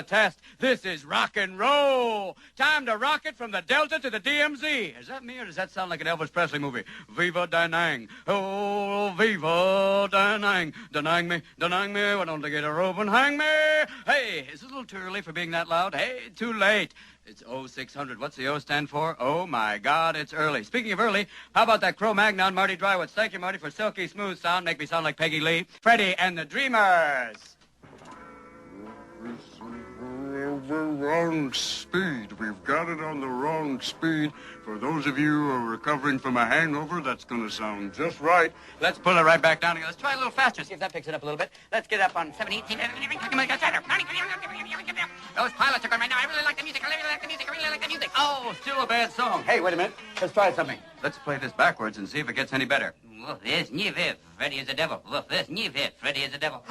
a test. This is rock and roll. Time to rock it from the Delta to the DMZ. Is that me or does that sound like an Elvis Presley movie? Viva Da Nang. Oh, viva Da Nang. Denying me. Why don't they get a rope and hang me? Hey, is it a little too early for being that loud? Hey, too late. It's 0600. What's the O stand for? Oh, my God, it's early. Speaking of early, how about that Cro-Magnon, Marty Drywitz? Thank you, Marty, for silky smooth sound. Make me sound like Peggy Lee. Freddie and the Dreamers. The wrong speed. We've got it on the wrong speed. For those of you who are recovering from a hangover, that's going to sound just right. Let's pull it right back down again. Let's try a little faster, see if that picks it up a little bit. Let's get up on 17. Those pilots are going right now. I really like the music. Oh, still a bad song. Hey, wait a minute. Let's try something. Let's play this backwards and see if it gets any better. Look, there's Niviv. Freddy is a devil. Look, there's Niviv. Freddy is a devil.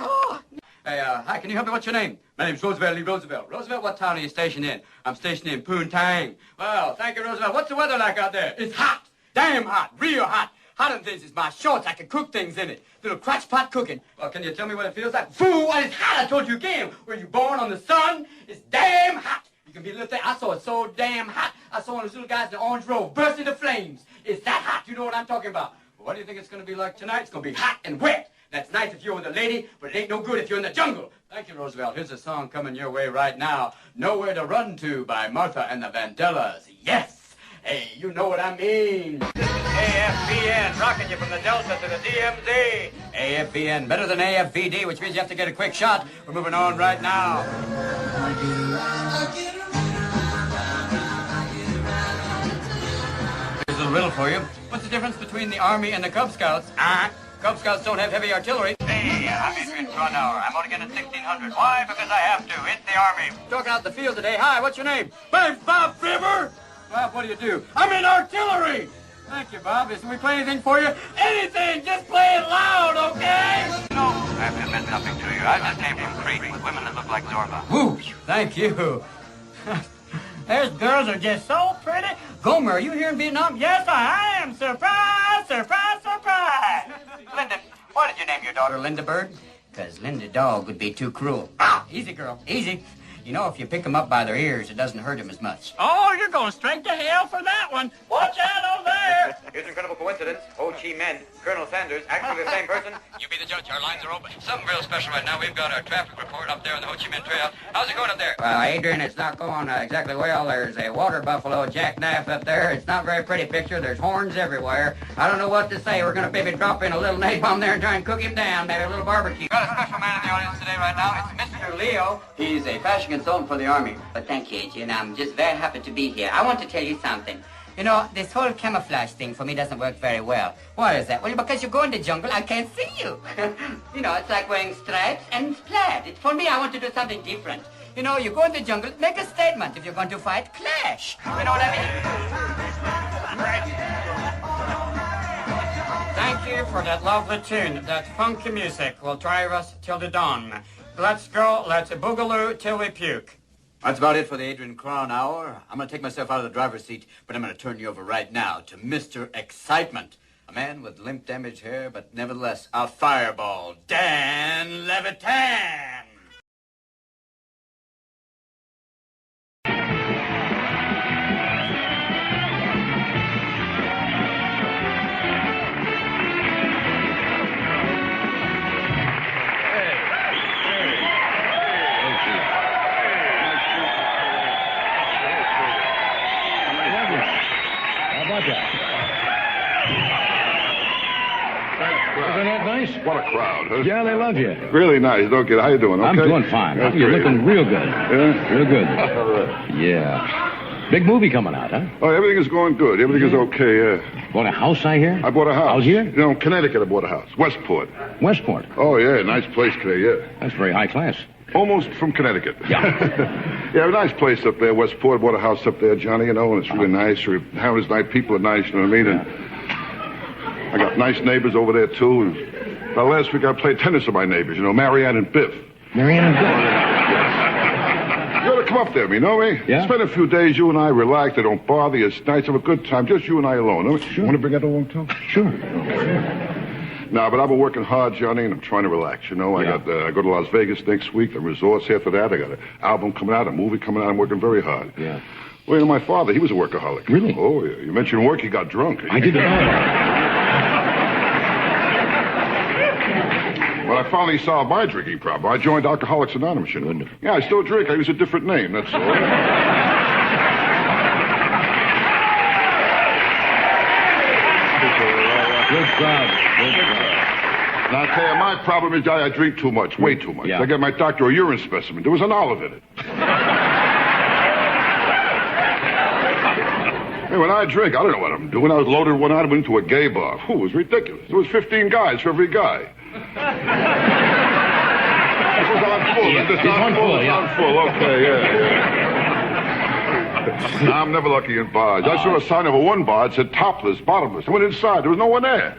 Hey, hi, can you help me? What's your name? My name's Roosevelt Lee Roosevelt. Roosevelt, what town are you stationed in? I'm stationed in Poontang. Well, thank you, Roosevelt. What's the weather like out there? It's hot. Damn hot. Real hot. Hot in this is my shorts. I can cook things in it. Little crotch pot cooking. Well, can you tell me what it feels like? Fool, what is hot? I told you again. Were you born on the sun? It's damn hot. You can be a little thing. I saw it so damn hot. I saw one of those little guys in the orange robe burst into flames. It's that hot. You know what I'm talking about. Well, what do you think it's going to be like tonight? It's going to be hot and wet. That's nice if you're with a lady, but it ain't no good if you're in the jungle. Thank you, Roosevelt. Here's a song coming your way right now. Nowhere to Run To by Martha and the Vandellas. Yes! Hey, you know what I mean. This is AFBN, rocking you from the Delta to the DMZ. AFBN, better than AFVD, which means you have to get a quick shot. We're moving on right now. Here's a little riddle for you. What's the difference between the Army and the Cub Scouts? Cub Scouts don't have heavy artillery. Hey, I'm Adrian Cronauer. I'm only getting 1600. Why? Because I have to. It's the Army. Talking out the field today. Hi, what's your name? My name's Bob Fibber. Bob, what do? I'm in artillery. Thank you, Bob. Listen, we play anything for you? Anything! Just play it loud, okay? No, I have to admit something to you. I just came from Crete with women that look like Zorba. Whoosh! Thank you. Those girls are just so pretty. Gomer, are you here in Vietnam? Yes, I am. Surprise, surprise, surprise. Linda, why did you name your daughter Linda Bird? Because Linda Dog would be too cruel. Ah, easy, girl, easy. You know, if you pick them up by their ears, it doesn't hurt them as much. Oh, you're going straight to hell for that one. Watch out over there. Here's an incredible coincidence. Ho Chi Minh, Colonel Sanders, actually the same person. You be the judge. Our lines are open. Something real special right now. We've got our traffic report up there on the Ho Chi Minh Trail. How's it going up there? Well, Adrian, it's not going exactly well. There's a water buffalo jackknife up there. It's not a very pretty picture. There's horns everywhere. I don't know what to say. We're going to maybe drop in a little napalm there and try and cook him down. Maybe a little barbecue. Got a special man in the audience today right now. It's Mr. Leo. He's a fashion consultant for the Army. But thank you, Adrian. I'm just very happy to be here. I want to tell you something. You know, this whole camouflage thing for me doesn't work very well. Why is that? Well, because you go in the jungle, I can't see you. You know, it's like wearing stripes and plaid. For me, I want to do something different. You know, you go in the jungle, make a statement. If you're going to fight, clash. You know what I mean? Thank you for that lovely tune. That funky music will drive us till the dawn. Let's go, let's boogaloo till we puke. That's about it for the Adrian Cronauer. I'm going to take myself out of the driver's seat, but I'm going to turn you over right now to Mr. Excitement. A man with limp damaged hair, but nevertheless a fireball. Dan Levitan! Isn't that nice? What a crowd, huh? Yeah, they love you. Really nice. Don't get. How you doing? Okay? I'm doing fine. That's You're great. looking real good. Yeah? Real good. All right. Yeah. Big movie coming out, huh? Oh, everything is going good. Everything is okay, yeah. Bought a house, I hear? I bought a house. Out here? You know, in Connecticut, I bought a house. Westport. Westport. Oh, yeah. Nice place today, yeah. That's very high class. Almost from Connecticut. Yeah. Yeah, a nice place up there, Westport. Bought a house up there, Johnny, you know, and it's really nice. Harry's nice. People are nice, you know what I mean? And I got nice neighbors over there, too. And last week I played tennis with my neighbors, you know, Marianne and Biff. Marianne and Biff? You ought to come up there, you know me? Yeah? Spend a few days, you and I relax. They don't bother you. It's nice. Have a good time. Just you and I alone. Huh? Sure. Want to bring that along, too? Sure. No, but I've been working hard, Johnny, and I'm trying to relax. You know, I go to Las Vegas next week, the resorts after that. I got an album coming out, a movie coming out. I'm working very hard. Yeah. Well, you know, my father, he was a workaholic. Really? Oh, yeah. You mentioned work, he got drunk. I didn't know that. Well, I finally solved my drinking problem. I joined Alcoholics Anonymous, you know. Wonderful. Yeah, I still drink. I use a different name, that's all. Good job. Good job. Now, I'll tell you, my problem is I drink too much, way too much. Yeah. I got my doctor a urine specimen. There was an olive in it. Hey, when I drink, I don't know what I'm doing. I was loaded one night, I went into a gay bar. It was ridiculous. There was 15 guys for every guy. This was on full. Yeah, This it's on full, yeah. on full. Okay, yeah. I'm never lucky in bars. I saw a sign over one bar. It said topless, bottomless. I went inside. There was no one there.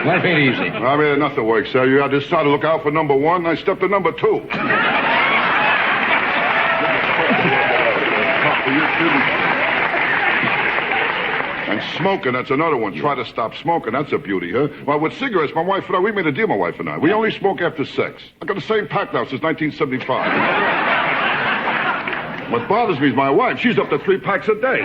Life ain't easy. I mean, nothing works, sir. You decided to look out for number one, and I stepped to number two. And smoking, that's another one. Try to stop smoking. That's a beauty, huh? Well, with cigarettes, my wife and I, we made a deal, my wife and I. We only smoke after sex. I got the same pack now since 1975. What bothers me is my wife. She's up to 3 packs a day.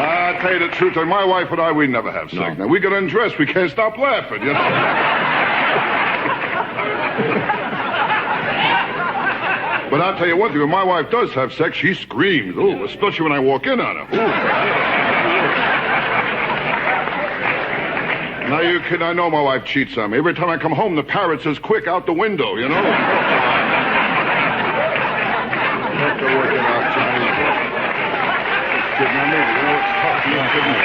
I'll tell you the truth, and my wife and I, we never have sex. No. Now, we get undressed, we can't stop laughing, you know? But I'll tell you one thing, when my wife does have sex, she screams. Ooh, especially when I walk in on her. Ooh. Now, you kid, I know my wife cheats on me. Every time I come home, the parrot says, quick, out the window, you know? Have to work it out, Johnny. Kidding on me, you know, it's tough. You kidding me?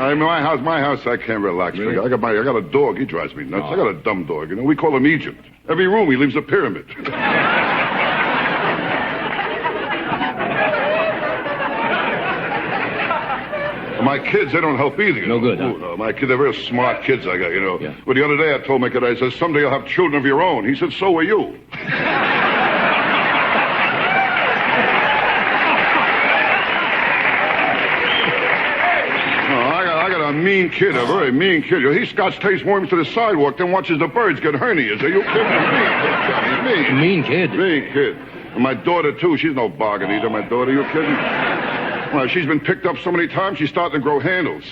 In my house, I can't relax. Really? I got a dog. He drives me nuts. I got a dumb dog. You know, we call him Egypt. Every room he leaves a pyramid. My kids, they don't help either. No good, huh? Ooh, no, my kids, they're very smart kids I got, you know. Yeah. But the other day I told my kid, I said, someday you'll have children of your own. He said, so will you. I got a mean kid, a very mean kid. He Scotch takes worms to the sidewalk, then watches the birds get hernias. Are you kidding me? Mean kid. Mean kid. And my daughter, too. She's no bargain either, my daughter. You kidding? Well, she's been picked up so many times, she's starting to grow handles.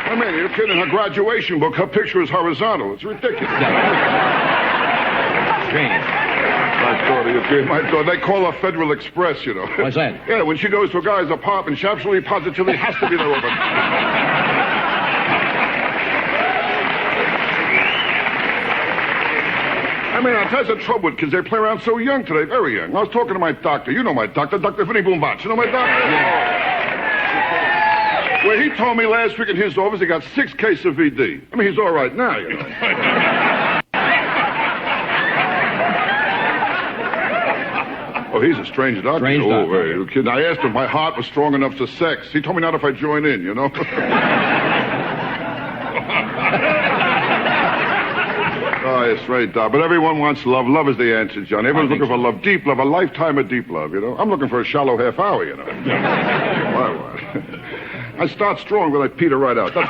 I mean, you're kidding. Her graduation book, her picture is horizontal. It's ridiculous. Strange. My daughter, you kidding? My daughter, they call her Federal Express, you know. What's that? Yeah, when she goes to a guy's apartment, she absolutely positively has to be there over. I mean, that's the trouble with kids. They play around so young today, very young. I was talking to my doctor. You know my doctor, Dr. Vinny Boombach. You know my doctor? Yeah. Well, he told me last week in his office he got 6 cases of VD. I mean, he's all right now, you know. Oh, he's a strange doctor. Strange doctor. Very. You kidding? I asked him if my heart was strong enough for sex. He told me not if I join in, you know. Oh, it's right, Doc. But everyone wants love. Love is the answer, John. Everyone's looking for love, deep love, a lifetime of deep love, you know. I'm looking for a shallow half hour, you know. Why? I start strong, but I peter right out. That's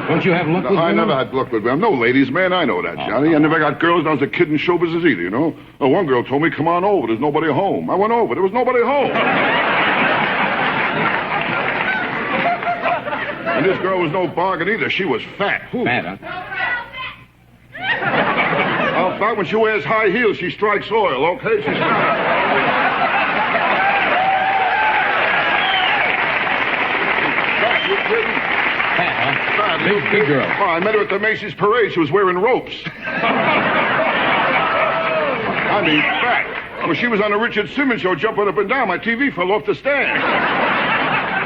Don't you have luck with I women? never had luck with women. I'm no ladies' man. I know that, Johnny. I never got girls when I was a kid in show business either, you know. Well, one girl told me, come on over. There's nobody home. I went over. There was nobody home. And this girl was no bargain either. She was fat. Fat, huh? Oh, fat when she wears high heels, she strikes oil, okay? She's fat. You kidding? Fat, huh? Fat, Big girl. Oh, I met her at the Macy's parade. She was wearing ropes. I mean, fat. When she was on the Richard Simmons show jumping up and down, my TV fell off the stand.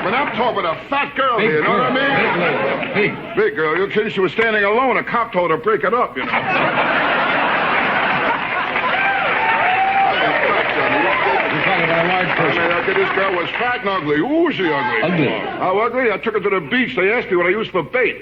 But I'm talking a fat girl Big here, you know girl. what I mean? Big girl. You're kidding? She was standing alone. A cop told her to break it up, you know. You're talking about a large person. I mean, This girl was fat and ugly. Ooh, was she ugly? Ugly. How ugly? I took her to the beach. They asked me what I used for bait.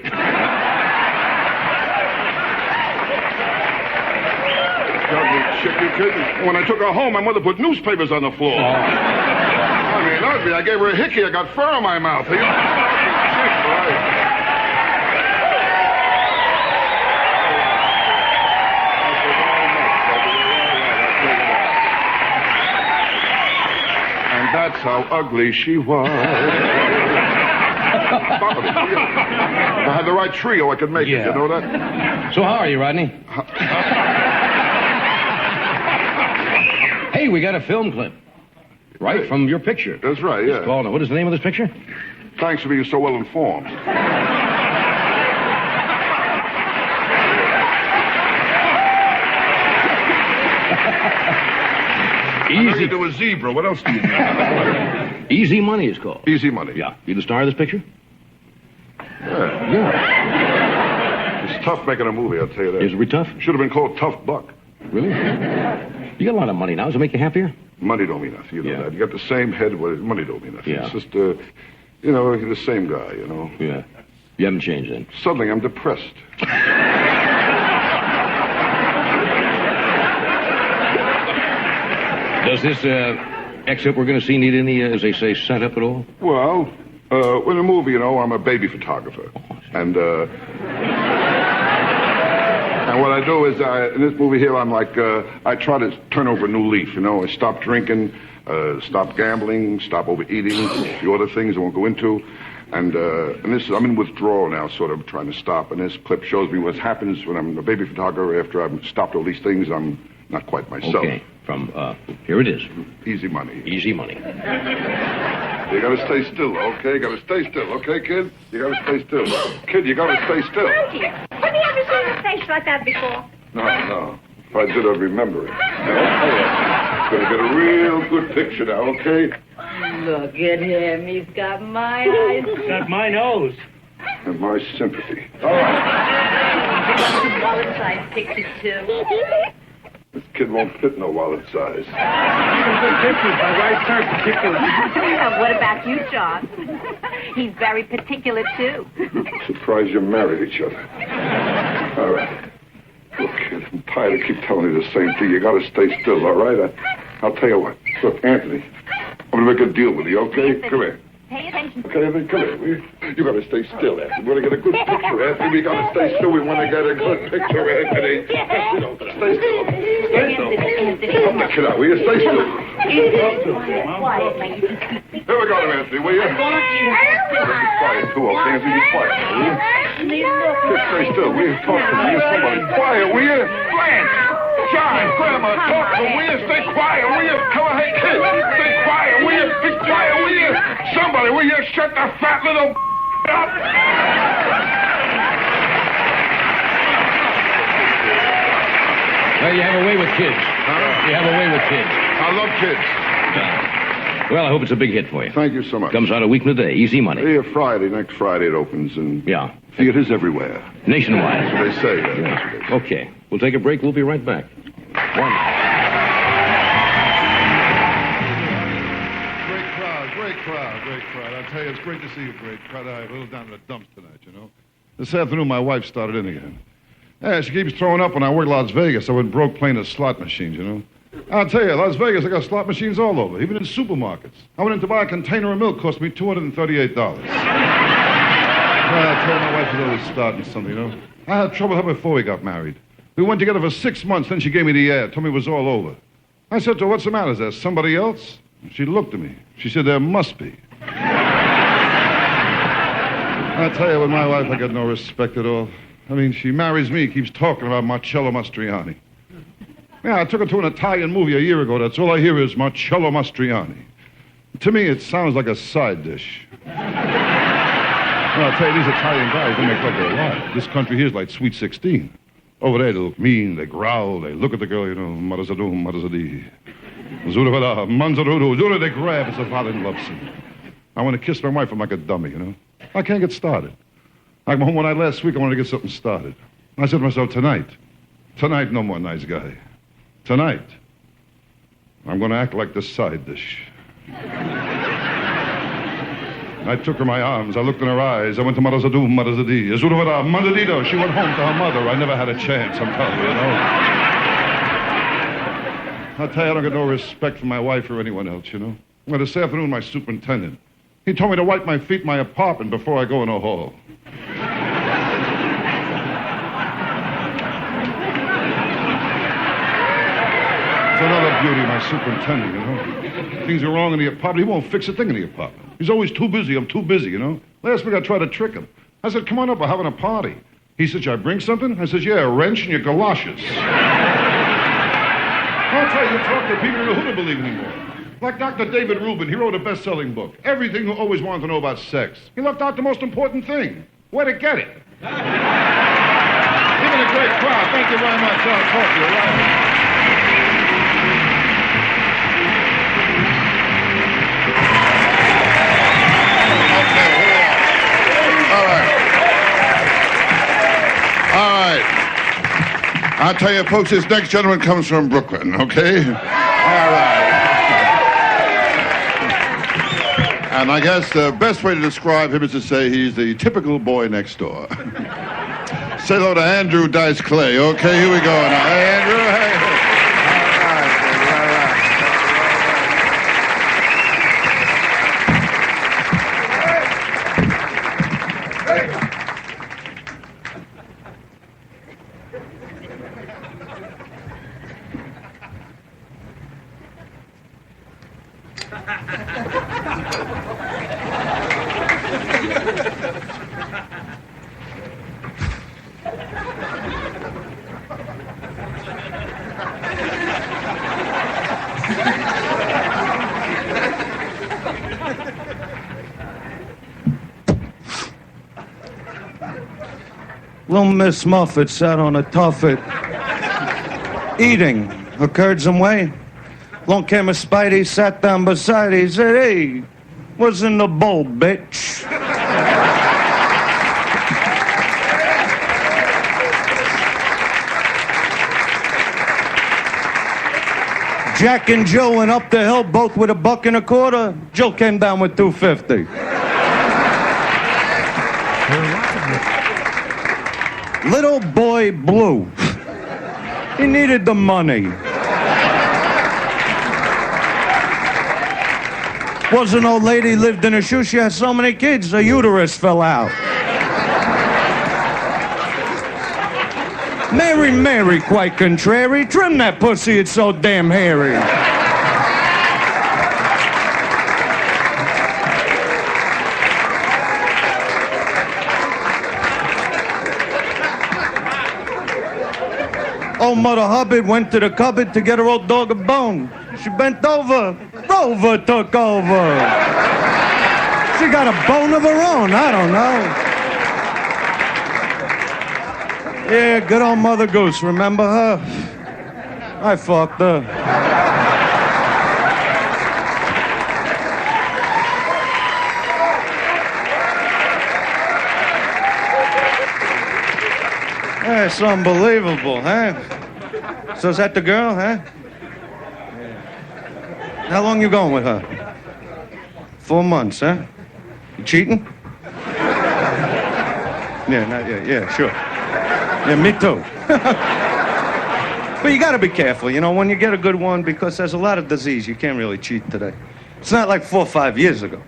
Ugly chick, you kidding? When I took her home, my mother put newspapers on the floor. I mean, ugly. I gave her a hickey. I got fur on my mouth. Chick, right? That's how ugly she was. If I had the right trio, I could make it. You know that? So how are you, Rodney? Hey, we got a film clip. Right from your picture. That's right, yeah. It's called, what is the name of this picture? Thanks for being so well informed. Easy. You do a zebra. What else do you do? Easy Money is called. Easy Money. Yeah. You the star of this picture? Yeah. It's tough making a movie, I'll tell you that. Is it tough? Should have been called Tough Buck. Really? You got a lot of money now. Does it make you happier? Money don't mean nothing. You know that. You got the same head. Money don't mean nothing. Yeah. It's just, you're the same guy, you know. Yeah. You haven't changed then. Suddenly, I'm depressed. Does this excerpt we're going to see need any, as they say, set up at all? Well, in a movie, I'm a baby photographer. And what I do is, in this movie here, I'm like, I try to turn over a new leaf, I stop drinking, stop gambling, stop overeating, a few other things I won't go into. And I'm in withdrawal now, sort of trying to stop. And this clip shows me what happens when I'm a baby photographer. After I've stopped all these things, I'm not quite myself. Okay. Here it is. Easy Money. Easy Money. You gotta stay still, okay? You gotta stay still, okay, kid? You gotta stay still. Kid, you gotta stay still. Frankie, have you ever seen a face like that before? No. If I did, I'd remember it. Gonna get a real good picture now, okay? Look at him. He's got my eyes. Got my nose. And my sympathy. All right. Wallet size 62. This kid won't fit no wallet size. My wife's very particular. What about you, John? He's very particular, too. Surprised you married each other. All right. Look, kid, I'm tired of keep telling you the same thing. You gotta stay still, all right? I'll tell you what. Look, Anthony, I'm gonna make a deal with you, okay? Anthony, Come here. pay attention. Okay, Anthony, come here. You gotta stay still, Anthony. We wanna get a good picture, Anthony. We gotta stay still. We wanna get a good picture, Anthony. Stay still. Stay still. Anthony. Come the kid out, will you? Stay still. Quiet, man. Here we go, Anthony, will you? Be quiet, too, okay? Anthony, be quiet, will you? Just stay still. Will you talk to me? Somebody. Quiet, will you? Blanche! John, Grandma, talk to me. Will you? Stay quiet, will you? Come on, hey, kid. Stay quiet, will you? Be quiet, will you? Somebody, will you shut the fat little up? Well, you have a way with kids. Huh? You have a way with kids. I love kids. Well, I hope it's a big hit for you. Thank you so much. Comes out a week and a day. Easy Money. Yeah, next Friday it opens, and yeah, theaters everywhere. Nationwide. That's what they say. Yeah. Okay, we'll take a break. We'll be right back. Great crowd. I tell you, it's great to see you, great crowd. I was a little down in the dumps tonight, This afternoon, my wife started in again. Yeah, she keeps throwing up when I work Las Vegas. I went broke playing the slot machines, I'll tell you, Las Vegas, I got slot machines all over, even in supermarkets. I went in to buy a container of milk, cost me $238. Well, I told my wife she's always starting something, I had trouble with her before we got married. We went together for 6 months, then she gave me the ad, told me it was all over. I said to her, what's the matter? Is there somebody else? And she looked at me. She said, there must be. I tell you, with my wife, I got no respect at all. I mean, she marries me, keeps talking about Marcello Mastroianni. Yeah, I took her to an Italian movie a year ago. That's all I hear is Marcello Mastroianni. To me, it sounds like a side dish. Well, I'll tell you, these Italian guys, they make like they're alive. This country here is like Sweet 16. Over there, they look mean, they growl, they look at the girl, Marazadu, Marazadi. Zurvada, Manzarudu, Zura, they grab. It's a violent love scene. I want to kiss my wife. I'm like a dummy, I can't get started. I came home one night last week, I wanted to get something started. I said to myself, tonight, no more nice guy. Tonight, I'm going to act like the side dish. I took her in my arms. I looked in her eyes. I went to Marazadu, Marazadi. Azuruvada, Mandadido. She went home to her mother. I never had a chance, I'm telling you, you know. I'll tell you, I don't get no respect for my wife or anyone else, you know. Well, this afternoon, my superintendent, he told me to wipe my feet in my apartment before I go in the hall. It's another beauty, my superintendent, you know. Things are wrong in the apartment. He won't fix a thing in the apartment. He's always too busy. I'm too busy, you know. Last week I tried to trick him. I said, come on up, we're having a party. He said, should I bring something? I said, yeah, a wrench and your galoshes. I'll tell you, talk to people who don't believe anymore. Like Dr. David Rubin, he wrote a best-selling book, Everything You Always Wanted to Know About Sex. He left out the most important thing, where to get it. Give it a great crowd. Thank you very much. I'll talk to you, right? All right. I'll tell you, folks, this next gentleman comes from Brooklyn, okay? All right. And I guess the best way to describe him is to say he's the typical boy next door. Say hello to Andrew Dice Clay. Okay, here we go now. Hey, Andrew. Hey. Little Miss Muffet sat on a tuffet, eating her curds and whey. Long came a Spidey, sat down beside her, he said, hey, what's in the bowl, bitch? Jack and Jill went up the hill, both with $1.25. Jill came down with $2.50. Little boy Blue. He needed the money. Was an old lady, lived in a shoe. She had so many kids, her uterus fell out. Mary, Mary, quite contrary. Trim that pussy, it's so damn hairy. Old Mother Hubbard went to the cupboard to get her old dog a bone. She bent over. Rover took over. She got a bone of her own. I don't know. Yeah, good old Mother Goose. Remember her? I fucked her. That's unbelievable, huh? So is that the girl, huh? How long you going with her? 4 months, huh? You cheating? Yeah, not yet. Yeah, sure. Yeah, me too. But you gotta be careful, you know, when you get a good one, because there's a lot of disease. You can't really cheat today. It's not like 4 or 5 years ago,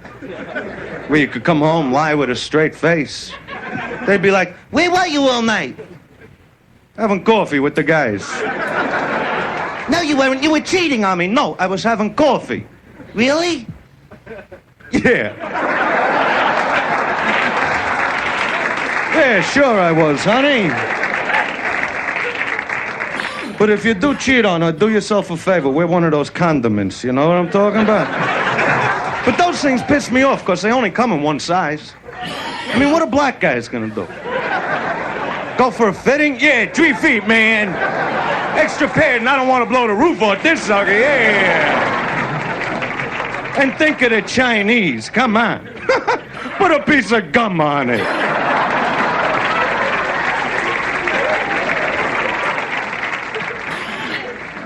where you could come home, lie with a straight face. They'd be like, where were you all night? Having coffee with the guys. No, you weren't. You were cheating on me. No, I was having coffee. Really? Yeah. Yeah, sure I was, honey. But if you do cheat on her, do yourself a favor. Wear one of those condiments. You know what I'm talking about? But those things piss me off because they only come in one size. I mean, what a black guy's gonna do? Go for a fitting? Yeah, 3 feet, man. Extra padding, and I don't want to blow the roof off this sucker, yeah. And think of the Chinese, come on. Put a piece of gum on it.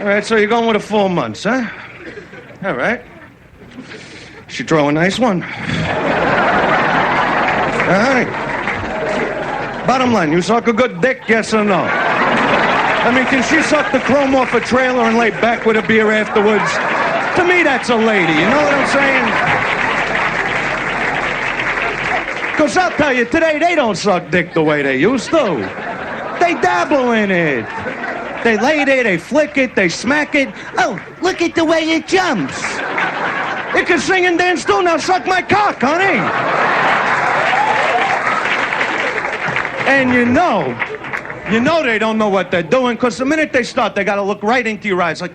All right, so you're going with a 4 months, huh? All right. She throw a nice one. Honey. Bottom line, you suck a good dick, yes or no? I mean, can she suck the chrome off a trailer and lay back with a beer afterwards? To me, that's a lady, you know what I'm saying? Because I'll tell you, today they don't suck dick the way they used to. They dabble in it. They lay there, they flick it, they smack it. Oh, look at the way it jumps. It can sing and dance too. Now suck my cock, honey. And you know they don't know what they're doing, because the minute they start, they got to look right into your eyes. It's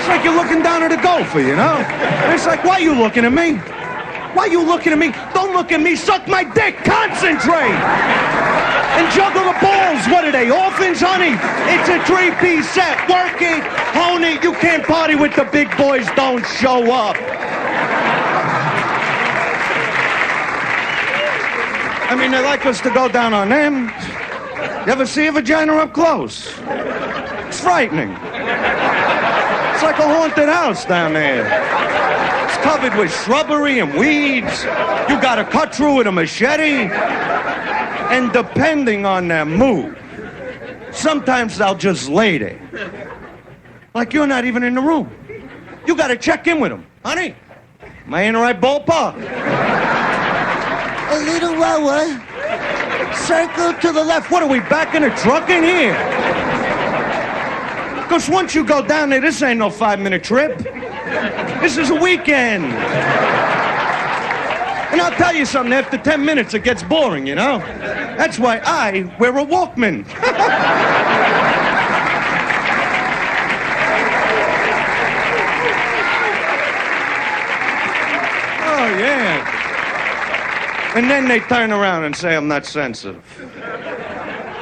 like you're looking down at a golfer, you know? And it's like, why are you looking at me? Why are you looking at me? Don't look at me. Suck my dick. Concentrate. And juggle the balls. What are they, orphans, honey? It's a 3-piece set. Work it, hone it. You can't party with the big boys. Don't show up. I mean, they like us to go down on them. You ever see a vagina up close? It's frightening. It's like a haunted house down there. It's covered with shrubbery and weeds. You gotta cut through with a machete. And depending on their mood, sometimes they'll just lay there. Like you're not even in the room. You gotta check in with them. Honey, am I in the right ballpark? A little lower. Circle to the left. What are we, back in a truck in here? Because once you go down there, this ain't no 5-minute trip. This is a weekend. And I'll tell you something, after 10 minutes it gets boring, you know? That's why I wear a Walkman. Oh, yeah. And then they turn around and say I'm not sensitive.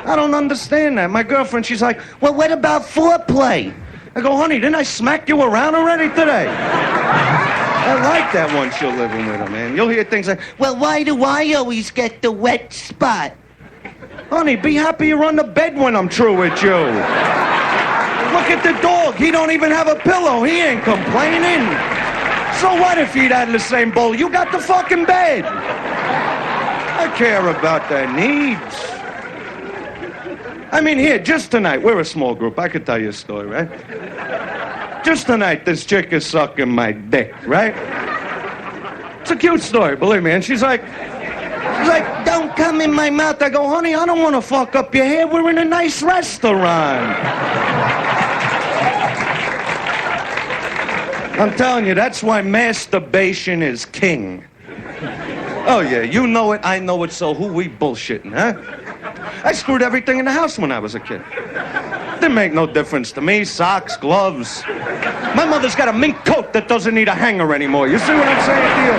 I don't understand that. My girlfriend, she's like, well, what about foreplay? I go, honey, didn't I smack you around already today? I like that once you're living with her, man. You'll hear things like, well, why do I always get the wet spot? Honey, be happy you're on the bed when I'm through with you. Look at the dog. He don't even have a pillow. He ain't complaining. So what if he'd had the same bowl? You got the fucking bed. I care about their needs. I mean, here, just tonight, we're a small group. I could tell you a story, right? Just tonight, this chick is sucking my dick, right? It's a cute story, believe me. And she's like, don't come in my mouth. I go, honey, I don't want to fuck up your hair. We're in a nice restaurant. I'm telling you, that's why masturbation is king. Oh, yeah, you know it, I know it, so who we bullshitting, huh? I screwed everything in the house when I was a kid. Didn't make no difference to me. Socks, gloves. My mother's got a mink coat that doesn't need a hanger anymore. You see what I'm saying to you?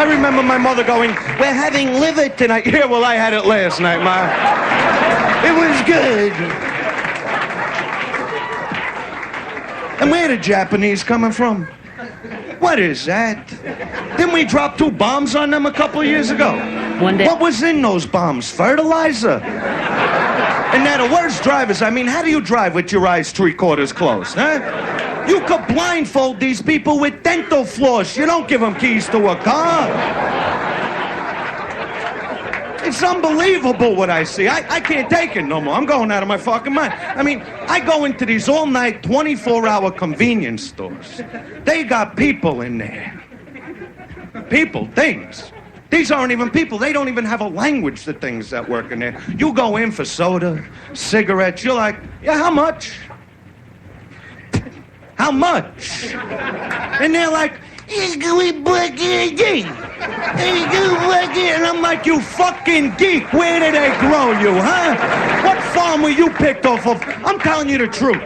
I remember my mother going, we're having liver tonight. Yeah, well, I had it last night, Ma. It was good. And where the Japanese coming from? What is that? Didn't we drop 2 bombs on them a couple of years ago? One day. What was in those bombs? Fertilizer? And now the worst drivers, I mean, how do you drive with your eyes 3/4 closed, huh? You could blindfold these people with dental floss. You don't give them keys to a car. It's unbelievable what I see. I can't take it no more. I'm going out of my fucking mind. I mean, I go into these all-night, 24-hour convenience stores. They got people in there. People, things. These aren't even people. They don't even have a language, the things that work in there. You go in for soda, cigarettes. You're like, yeah, how much? How much? And they're like, and I'm like, you fucking geek. Where did they grow you, huh? What farm were you picked off of? I'm telling you the truth.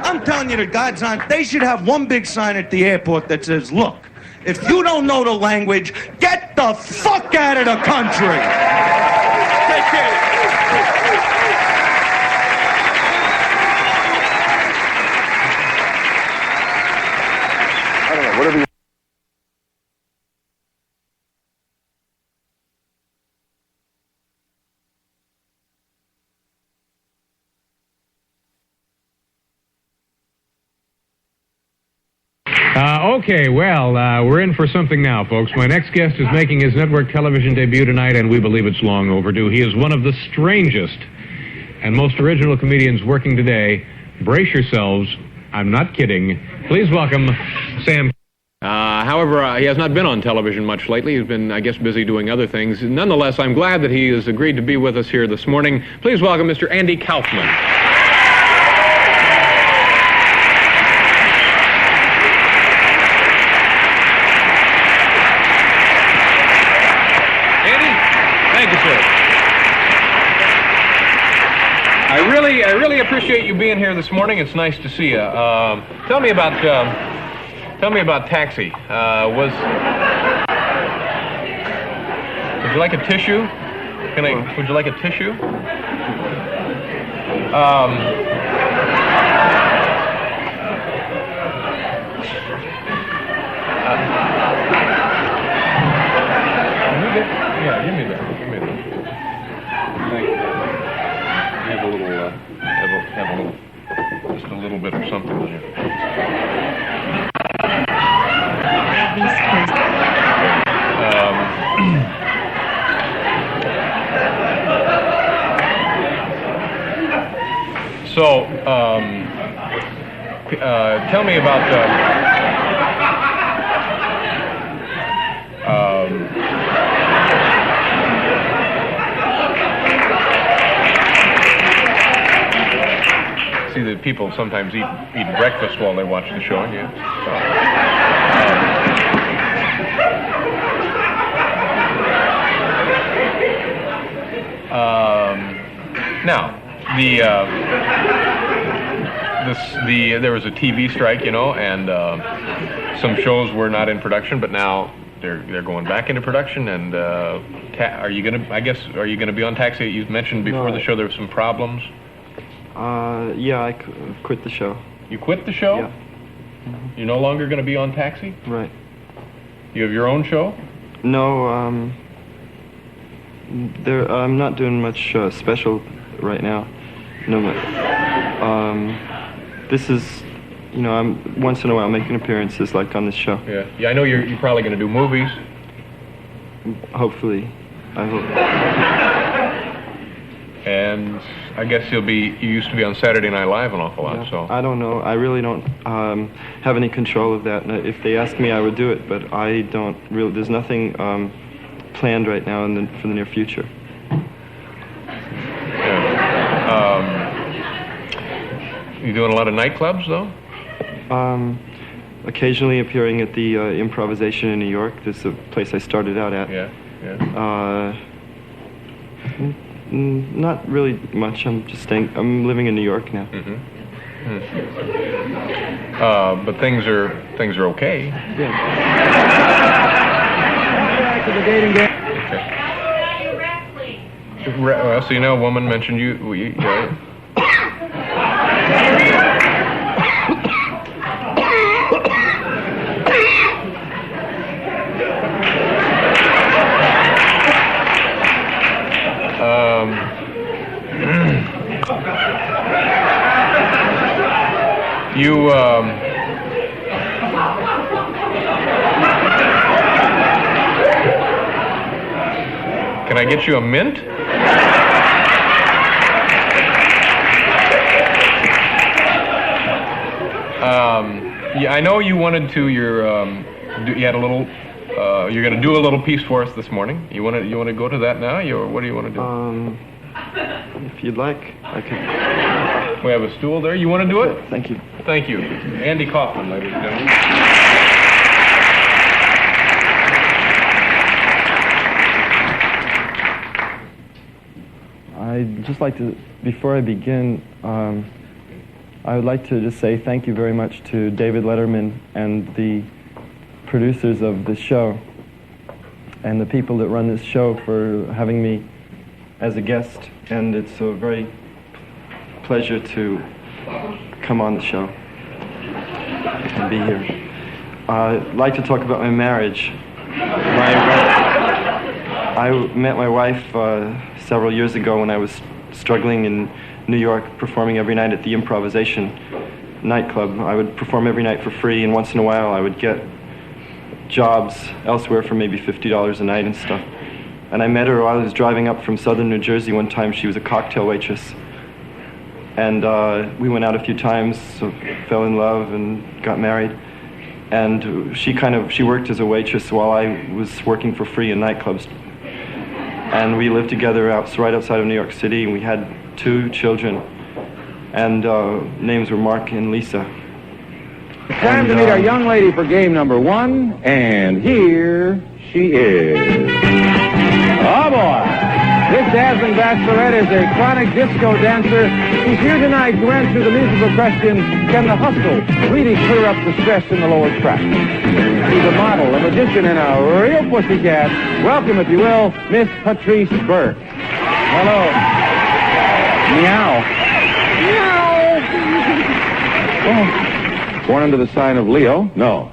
I'm telling you the God's honest. They should have one big sign at the airport that says, look, if you don't know the language, get the fuck out of the country. Take care. I don't know, whatever you... Okay, well, we're in for something now, folks. My next guest is making his network television debut tonight, and we believe it's long overdue. He is one of the strangest and most original comedians working today. Brace yourselves. I'm not kidding. Please welcome Sam. However, he has not been on television much lately. He's been, I guess, busy doing other things. Nonetheless, I'm glad that he has agreed to be with us here this morning. Please welcome Mr. Andy Kaufman. I really appreciate you being here this morning. It's nice to see you. Tell me about Taxi. Would you like a tissue? Would you like a tissue? Give me that. Thank you. Have a little, just a little bit or something in here. Tell me about, see that people sometimes eat breakfast while they watch the show, yeah. Now, there was a TV strike, and some shows were not in production, but now they're going back into production. And are you gonna be on Taxi? You mentioned before the show there were some problems. Yeah, I quit the show. You quit the show? Yeah. Mm-hmm. You're no longer going to be on Taxi? Right. You have your own show? No, I'm not doing much special right now. No, this is, I'm once in a while making appearances like on this show. Yeah, I know you're probably going to do movies. Hopefully, I hope. And I guess you used to be on Saturday Night Live an awful lot, so. I don't know. I really don't have any control of that. If they asked me, I would do it, but I don't really, there's nothing planned right now for the near future. You doing a lot of nightclubs, though? Occasionally appearing at the Improvisation in New York. This is a place I started out at. Yeah. Not really much. I'm living in New York now. Mm-hmm. But things are okay. Yeah. Well, so a woman mentioned you. Can I get you a mint? Yeah, I know you wanted to. You had a little. You're going to do a little piece for us this morning. You want to go to that now? What do you want to do? If you'd like, I could. We have a stool there. You want to do it? Thank you. Thank you, Andy Kaufman, ladies and gentlemen. I'd just like to, before I begin, I would like to just say thank you very much to David Letterman and the producers of the show and the people that run this show for having me as a guest. And it's a very pleasure to come on the show and be here. I'd like to talk about my marriage. I met my wife several years ago when I was struggling in New York, performing every night at the Improvisation. nightclub. I would perform every night for free, and once in a while I would get jobs elsewhere for maybe $50 a night and stuff. And I met her while I was driving up from southern New Jersey one time. She was a cocktail waitress. And we went out a few times, so fell in love and got married. And she worked as a waitress while I was working for free in nightclubs. And we lived together right outside of New York City, and we had 2 children. And names were Mark and Lisa. It's time to meet our young lady for game number 1, and here she is. Oh, boy. This dazzling bachelorette is a chronic disco dancer. She's here tonight to answer the musical question, can the hustle really clear up the stress in the lower tract? She's a model, a magician, and a real pussycat. Welcome, if you will, Miss Patrice Burke. Hello. Meow. Meow. Oh. Born under the sign of Leo? No.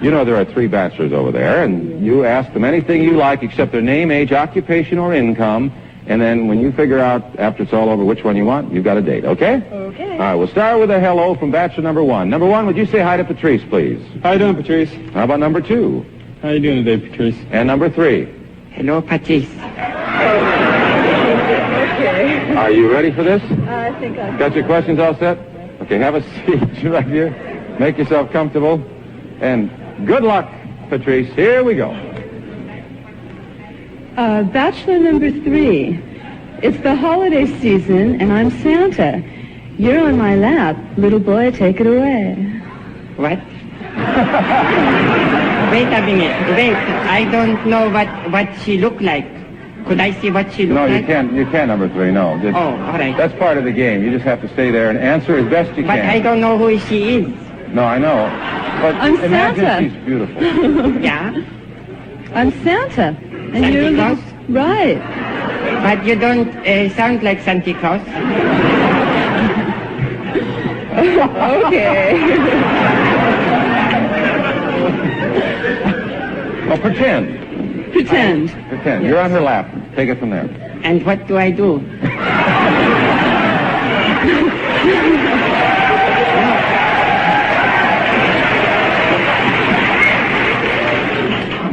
You know there are 3 bachelors over there, and you ask them anything you like except their name, age, occupation, or income, and then when you figure out, after it's all over, which one you want, you've got a date, okay? Okay. All right, we'll start with a hello from bachelor number 1. Number 1, would you say hi to Patrice, please? How you doing, Patrice? How about number 2? How you doing today, Patrice? And number 3? Hello, Patrice. Okay. Are you ready for this? I think I Got your questions all set? Okay, have a seat right here. Make yourself comfortable. And good luck, Patrice. Here we go. Bachelor number 3. It's the holiday season, and I'm Santa. You're on my lap. Little boy, take it away. What? Wait a minute. Wait. I don't know what she looked like. Could I see what she looked like? No, you can't. You can't, number 3. No. Oh, all right. That's part of the game. You just have to stay there and answer as best you can. But I don't know who she is. No, I know. But I'm imagine Santa. she's beautiful. Yeah? I'm Santa. And Santa you're Claus? Right. But you don't sound like Santa Claus. Okay. Well, pretend. Pretend. Pretend. You're on her lap. Take it from there. And what do I do?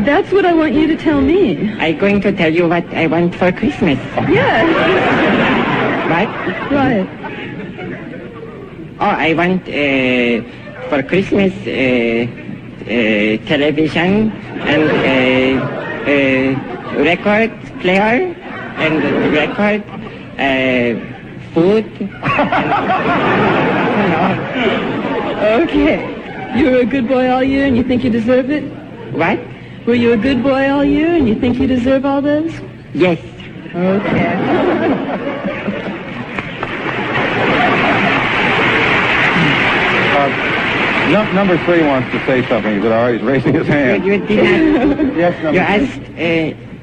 That's what I want you to tell me. I'm going to tell you what I want for Christmas. Yes. Right? Right. Oh, I want for Christmas television and record player and record food. Okay. You were a good boy all year and you think you deserve it? What? Were you a good boy all year and you think you deserve all those? Yes. Okay. Number 3 wants to say something. Is it all right? He's raising his hand. You did not. Yes, You asked.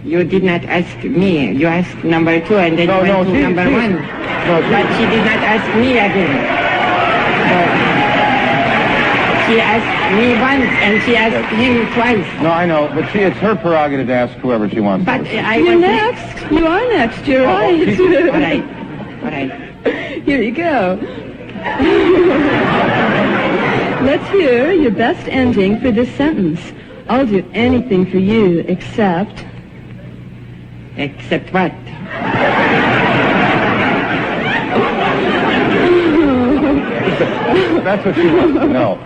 You did not ask me. You asked number 2, and then you went to number 1. But she did not ask me again. She asked me once, and she asked him twice. No, I know, but it's her prerogative to ask whoever she wants. But You're next. You are next. You're right. All right. All right. Here you go. Let's hear your best ending for this sentence. I'll do anything for you except... Except what? That's what she wants to know.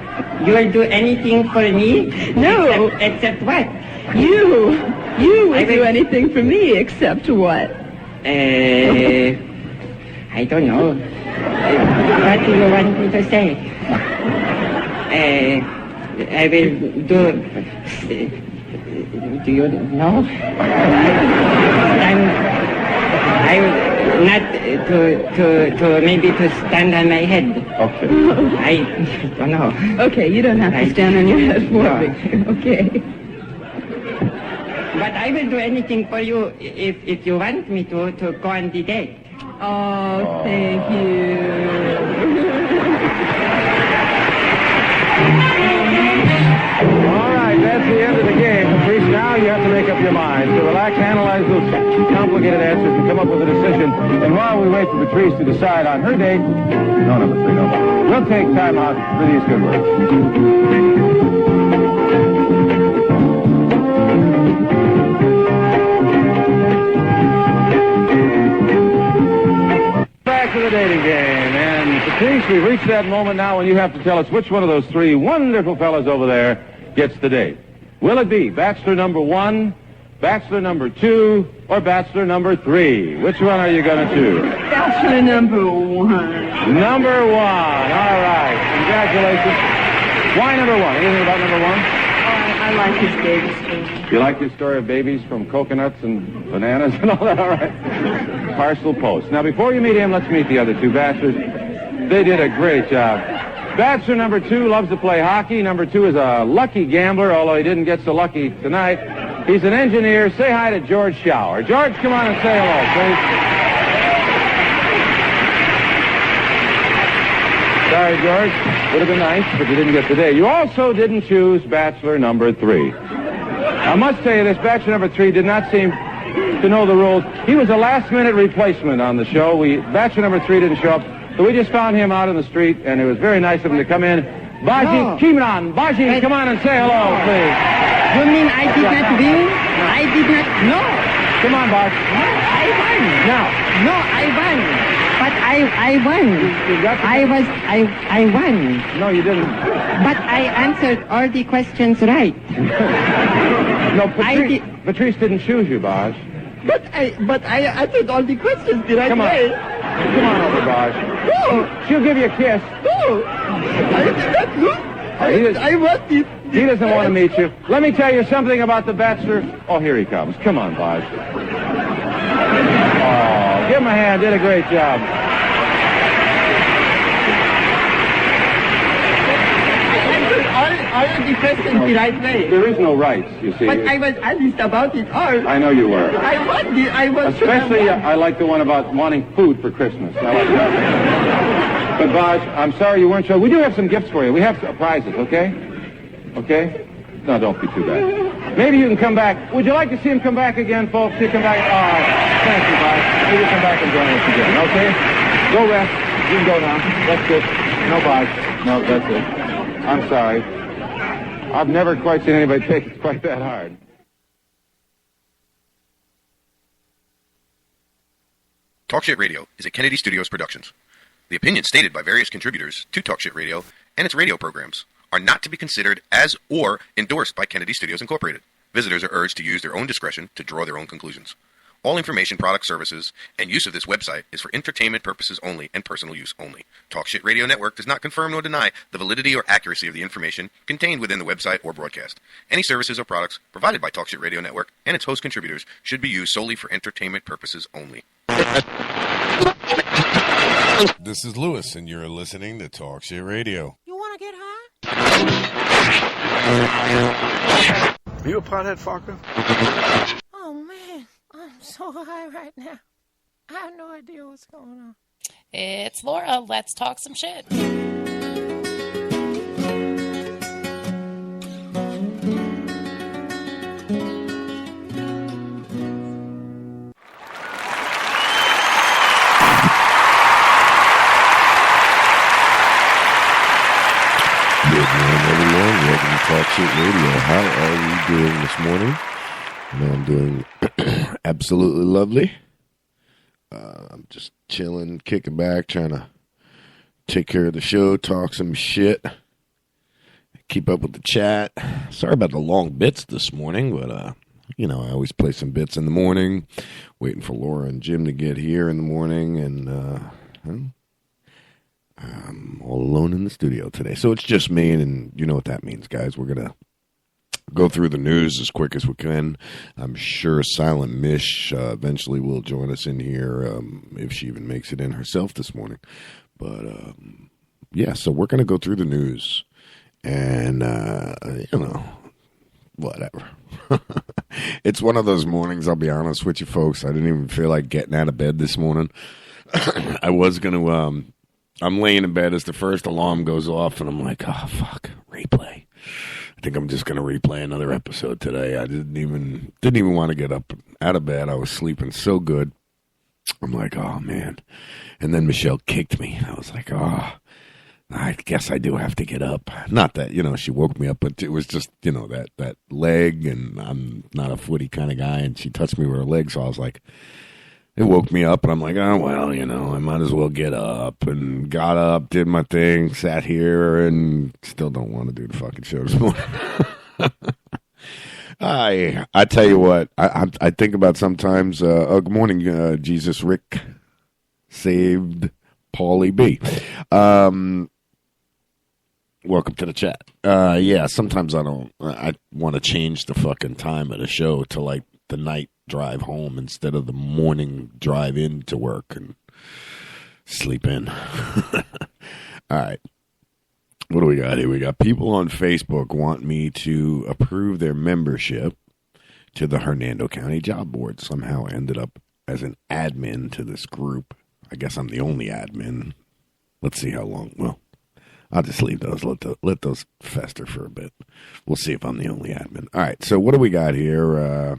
You will do anything for me? No. Except what? You will do anything for me except what? I don't know. What do you want me to say? I will do... Do you know? I will not to maybe to stand on my head. Okay. I don't know. Okay, you don't have to stand on your head for No. me. Okay. But I will do anything for you if you want me to go on the date. Oh, thank you. All right, that's the end of the game. Patrice, now you have to make up your mind. So relax, analyze those complicated answers, and come up with a decision. And while we wait for Patrice to decide on her date, no, number 3, no. We'll take time out for these good words. Back to the dating game. And Patrice, we've reached that moment now when you have to tell us which one of those three wonderful fellas over there gets the date. Will it be bachelor number 1, bachelor number 2, or bachelor number 3? Which one are you going to choose? Bachelor number 1. Number 1. All right. Congratulations. Why number 1? Anything about number 1? I like his baby story. You like his story of babies from coconuts and bananas and all that? All right. Parcel Post. Now, before you meet him, let's meet the other two bachelors. They did a great job. Bachelor number 2 loves to play hockey. Number 2 is a lucky gambler, although he didn't get so lucky tonight. He's an engineer. Say hi to George Schauer. George, come on and say hello, please. Sorry, George. Would have been nice, but you didn't get the day. You also didn't choose bachelor number 3. I must tell you this, bachelor number 3 did not seem to know the rules. He was a last-minute replacement on the show. Bachelor number 3 didn't show up, so we just found him out in the street, and it was very nice of him to come in. Baji Kimran, Baji, come on and say hello, please. You mean I did not win? I did not... No. Come on, Baji. No, I won. No, I won. But I won. I won. No, you didn't. But I answered all the questions right. No, Patrice didn't choose you, Baj. But I answered all the questions the right way. Come on over, Baj. No. She'll give you a kiss. No. I did not look. I wanted. He doesn't want to meet you. Let me tell you something about the Bachelor. Oh, here he comes. Come on, Baj. Oh, give him a hand. Did a great job. All of the questions the right way. There is no rights, you see. But I was honest about it all. I know you were. I was Especially, I like the one about wanting food for Christmas. I like that. But, Baj, I'm sorry you weren't sure. We do have some gifts for you. We have prizes, okay? Okay? No, don't be too bad. Maybe you can come back. Would you like to see him come back again, folks? You come back. Oh, thank you, Baj. Maybe come back and join us again, okay? Go rest. You can go now. That's good. No, Baj. No, that's it. I'm sorry. I've never quite seen anybody take it quite that hard. Talk Shit Radio is a Kennedy Studios Productions. The opinions stated by various contributors to Talk Shit Radio and its radio programs are not to be considered as or endorsed by Kennedy Studios Incorporated. Visitors are urged to use their own discretion to draw their own conclusions. All information, products, services, and use of this website is for entertainment purposes only and personal use only. Talk Shit Radio Network does not confirm nor deny the validity or accuracy of the information contained within the website or broadcast. Any services or products provided by Talk Shit Radio Network and its host contributors should be used solely for entertainment purposes only. This is Lewis, and you're listening to Talk Shit Radio. You want to get high? Are you a pothead, Farker? Oh, man. I'm so high right now. I have no idea what's going on. It's Laura. Let's talk some shit. Welcome to Talk Shit Radio. How are you doing this morning? I'm doing absolutely lovely. I'm just chilling, kicking back, trying to take care of the show, talk some shit, keep up with the chat. Sorry about the long bits this morning, but, I always play some bits in the morning, waiting for Laura and Jim to get here in the morning, and I'm all alone in the studio today. So it's just me, and you know what that means, guys. We're going to go through the news as quick as we can. I'm sure Silent Mish eventually will join us in here if she even makes it in herself this morning. But, so we're going to go through the news. And, whatever. It's one of those mornings, I'll be honest with you folks. I didn't even feel like getting out of bed this morning. I was going to... I'm laying in bed as the first alarm goes off, and I'm like, oh, fuck, replay. I think I'm just going to replay another episode today. I didn't even want to get up out of bed. I was sleeping so good. I'm like, oh, man. And then Michelle kicked me. I was like, oh. I guess I do have to get up. Not that, she woke me up, but it was just, that leg, and I'm not a footy kind of guy, and she touched me with her leg, so I was like, it woke me up, and I'm like, oh, well, I might as well get up, and got up, did my thing, sat here, and still don't want to do the fucking show this morning. I tell you what, I think about sometimes, good morning, Jesus Rick, saved Paulie B. Welcome to the chat. Yeah, sometimes I want to change the fucking time of the show to like the night drive home instead of the morning drive into work and sleep in. All right. What do we got here? We got people on Facebook want me to approve their membership to the Hernando County Job Board. Somehow ended up as an admin to this group. I guess I'm the only admin. Let's see how long. Well, I'll just leave those. Let those fester for a bit. We'll see if I'm the only admin. All right. So what do we got here?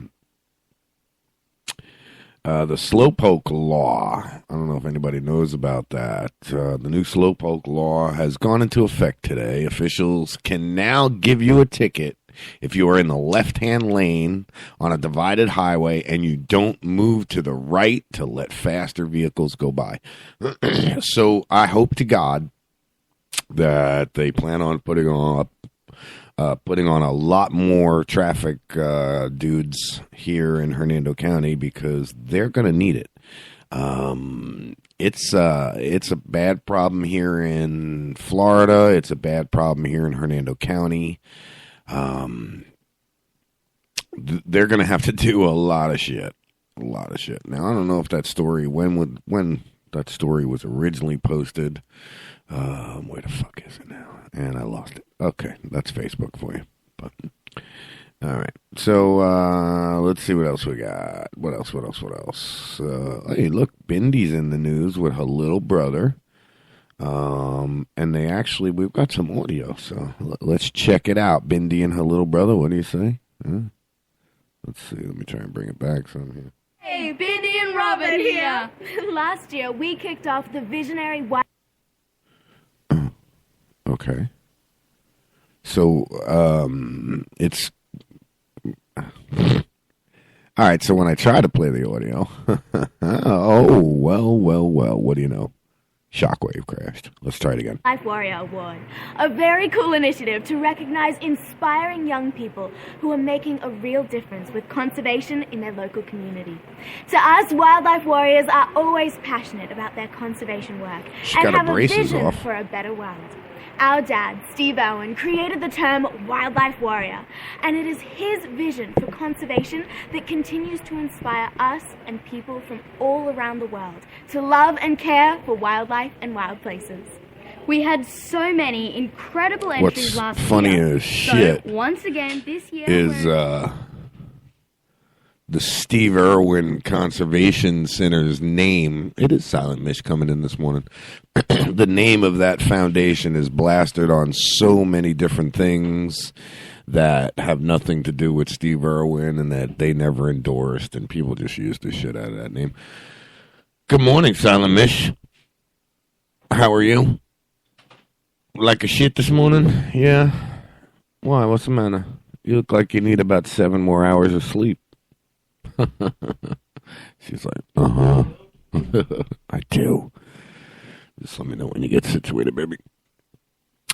The Slowpoke Law. I don't know if anybody knows about that. The new Slowpoke Law has gone into effect today. Officials can now give you a ticket if you are in the left-hand lane on a divided highway and you don't move to the right to let faster vehicles go by. So I hope to God that they plan on putting on a lot more traffic dudes here in Hernando County because they're going to need it. It's a bad problem here in Florida. It's a bad problem here in Hernando County. They're going to have to do a lot of shit. Now, I don't know if that story, when that story was originally posted. Where the fuck is it now? And I lost it. Okay, that's Facebook for you. But, all right. So, let's see what else we got. What else? Hey, look, Bindy's in the news with her little brother. And we've got some audio, so let's check it out. Bindy and her little brother, what do you say? Huh? Let's see, let me try and bring it back from here. Hey, Bindy and Robin here. Last year, we kicked off the visionary white... Okay. So, it's... All right, so when I try to play the audio... oh, well, what do you know? Shockwave crashed. Let's try it again. Life Warrior Award, a very cool initiative to recognize inspiring young people who are making a real difference with conservation in their local community. To us, wildlife warriors are always passionate about their conservation work and have a vision for a better world. Our dad, Steve Owen, created the term wildlife warrior, and it is his vision for conservation that continues to inspire us and people from all around the world to love and care for wildlife and wild places. We had so many incredible entries last year. What's funny as shit so, once again, this year is the Steve Irwin Conservation Center's name. It is Silent Mish coming in this morning. The name of that foundation is blasted on so many different things that have nothing to do with Steve Irwin and that they never endorsed, and people just use the shit out of that name. Good morning, Silent Mish. How are you? Like a shit this morning? Yeah? Why? What's the matter? You look like you need about 7 more hours of sleep. She's like, I do. Just let me know when you get situated, baby.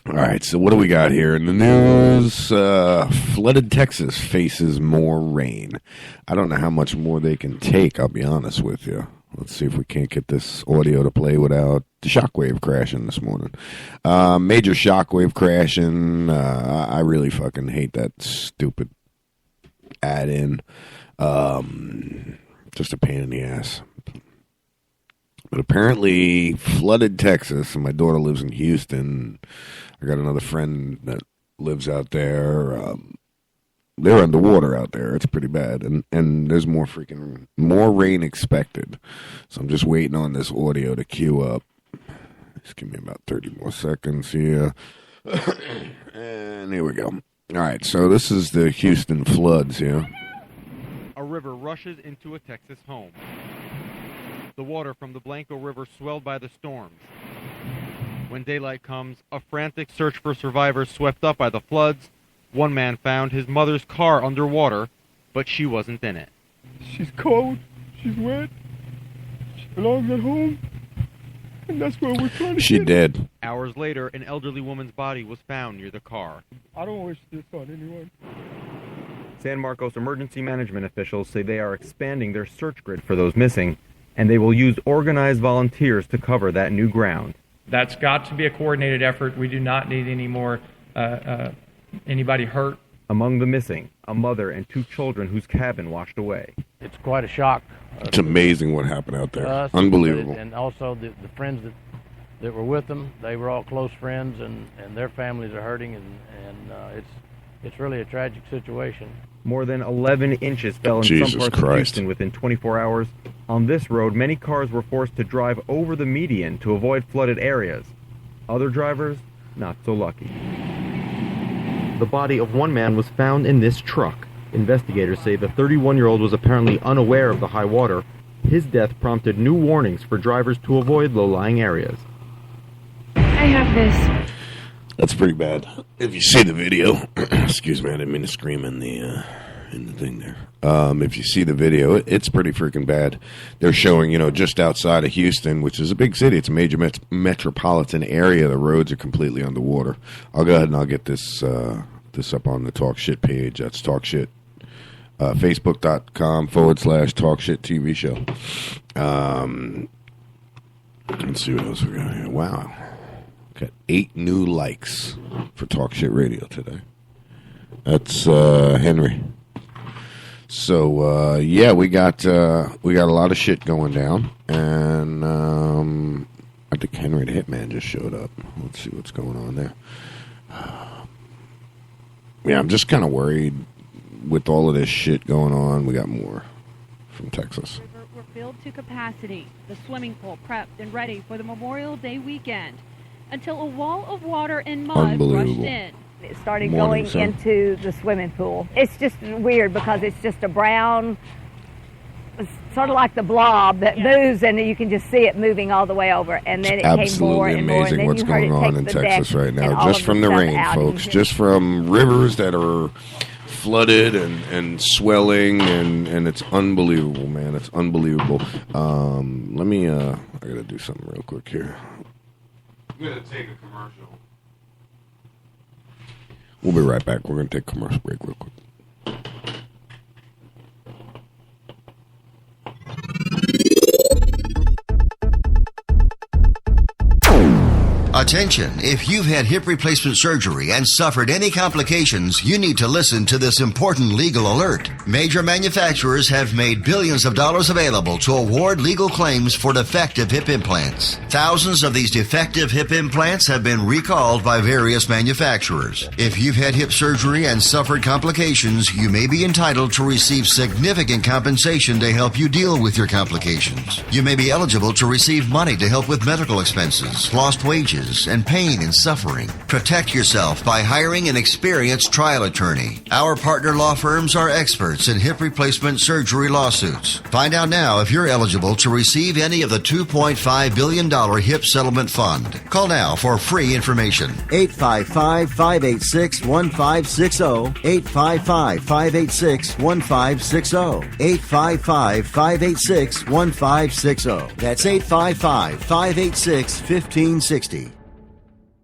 All right, so what do we got here in the news? Flooded Texas faces more rain. I don't know how much more they can take, I'll be honest with you. Let's see if we can't get this audio to play without the shockwave crashing this morning. Major shockwave crashing. I really fucking hate that stupid add-in. Just a pain in the ass. But apparently, flooded Texas, and my daughter lives in Houston. I got another friend that lives out there. They're underwater out there. It's pretty bad, and there's more rain expected. So I'm just waiting on this audio to queue up. Just give me about 30 more seconds here. And here we go. All right, so this is the Houston floods here. A river rushes into a Texas home. The water from the Blanco River swelled by the storms. When daylight comes, a frantic search for survivors swept up by the floods. One man found his mother's car underwater, but she wasn't in it. She's cold, she's wet, she belongs at home, and that's where we're trying to She get dead. her. Hours later, an elderly woman's body was found near the car. I don't wish this on anyone. San Marcos emergency management officials say they are expanding their search grid for those missing, and they will use organized volunteers to cover that new ground. That's got to be a coordinated effort. We do not need any more anybody hurt. Among the missing, a mother and 2 children whose cabin washed away. It's quite a shock. It's amazing what happened out there. Us, Unbelievable. And also the friends that were with them, they were all close friends, and their families are hurting, and it's really a tragic situation. More than 11 inches fell in Jesus some parts Christ. of Houston within 24 hours. On this road, many cars were forced to drive over the median to avoid flooded areas. Other drivers, not so lucky. The body of one man was found in this truck. Investigators say the 31-year-old was apparently unaware of the high water. His death prompted new warnings for drivers to avoid low-lying areas. I have this. That's pretty bad. If you see the video, excuse me, I didn't mean to scream in the thing there. If you see the video, it's pretty freaking bad. They're showing, just outside of Houston, which is a big city. It's a major metropolitan area. The roads are completely underwater. I'll go ahead and I'll get this up on the Talk Shit page. That's Talk Shit. Facebook.com/Talk Shit TV show. Let's see what else we got here. Wow. Got 8 new likes for Talk Shit Radio today. That's Henry. So yeah, we got a lot of shit going down, and I think Henry the Hitman just showed up. Let's see what's going on there. Yeah, I'm just kind of worried with all of this shit going on. We got more from Texas. We're filled to capacity. The swimming pool prepped and ready for the Memorial Day weekend until a wall of water and mud rushed in. It started Morning, going sir. into the swimming pool. It's just weird because it's just a brown, it's sort of like the blob that moves, and you can just see it moving all the way over. And then it came more Absolutely and more, and amazing then what's you heard going it on take in the Texas deck right and now, all just of from the stuff rain, out. folks. And Just from rivers that are flooded and swelling, and it's unbelievable, man. It's unbelievable. Let me, I gotta do something real quick here. I'm gonna take a commercial. We'll be right back. We're gonna take a commercial break real quick. Attention, if you've had hip replacement surgery and suffered any complications, you need to listen to this important legal alert. Major manufacturers have made billions of dollars available to award legal claims for defective hip implants. Thousands of these defective hip implants have been recalled by various manufacturers. If you've had hip surgery and suffered complications, you may be entitled to receive significant compensation to help you deal with your complications. You may be eligible to receive money to help with medical expenses, lost wages, and pain and suffering. Protect yourself by hiring an experienced trial attorney. Our partner law firms are experts in hip replacement surgery lawsuits. Find out now if you're eligible to receive any of the $2.5 billion HIP settlement fund. Call now for free information. 855-586-1560. 855-586-1560. 855-586-1560. That's 855-586-1560.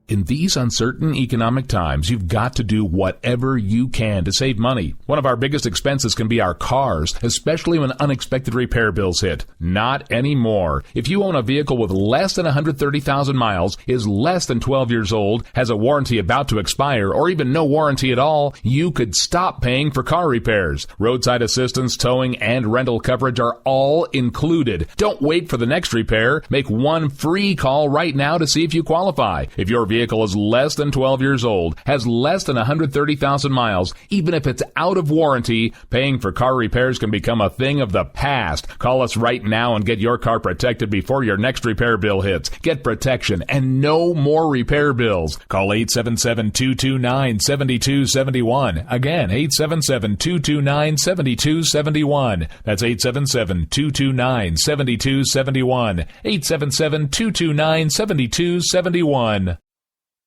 In these uncertain economic times, you've got to do whatever you can to save money. One of our biggest expenses can be our cars, especially when unexpected repair bills hit. Not anymore. If you own a vehicle with less than 130,000 miles, is less than 12 years old, has a warranty about to expire, or even no warranty at all, you could stop paying for car repairs. Roadside assistance, towing, and rental coverage are all included. Don't wait for the next repair. Make one free call right now to see if you qualify. If your vehicle vehicle is less than 12 years old, has less than 130,000 miles, even if it's out of warranty, paying for car repairs can become a thing of the past. Call us right now and get your car protected before your next repair bill hits. Get protection and no more repair bills. Call 877-229-7271. Again, 877-229-7271. That's 877-229-7271. 877-229-7271.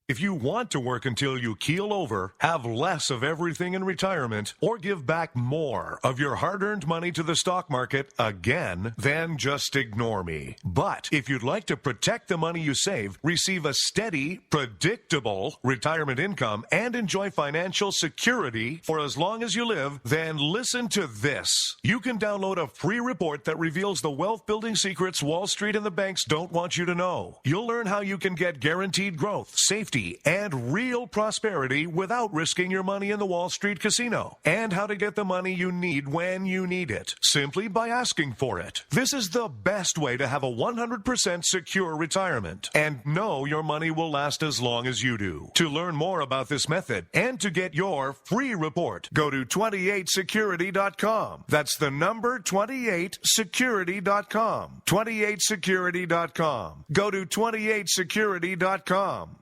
If you want to work until you keel over, have less of everything in retirement, or give back more of your hard-earned money to the stock market again, then just ignore me. But if you'd like to protect the money you save, receive a steady, predictable retirement income, and enjoy financial security for as long as you live, then listen to this. You can download a free report that reveals the wealth-building secrets Wall Street and the banks don't want you to know. You'll learn how you can get guaranteed growth, safety, and real prosperity without risking your money in the Wall Street casino, and how to get the money you need when you need it, simply by asking for it. This is the best way to have a 100% secure retirement, and know your money will last as long as you do. To learn more about this method, and to get your free report, go to 28security.com. That's the number 28security.com. 28security.com. Go to 28security.com.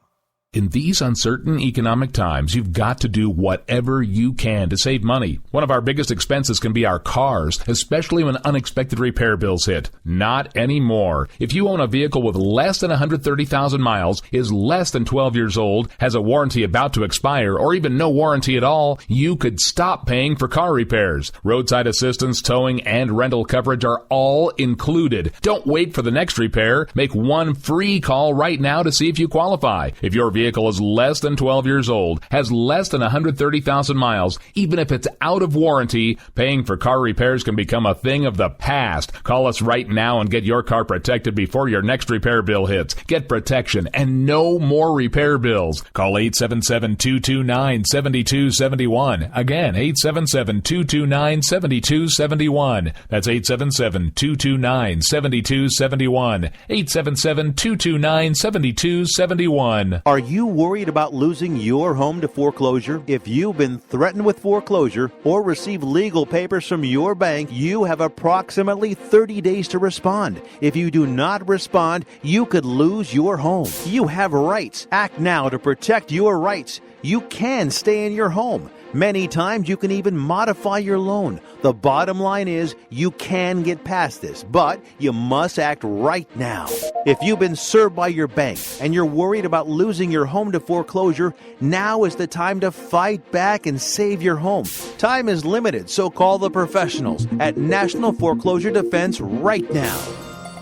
In these uncertain economic times, you've got to do whatever you can to save money. One of our biggest expenses can be our cars, especially when unexpected repair bills hit. Not anymore. If you own a vehicle with less than 130,000 miles, is less than 12 years old, has a warranty about to expire, or even no warranty at all, you could stop paying for car repairs. Roadside assistance, towing, and rental coverage are all included. Don't wait for the next repair. Make one free call right now to see if you qualify. If your vehicle is less than 12 years old, has less than 130,000 miles, even if it's out of warranty, paying for car repairs can become a thing of the past. Call us right now and get your car protected before your next repair bill hits. Get protection and no more repair bills. Call 877-229-7271. Again, 877-229-7271. That's 877-229-7271. 877-229-7271. Are you worried about losing your home to foreclosure? If you've been threatened with foreclosure or received legal papers from your bank, you have approximately 30 days to respond. If you do not respond, you could lose your home. You have rights. Act now to protect your rights. You can stay in your home. Many times you can even modify your loan. The bottom line is you can get past this, but you must act right now. If you've been served by your bank and you're worried about losing your home to foreclosure, now is the time to fight back and save your home. Time is limited, so call the professionals at National Foreclosure Defense right now.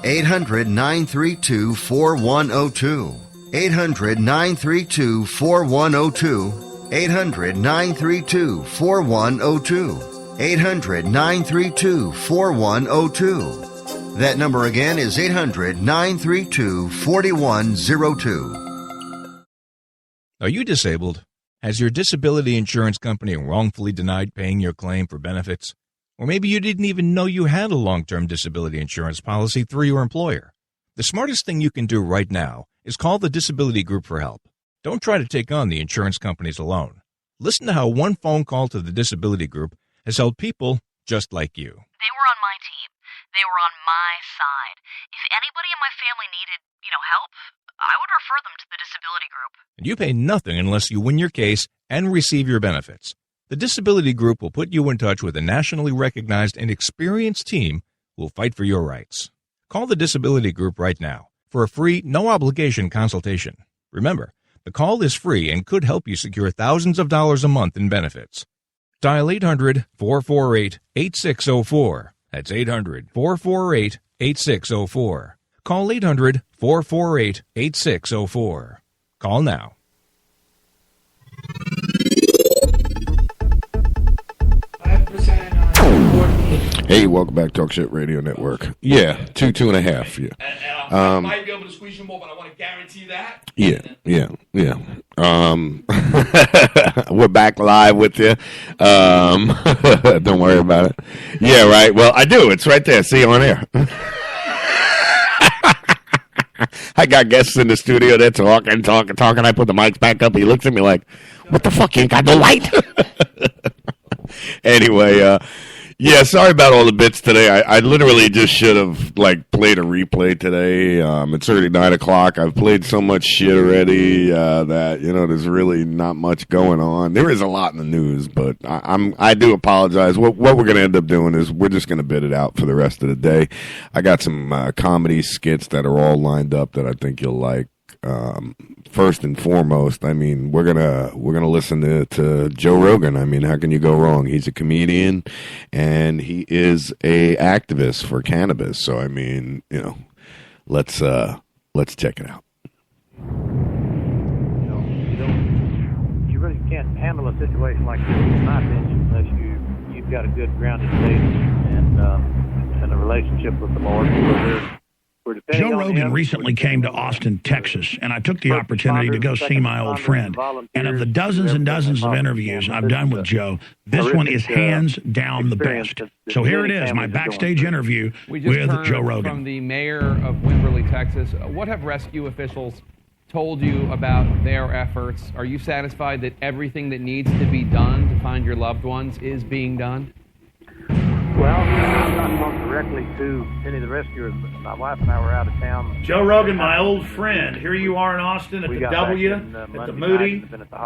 800-932-4102. 800-932-4102. 800-932-4102. 800-932-4102. That number again is 800-932-4102. Are you disabled? Has your disability insurance company wrongfully denied paying your claim for benefits? Or maybe you didn't even know you had a long-term disability insurance policy through your employer. The smartest thing you can do right now is call the Disability Group for help. Don't try to take on the insurance companies alone. Listen to how one phone call to the Disability Group has helped people just like you. They were on my team. They were on my side. If anybody in my family needed, help, I would refer them to the Disability Group. And you pay nothing unless you win your case and receive your benefits. The Disability Group will put you in touch with a nationally recognized and experienced team who will fight for your rights. Call the Disability Group right now for a free, no-obligation consultation. Remember, the call is free and could help you secure thousands of dollars a month in benefits. Dial 800-448-8604. That's 800-448-8604. Call 800-448-8604. Call now. Hey, welcome back, Talk Shit Radio Network. Yeah, 2.5. Yeah. I might be able to squeeze you more, but I want to guarantee that. Yeah. We're back live with you. Don't worry about it. Yeah, right. Well, I do. It's right there. See you on air. I got guests in the studio. They're talking. I put the mics back up. He looks at me like, what the fuck? You ain't got no light? Anyway, yeah, sorry about all the bits today. I literally just should have played a replay today. It's already 9 o'clock. I've played so much shit already that there's really not much going on. There is a lot in the news, but I do apologize. What we're gonna end up doing is we're just gonna bid it out for the rest of the day. I got some comedy skits that are all lined up that I think you'll like. First and foremost, I mean, we're gonna listen to Joe Rogan. I mean, how can you go wrong? He's a comedian, and he is a activist for cannabis. So I mean, let's check it out. You really can't handle a situation like this, in my opinion, unless you've got a good grounded faith and a relationship with the Lord. Joe Rogan recently came to Austin, Texas, and I took the opportunity to go see my old friend. And of the dozens and dozens of interviews I've done with Joe, this one is hands down the best. So here it is, my backstage interview with Joe Rogan. From the mayor of Wimberley, Texas, what have rescue officials told you about their efforts? Are you satisfied that everything that needs to be done to find your loved ones is being done? Well, I'm not talking directly to any of the rescuers, but my wife and I were out of town. Joe Rogan, my old friend. Here you are in Austin at the W, at the Moody,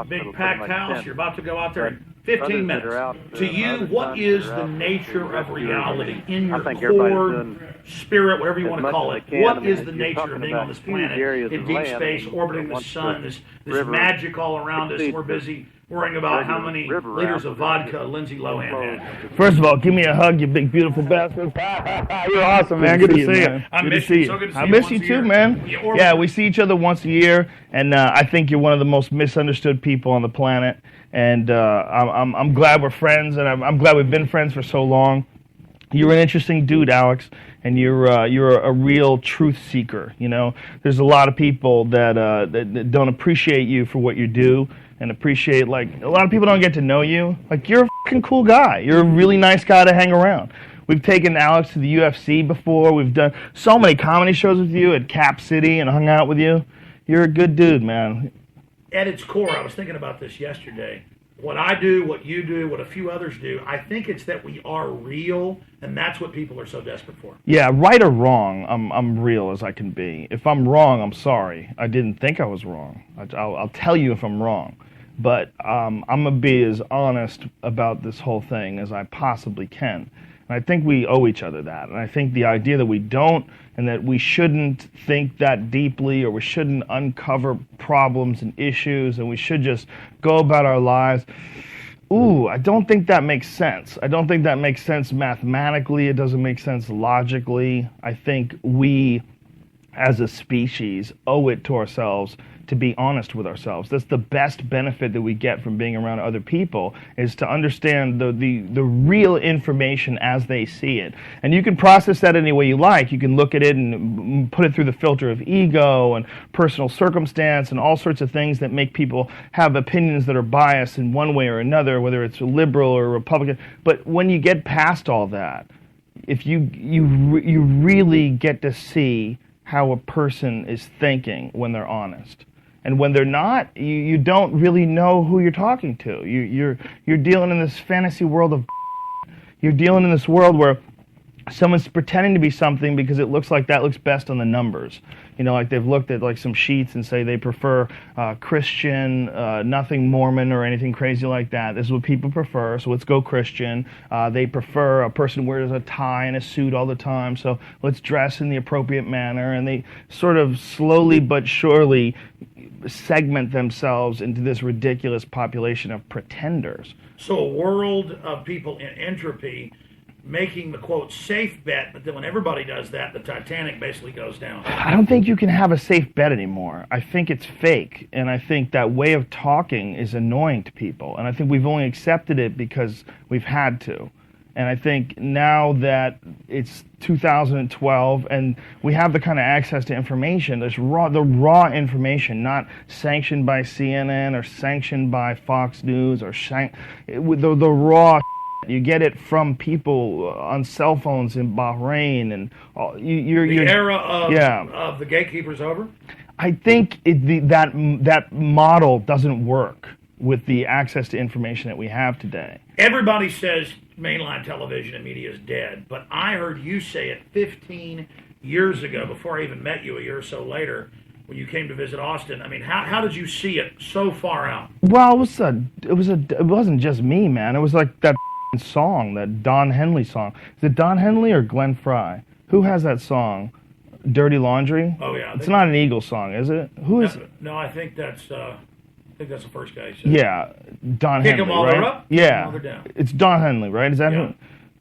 big packed house. You're about to go out there in 15 minutes. To you, what is the nature of reality in your core spirit, whatever you want to call it? What is the nature of being on this planet in deep space, orbiting the sun, this magic all around us? We're busy worrying about how many liters of vodka Lindsay Lohan had. First of all, give me a hug, you big, beautiful bastard. You're awesome, man. Good to see you. I miss you. So good to see you. I miss you too, man. Yeah, we see each other once a year, and I think you're one of the most misunderstood people on the planet. And I'm glad we're friends, and I'm glad we've been friends for so long. You're an interesting dude, Alex, and you're a real truth seeker. There's a lot of people that don't appreciate you for what you do. And appreciate, a lot of people don't get to know you. You're a fucking cool guy. You're a really nice guy to hang around. We've taken Alex to the UFC before. We've done so many comedy shows with you at Cap City and hung out with you. You're a good dude, man. At its core, I was thinking about this yesterday. What I do, what you do, what a few others do, I think it's that we are real, and that's what people are so desperate for. Yeah, right or wrong, I'm real as I can be. If I'm wrong, I'm sorry. I didn't think I was wrong. I'll tell you if I'm wrong. But I'm going to be as honest about this whole thing as I possibly can. And I think we owe each other that. And I think the idea that we don't, and that we shouldn't think that deeply, or we shouldn't uncover problems and issues, and we should just go about our lives, I don't think that makes sense. I don't think that makes sense mathematically. It doesn't make sense logically. I think we, as a species, owe it to ourselves to be honest with ourselves. That's the best benefit that we get from being around other people, is to understand the real information as they see it. And you can process that any way you like. You can look at it and put it through the filter of ego and personal circumstance and all sorts of things that make people have opinions that are biased in one way or another, whether it's a liberal or a Republican. But when you get past all that, if you really get to see how a person is thinking when they're honest. And when they're not, you don't really know who you're talking to. You're dealing in this fantasy world of. You're dealing in this world where someone's pretending to be something because it looks like that looks best on the numbers. They've looked at some sheets and say they prefer Christian, nothing Mormon or anything crazy like that. This is what people prefer, so let's go Christian. They prefer a person who wears a tie and a suit all the time, so let's dress in the appropriate manner. And they sort of slowly but surely segment themselves into this ridiculous population of pretenders. So a world of people in entropy making the, quote, safe bet, but then when everybody does that, the Titanic basically goes down. I don't think you can have a safe bet anymore. I think it's fake, and I think that way of talking is annoying to people, and I think we've only accepted it because we've had to. And I think now that it's 2012 and we have the kind of access to information, there's the raw information, not sanctioned by CNN or sanctioned by Fox News or the raw You get it from people on cell phones in Bahrain, and the era of the gatekeepers over. I think that model doesn't work with the access to information that we have today. Everybody says mainline television and media is dead, but I heard you say it 15 years ago, before I even met you a year or so later, when you came to visit Austin. I mean, how did you see it so far out? Well, it wasn't just me, man. It was like that song, that Don Henley song. Is it Don Henley or Glenn Frey? Who has that song? Dirty Laundry? Oh yeah. It's not an Eagles song, is it? Who is it? No, I think that's the first guy. Yeah, Don Henley, Kick 'em all right? up, yeah, kick 'em all down. It's Don Henley, right? Is that who?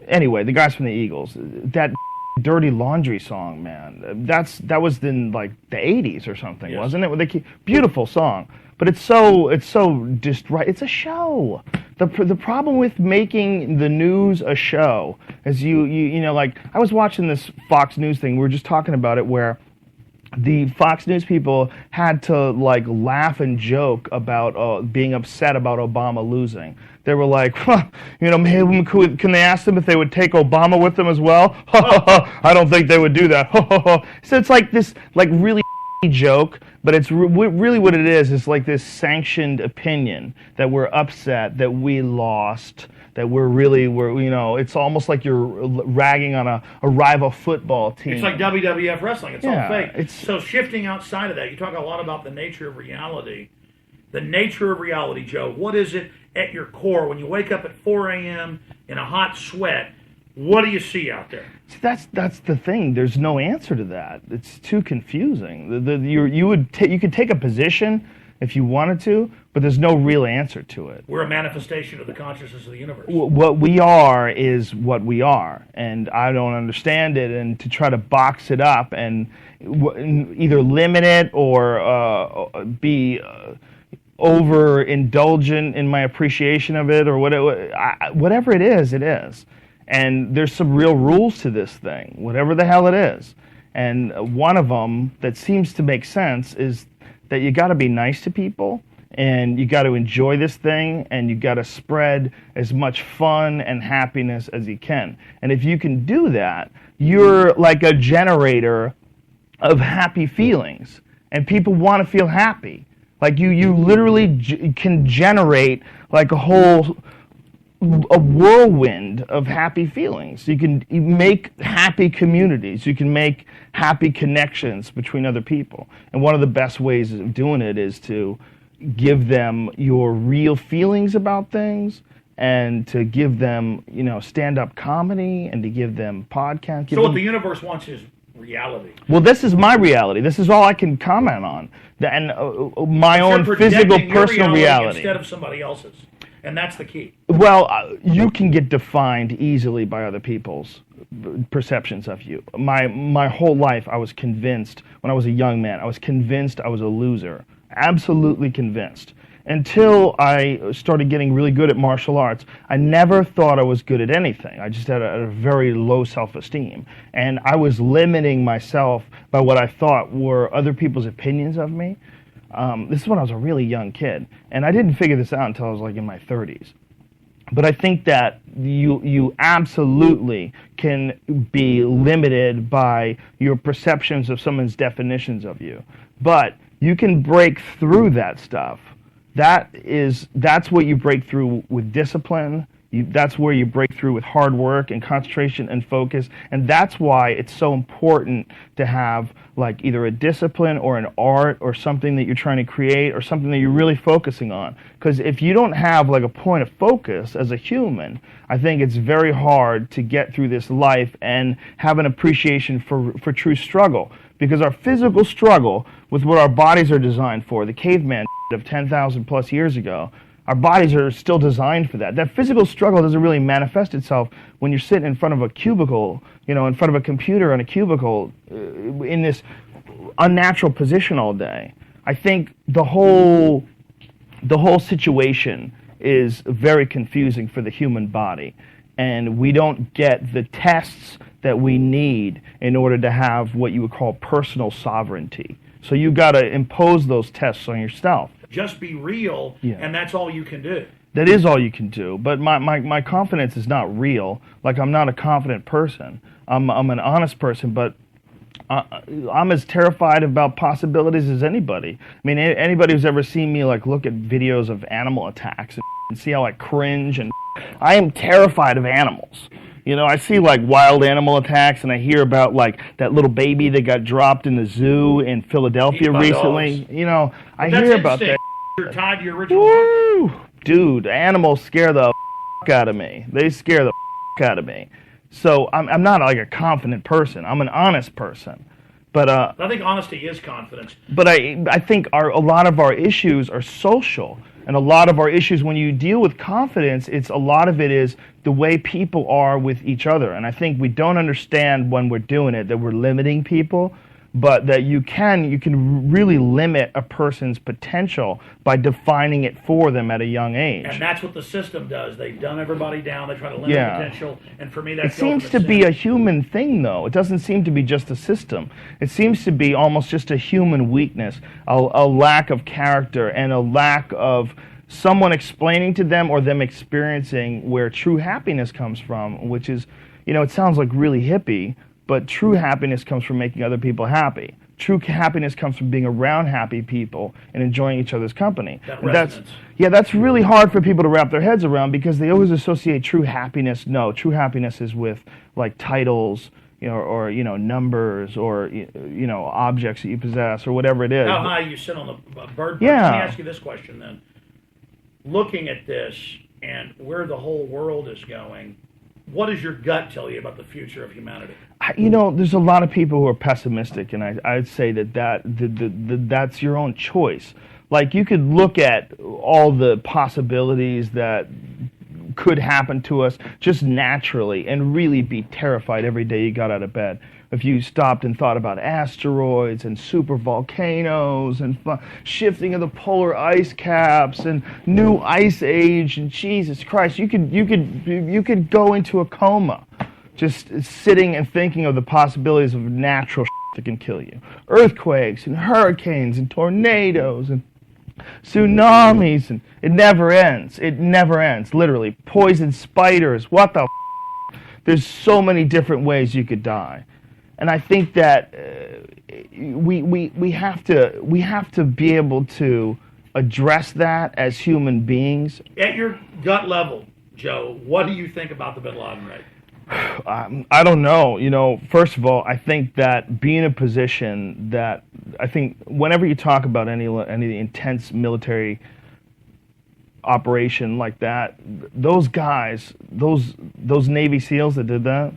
Anyway, the guys from the Eagles. That Dirty Laundry song, man. That was in like the 80s or something, wasn't it? Beautiful song, but it's so just right. It's a show. The problem with making the news a show is you know, like I was watching this Fox News thing. We were just talking about it, where the Fox News people had to like laugh and joke about being upset about Obama losing. They were like, you know, maybe can they ask them if they would take Obama with them as well? I don't think they would do that. So it's like this like really joke, but it's really what it is like this sanctioned opinion that we're upset that we lost, that we're you know, it's almost like you're ragging on a rival football team. It's like WWF wrestling. It's all fake. So shifting outside of that, you talk a lot about the nature of reality. The nature of reality, Joe. What is it at your core when you wake up at 4 a.m. in a hot sweat? What do you see out there? See, that's the thing. There's no answer to that. It's too confusing. You could take a position if you wanted to, but there's no real answer to it. We're a manifestation of the consciousness of the universe. What we are is what we are, and I don't understand it. And to try to box it up and either limit it or be overindulgent in my appreciation of it, or whatever it is, it is. And there's some real rules to this thing, whatever the hell it is. And one of them that seems to make sense is that you got to be nice to people, and you got to enjoy this thing, and you got to spread as much fun and happiness as you can. And if you can do that, you're like a generator of happy feelings, and people want to feel happy. Like you literally can generate like a whirlwind of happy feelings. You can make happy communities. You can make happy connections between other people. And one of the best ways of doing it is to give them your real feelings about things, and to give them, you know, stand-up comedy, and to give them podcasts. So what the universe wants is reality. Well, this is my reality. This is all I can comment on. And my own physical, personal reality. Instead of somebody else's. And that's the key. Well, you can get defined easily by other people's perceptions of you. My whole life, I was convinced, when I was a young man, I was convinced I was a loser. Absolutely convinced. Until I started getting really good at martial arts, I never thought I was good at anything. I just had a very low self-esteem. And I was limiting myself by what I thought were other people's opinions of me. This is when I was a really young kid. And I didn't figure this out until I was like in my 30s. But I think that you absolutely can be limited by your perceptions of someone's definitions of you. But you can break through that stuff. That's what you break through with discipline. That's where you break through with hard work and concentration and focus. And that's why it's so important to have like either a discipline or an art or something that you're trying to create or something that you're really focusing on. Because if you don't have like a point of focus as a human, I think it's very hard to get through this life and have an appreciation for true struggle. Because our physical struggle with what our bodies are designed for, the caveman of 10,000 plus years ago, our bodies are still designed for that. That physical struggle doesn't really manifest itself when you're sitting in front of a cubicle, you know, in front of a computer in a cubicle, in this unnatural position all day. I think the whole situation is very confusing for the human body, and we don't get the tests that we need in order to have what you would call personal sovereignty. So you got to impose those tests on yourself. Just be real, and that's all you can do. That is all you can do. But my confidence is not real. Like, I'm not a confident person. I'm an honest person, but I'm as terrified about possibilities as anybody. I mean, anybody who's ever seen me like look at videos of animal attacks and see how I cringe, and I am terrified of animals. You know, I see like wild animal attacks, and I hear about like that little baby that got dropped in the zoo in Philadelphia recently. Dogs. You know, I That's hear about interesting. that. You're tied to your original. Woo! Dude, animals scare the out of me. They scare the out of me. So I'm not like a confident person. I'm an honest person. But I think honesty is confidence. But I think a lot of our issues are social, and a lot of our issues, when you deal with confidence, a lot of it is the way people are with each other. And I think we don't understand when we're doing it that we're limiting people, but that you can really limit a person's potential by defining it for them at a young age. And that's what the system does. They dumb everybody down. They try to limit potential. And for me, that's it seems to be a human thing, though. It doesn't seem to be just a system. It seems to be almost just a human weakness, a lack of character, and a lack of someone explaining to them or them experiencing where true happiness comes from, which is, it sounds like really hippie, but true happiness comes from making other people happy. True happiness comes from being around happy people and enjoying each other's company. That's really hard for people to wrap their heads around, because they always associate true happiness. No, true happiness is with like titles, or numbers, or objects that you possess, or whatever it is. How high you sit on the bird. Yeah. Let me ask you this question then. Looking at this and where the whole world is going, what does your gut tell you about the future of humanity? There's a lot of people who are pessimistic, and I'd say that's your own choice. Like, you could look at all the possibilities that could happen to us just naturally and really be terrified every day you got out of bed. If you stopped and thought about asteroids and super volcanoes and shifting of the polar ice caps and new ice age, and Jesus Christ, you could go into a coma just sitting and thinking of the possibilities of natural that can kill you. Earthquakes and hurricanes and tornadoes and tsunamis, and it never ends. It never ends, literally. Poison spiders, what the There's so many different ways you could die. And I think that we have to be able to address that as human beings. At your gut level, Joe, what do you think about the Bin Laden raid? I don't know. First of all, I think that being in a position that I think whenever you talk about any intense military operation like that, those guys, those Navy SEALs that did that,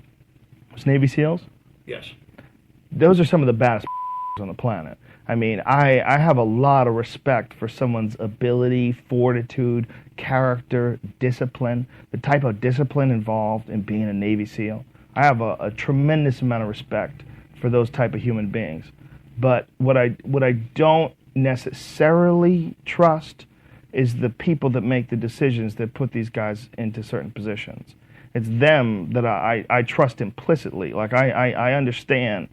those Navy SEALs. Yes. Those are some of the baddest on the planet. I mean, I have a lot of respect for someone's ability, fortitude, character, discipline, the type of discipline involved in being a Navy SEAL. I have a tremendous amount of respect for those type of human beings. But what I don't necessarily trust is the people that make the decisions that put these guys into certain positions. It's them that I trust implicitly. Like, I understand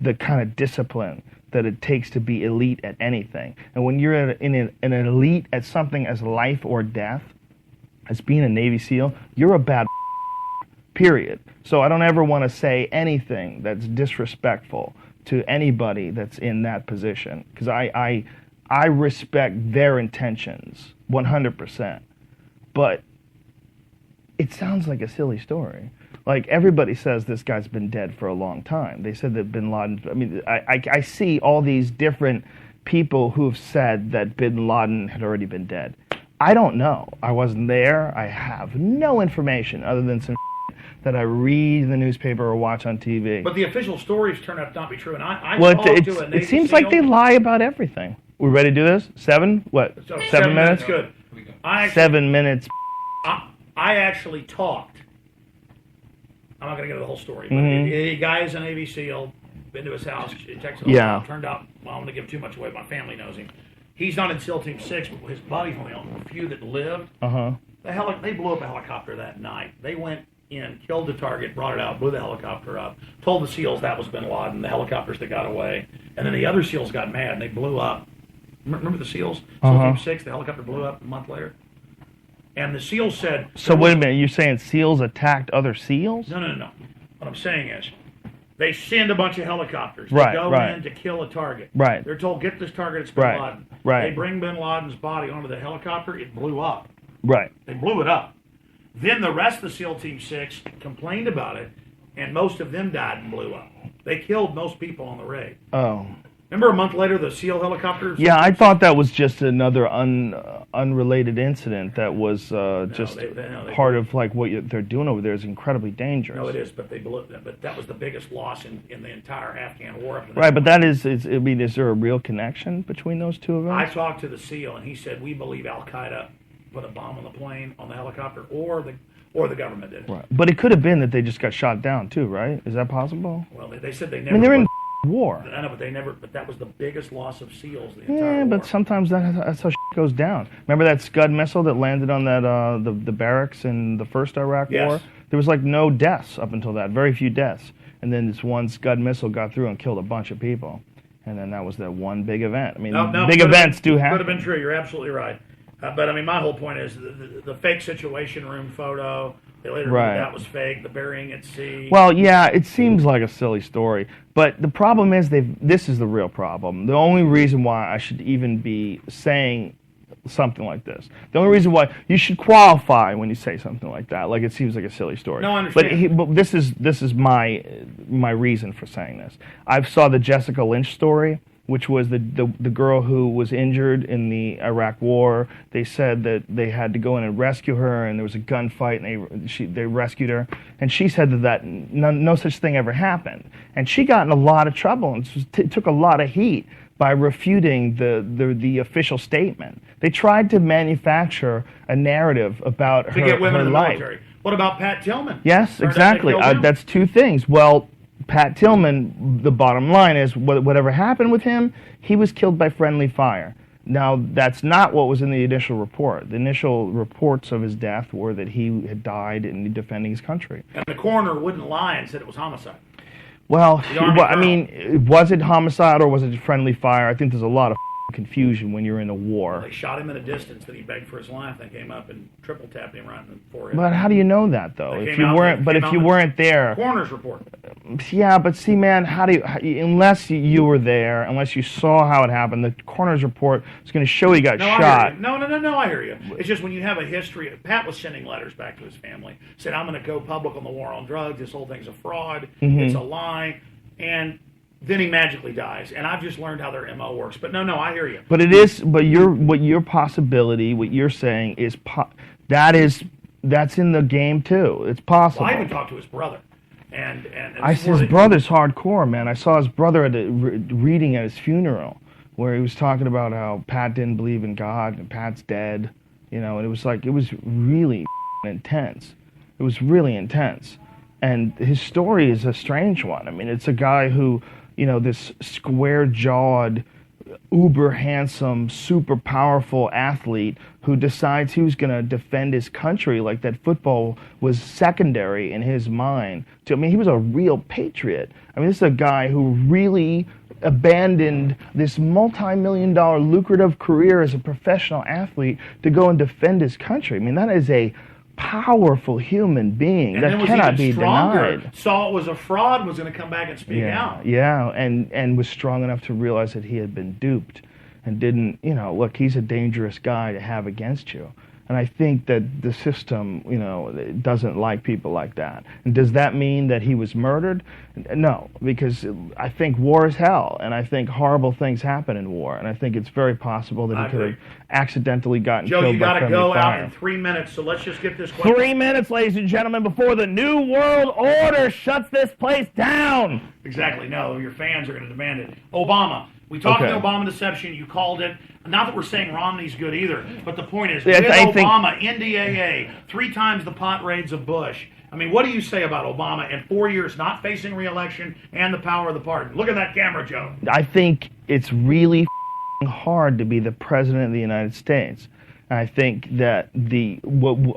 the kind of discipline that it takes to be elite at anything. And when you're an elite at something as life or death, as being a Navy SEAL, you're a bad period. So I don't ever want to say anything that's disrespectful to anybody that's in that position, because I respect their intentions 100%. But it sounds like a silly story. Like, everybody says this guy's been dead for a long time. They said that Bin Laden, I mean, I see all these different people who've said that Bin Laden had already been dead. I don't know. I wasn't there. I have no information other than some that I read in the newspaper or watch on TV. But the official stories turn out to not be true. And it seems like they lie about everything. We ready to do this? 7 minutes? That's good. 7 minutes. I actually talked. I'm not going to get into the whole story. But the guy is a Navy SEAL. Been to his house. Checked it all out. Turned out, well, I'm going to give too much away. My family knows him. He's not in SEAL Team 6, but his buddies, only a few that lived. They blew up a helicopter that night. They went in, killed the target, brought it out, blew the helicopter up, told the SEALs that was Bin Laden, the helicopters that got away. And then the other SEALs got mad, and they blew up. Remember the SEAls? SEAL Team 6, the helicopter blew up a month later. And the SEALs said... So wait a minute, you're saying SEALs attacked other SEALs? No. What I'm saying is, they send a bunch of helicopters. Right, They go right. in to kill a target. Right. They're told, get this target, it's Bin Right, Laden. right. They bring Bin Laden's body onto the helicopter, it blew up. Right. They blew it up. Then the rest of the SEAL Team 6 complained about it, and most of them died and blew up. They killed most people on the raid. Oh. Remember a month later, the SEAL helicopters? Yeah, I thought that was just another unrelated incident that was part of like what they're doing over there is incredibly dangerous. No, it is, but they blew it. But that was the biggest loss in the entire Afghan war. Right, but that is I mean, is there a real connection between those two events? I talked to the SEAL, and he said, we believe Al-Qaeda put a bomb on the plane, on the helicopter, or the government did it. Right. But it could have been that they just got shot down too, right? Is that possible? Well, they said they never... I mean, they're in war. I know, but they never... But that was the biggest loss of SEALs the Yeah, entire war. but sometimes that's how goes down. Remember that Scud missile that landed on that the barracks in the first Iraq Yes. War? There was like no deaths up until that, very few deaths. And then this one Scud missile got through and killed a bunch of people. And then that was that one big event. I mean, big events do happen. Could have been true. You're absolutely right. But I mean, my whole point is the fake Situation Room photo. They later Right. knew that was fake. The burying at sea. Well, yeah, it seems like a silly story, but the problem is this is the real problem. The only reason why I should even be saying something like this, the only reason why you should qualify when you say something like that, like it seems like a silly story. No, I understand. But this is my reason for saying this. I saw the Jessica Lynch story, which was the girl who was injured in the Iraq War. They said that they had to go in and rescue her, and there was a gunfight, and they rescued her. And she said that no such thing ever happened. And she got in a lot of trouble and took a lot of heat by refuting the official statement. They tried to manufacture a narrative about to get women her in the life. military. What about Pat Tillman? Yes, Turned out they exactly. killed him. That's two things. Well, Pat Tillman, the bottom line is whatever happened with him, he was killed by friendly fire. Now, that's not what was in the initial report. The initial reports of his death were that he had died in defending his country. And the coroner wouldn't lie and said it was homicide. Well, The Army I colonel. mean, was it homicide or was it friendly fire? I think there's a lot of confusion when you're in a war. They shot him in a distance that he begged for his life. They came up and triple tapped him right in the forehead. But how do you know that, though? They If came you out- weren't, they but came if out you with weren't there, Coroner's report. yeah. But see, man, unless you were there, unless you saw how it happened, the coroner's report is going to show he got No, I shot. hear you. No, I hear you. It's just when you have a history. Pat was sending letters back to his family. Said, I'm going to go public on the war on drugs. This whole thing's a fraud. Mhm. It's a lie. And then he magically dies. And I've just learned how their MO works. But no, I hear you. But it is. But your possibility, what you're saying is that's in the game too. It's possible. Well, I even talked to his brother. And His brother's hardcore, man. I saw his brother at reading at his funeral, where he was talking about how Pat didn't believe in God and Pat's dead, and it was really intense. It was really intense, and his story is a strange one. I mean, it's a guy who, this square-jawed, uber handsome, super powerful athlete who decides he was going to defend his country, like that football was secondary in his mind. He was a real patriot. I mean, this is a guy who really abandoned this multi-million-dollar lucrative career as a professional athlete to go and defend his country. I mean, that is a powerful human being And that then was cannot even be stronger. denied. Saw it was a fraud, was going to come back and speak out. Yeah, and was strong enough to realize that he had been duped and didn't, look, he's a dangerous guy to have against you. And I think that the system, doesn't like people like that. And does that mean that he was murdered? No, because I think war is hell, and I think horrible things happen in war, and I think it's very possible that I he could have agree. accidentally gotten Joe, killed you by got to friendly go fire. out in 3 minutes, so let's just get this question. 3 minutes, ladies and gentlemen, before the New World Order shuts this place down. Exactly. No, your fans are going to demand it. Obama. We talked Okay. about Obama deception. You called it. Not that we're saying Romney's good either, but the point is, Yes, with I think- Obama, NDAA, 3 times the pot raids of Bush. I mean, what do you say about Obama in 4 years not facing re-election and the power of the pardon? Look at that camera, Joe. I think it's really hard to be the president of the United States. And I think that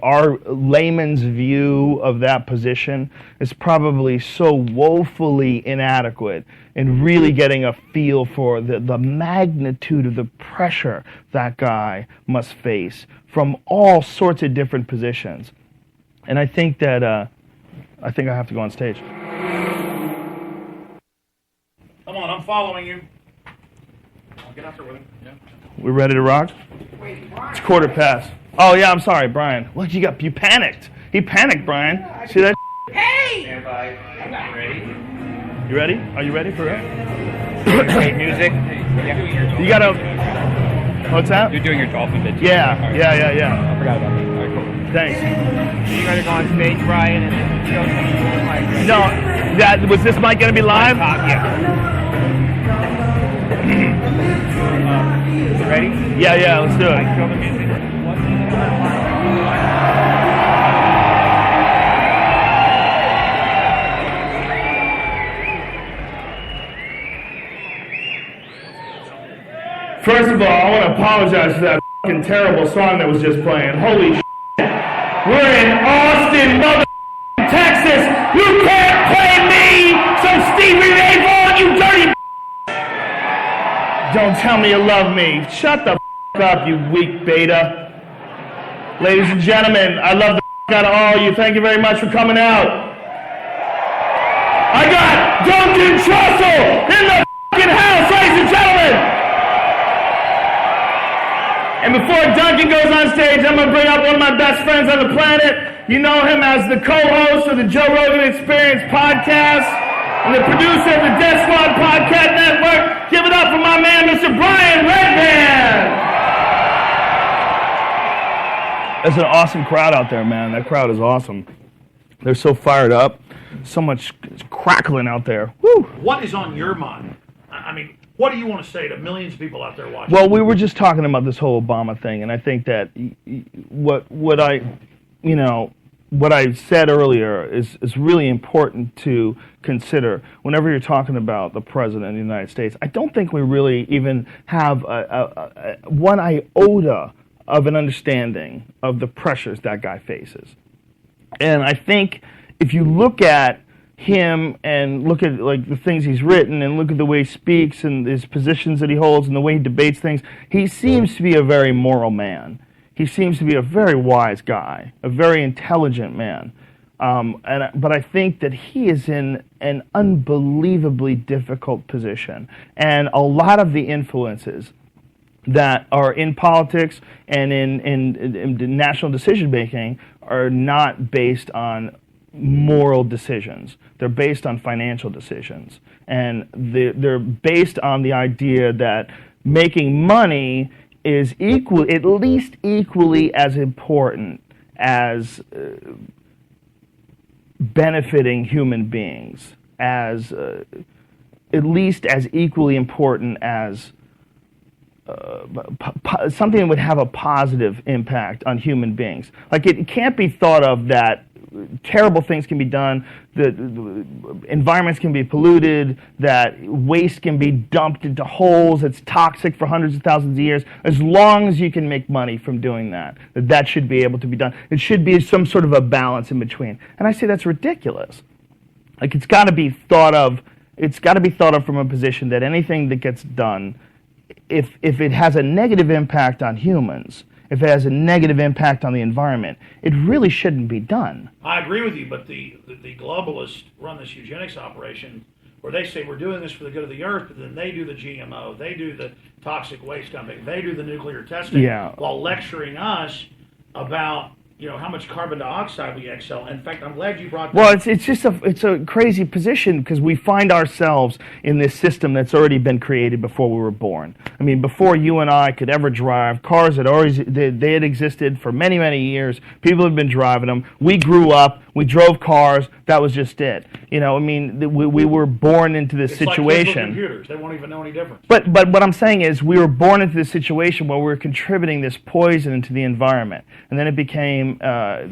our layman's view of that position is probably so woefully inadequate in really getting a feel for the magnitude of the pressure that guy must face from all sorts of different positions. And I think that I have to go on stage. Come on, I'm following you. I'll get out there with him. Yeah. We ready to rock? It's 15:15. Oh yeah, I'm sorry, Brian. What you got? You panicked. He panicked, Brian. See that? Hey! Stand by. Ready? You ready? Are you ready for it? Great music. You gotta. What's that? You're doing your dolphin bit. Yeah. I forgot about that. All right, cool. Thanks. You gotta go on stage, Brian, and then show some like. No, was this mic gonna be live? Yeah. Ready? Yeah, let's do it. Show the music. First of all, I want to apologize for that fucking terrible song that was just playing. Holy shit. We're in Austin, Texas. You can't play me some Stevie Ray Vaughan, you dirty. Don't tell me you love me. Shut the up, you weak beta. Ladies and gentlemen, I love the out of all of you. Thank you very much for coming out. I got Duncan Trussell in the house, ladies and gentlemen. And before Duncan goes on stage, I'm going to bring up one of my best friends on the planet. You know him as the co-host of the Joe Rogan Experience podcast and the producer of the Death Squad Podcast Network. Give it up for my man, Mr. Brian Redban. There's an awesome crowd out there, man. That crowd is awesome. They're so fired up. So much crackling out there. Woo! What is on your mind? I mean, what do you want to say to millions of people out there watching? Well, we were just talking about this whole Obama thing, and I think that what I said earlier is really important to consider whenever you're talking about the President of the United States. I don't think we really even have one iota of an understanding of the pressures that guy faces. And I think if you look at him and look at like the things he's written and look at the way he speaks and his positions that he holds and the way he debates things, he seems to be a very moral man. He seems to be a very wise guy, a very intelligent man. But I think that he is in an unbelievably difficult position. And a lot of the influences that are in politics and in national decision making are not based on moral decisions. They're based on financial decisions. And they're based on the idea that making money is at least equally as important as benefiting human beings, as at least as equally important as something that would have a positive impact on human beings. Like it can't be thought of that terrible things can be done, the environments can be polluted, that waste can be dumped into holes that's toxic for hundreds of thousands of years. As long as you can make money from doing that should be able to be done. It should be some sort of a balance in between. And I say that's ridiculous. Like it's got to be thought of from a position that anything that gets done, if it has a negative impact on humans, if it has a negative impact on the environment, it really shouldn't be done. I agree with you, but the globalists run this eugenics operation where they say we're doing this for the good of the earth, but then they do the GMO, they do the toxic waste dumping, they do the nuclear testing, while lecturing us about how much carbon dioxide we exhale. In fact, I'm glad you brought that. Well, it's a crazy position because we find ourselves in this system that's already been created before we were born. I mean, before you and I could ever drive, cars had existed for many, many years. People have been driving them. We grew up. We drove cars. That was just it. We were born into this situation. Like computers. They won't even know any difference. But what I'm saying is we were born into this situation where we were contributing this poison into the environment. And then it became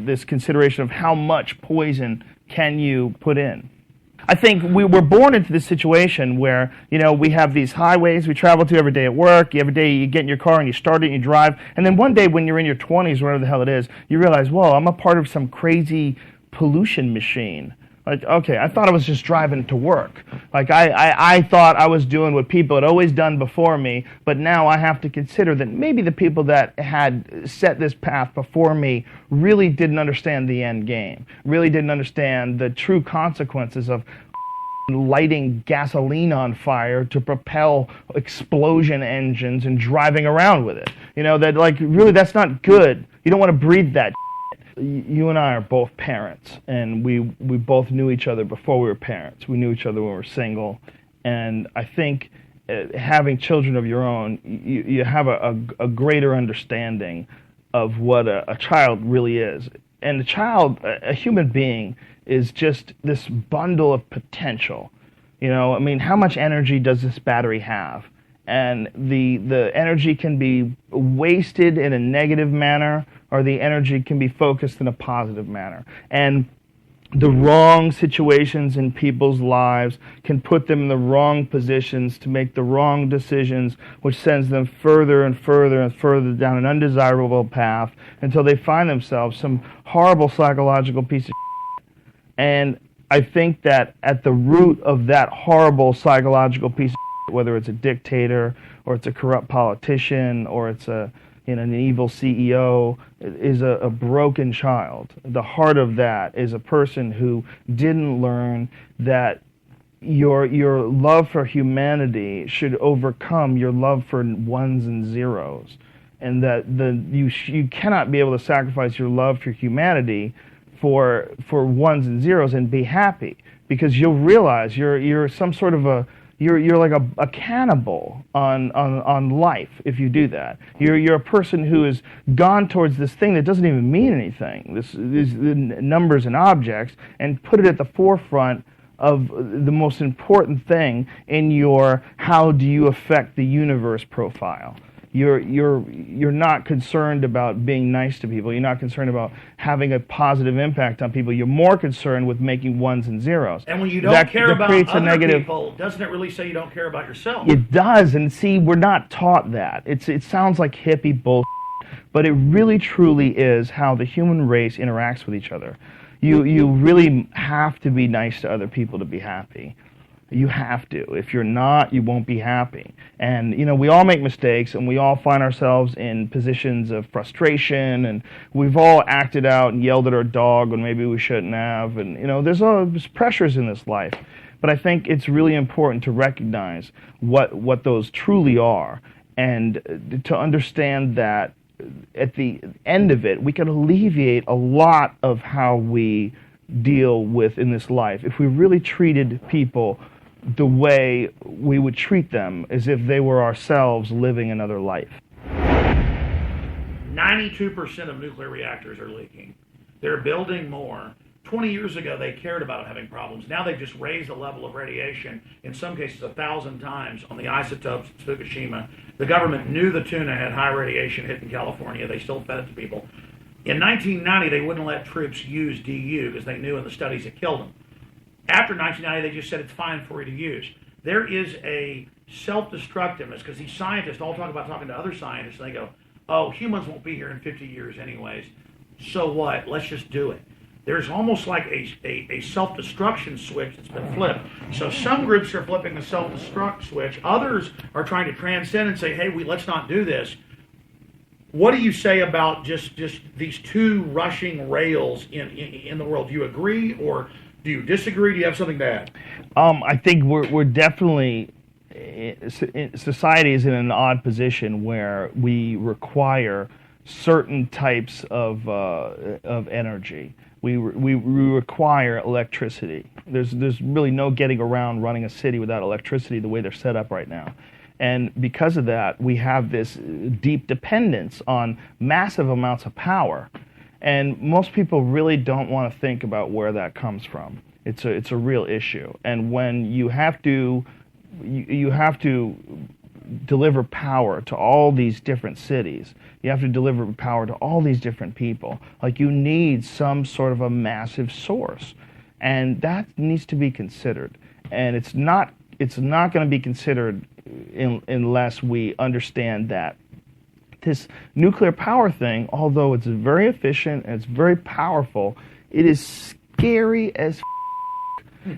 this consideration of how much poison can you put in. I think we were born into this situation where, we have these highways we travel to every day at work. Every day you get in your car and you start it and you drive. And then one day when you're in your 20s, whatever the hell it is, you realize, whoa, I'm a part of some crazy pollution machine. Like, okay, I thought I was just driving to work. Like, I thought I was doing what people had always done before me, but now I have to consider that maybe the people that had set this path before me really didn't understand the end game, really didn't understand the true consequences of lighting gasoline on fire to propel explosion engines and driving around with it. Really, that's not good. You don't want to breathe that. You and I are both parents, and we both knew each other before we were parents. We knew each other when we were single, and I think having children of your own, you have a greater understanding of what a child really is. And a child, a human being, is just this bundle of potential. How much energy does this battery have? And the energy can be wasted in a negative manner, or the energy can be focused in a positive manner. And the wrong situations in people's lives can put them in the wrong positions to make the wrong decisions, which sends them further and further and further down an undesirable path until they find themselves some horrible psychological piece of shit. And I think that at the root of that horrible psychological piece of shit, whether it's a dictator or it's a corrupt politician or it's an evil CEO, is a broken child. The heart of that is a person who didn't learn that your love for humanity should overcome your love for ones and zeros, and that you cannot be able to sacrifice your love for humanity for ones and zeros and be happy, because you'll realize you're some sort of you're like a cannibal on life if you do that. You're a person who has gone towards this thing that doesn't even mean anything, these numbers and objects, and put it at the forefront of the most important thing in your how do you affect the universe profile. You're not concerned about being nice to people. You're not concerned about having a positive impact on people. You're more concerned with making ones and zeros. And when you don't care about other people, doesn't it really say you don't care about yourself? It does, and see, we're not taught that. It sounds like hippie bullshit, but it really truly is how the human race interacts with each other. You really have to be nice to other people to be happy. You have to. If you're not, you won't be happy. And, we all make mistakes, and we all find ourselves in positions of frustration, and we've all acted out and yelled at our dog when maybe we shouldn't have. And, there's pressures in this life. But I think it's really important to recognize what those truly are, and to understand that at the end of it, we can alleviate a lot of how we deal with in this life if we really treated people the way we would treat them as if they were ourselves living another life. 92% of nuclear reactors are leaking. They're building more. 20 years ago, they cared about having problems. Now they've just raised the level of radiation, in some cases 1,000 times, on the isotopes at Fukushima. The government knew the tuna had high radiation hit in California. They still fed it to people. In 1990, they wouldn't let troops use DU because they knew in the studies it killed them. After 1990, they just said it's fine for you to use. There is a self-destructiveness, because these scientists all talk about talking to other scientists, and they go, oh, humans won't be here in 50 years anyways. So what? Let's just do it. There's almost like a self-destruction switch that's been flipped. So some groups are flipping the self-destruct switch. Others are trying to transcend and say, hey, let's not do this. What do you say about just these two rushing rails in the world? Do you agree, or do you disagree? Do you have something to add? I think we're definitely, society is in an odd position where we require certain types of energy. We require electricity. There's really no getting around running a city without electricity the way they're set up right now. And because of that, we have this deep dependence on massive amounts of power. And most people really don't want to think about where that comes from. It's a real issue. And when you have to deliver power to all these different cities, you have to deliver power to all these different people, like you need some sort of a massive source. And that needs to be considered. And it's not going to be considered unless we understand that this nuclear power thing, although it's very efficient and it's very powerful, it is scary as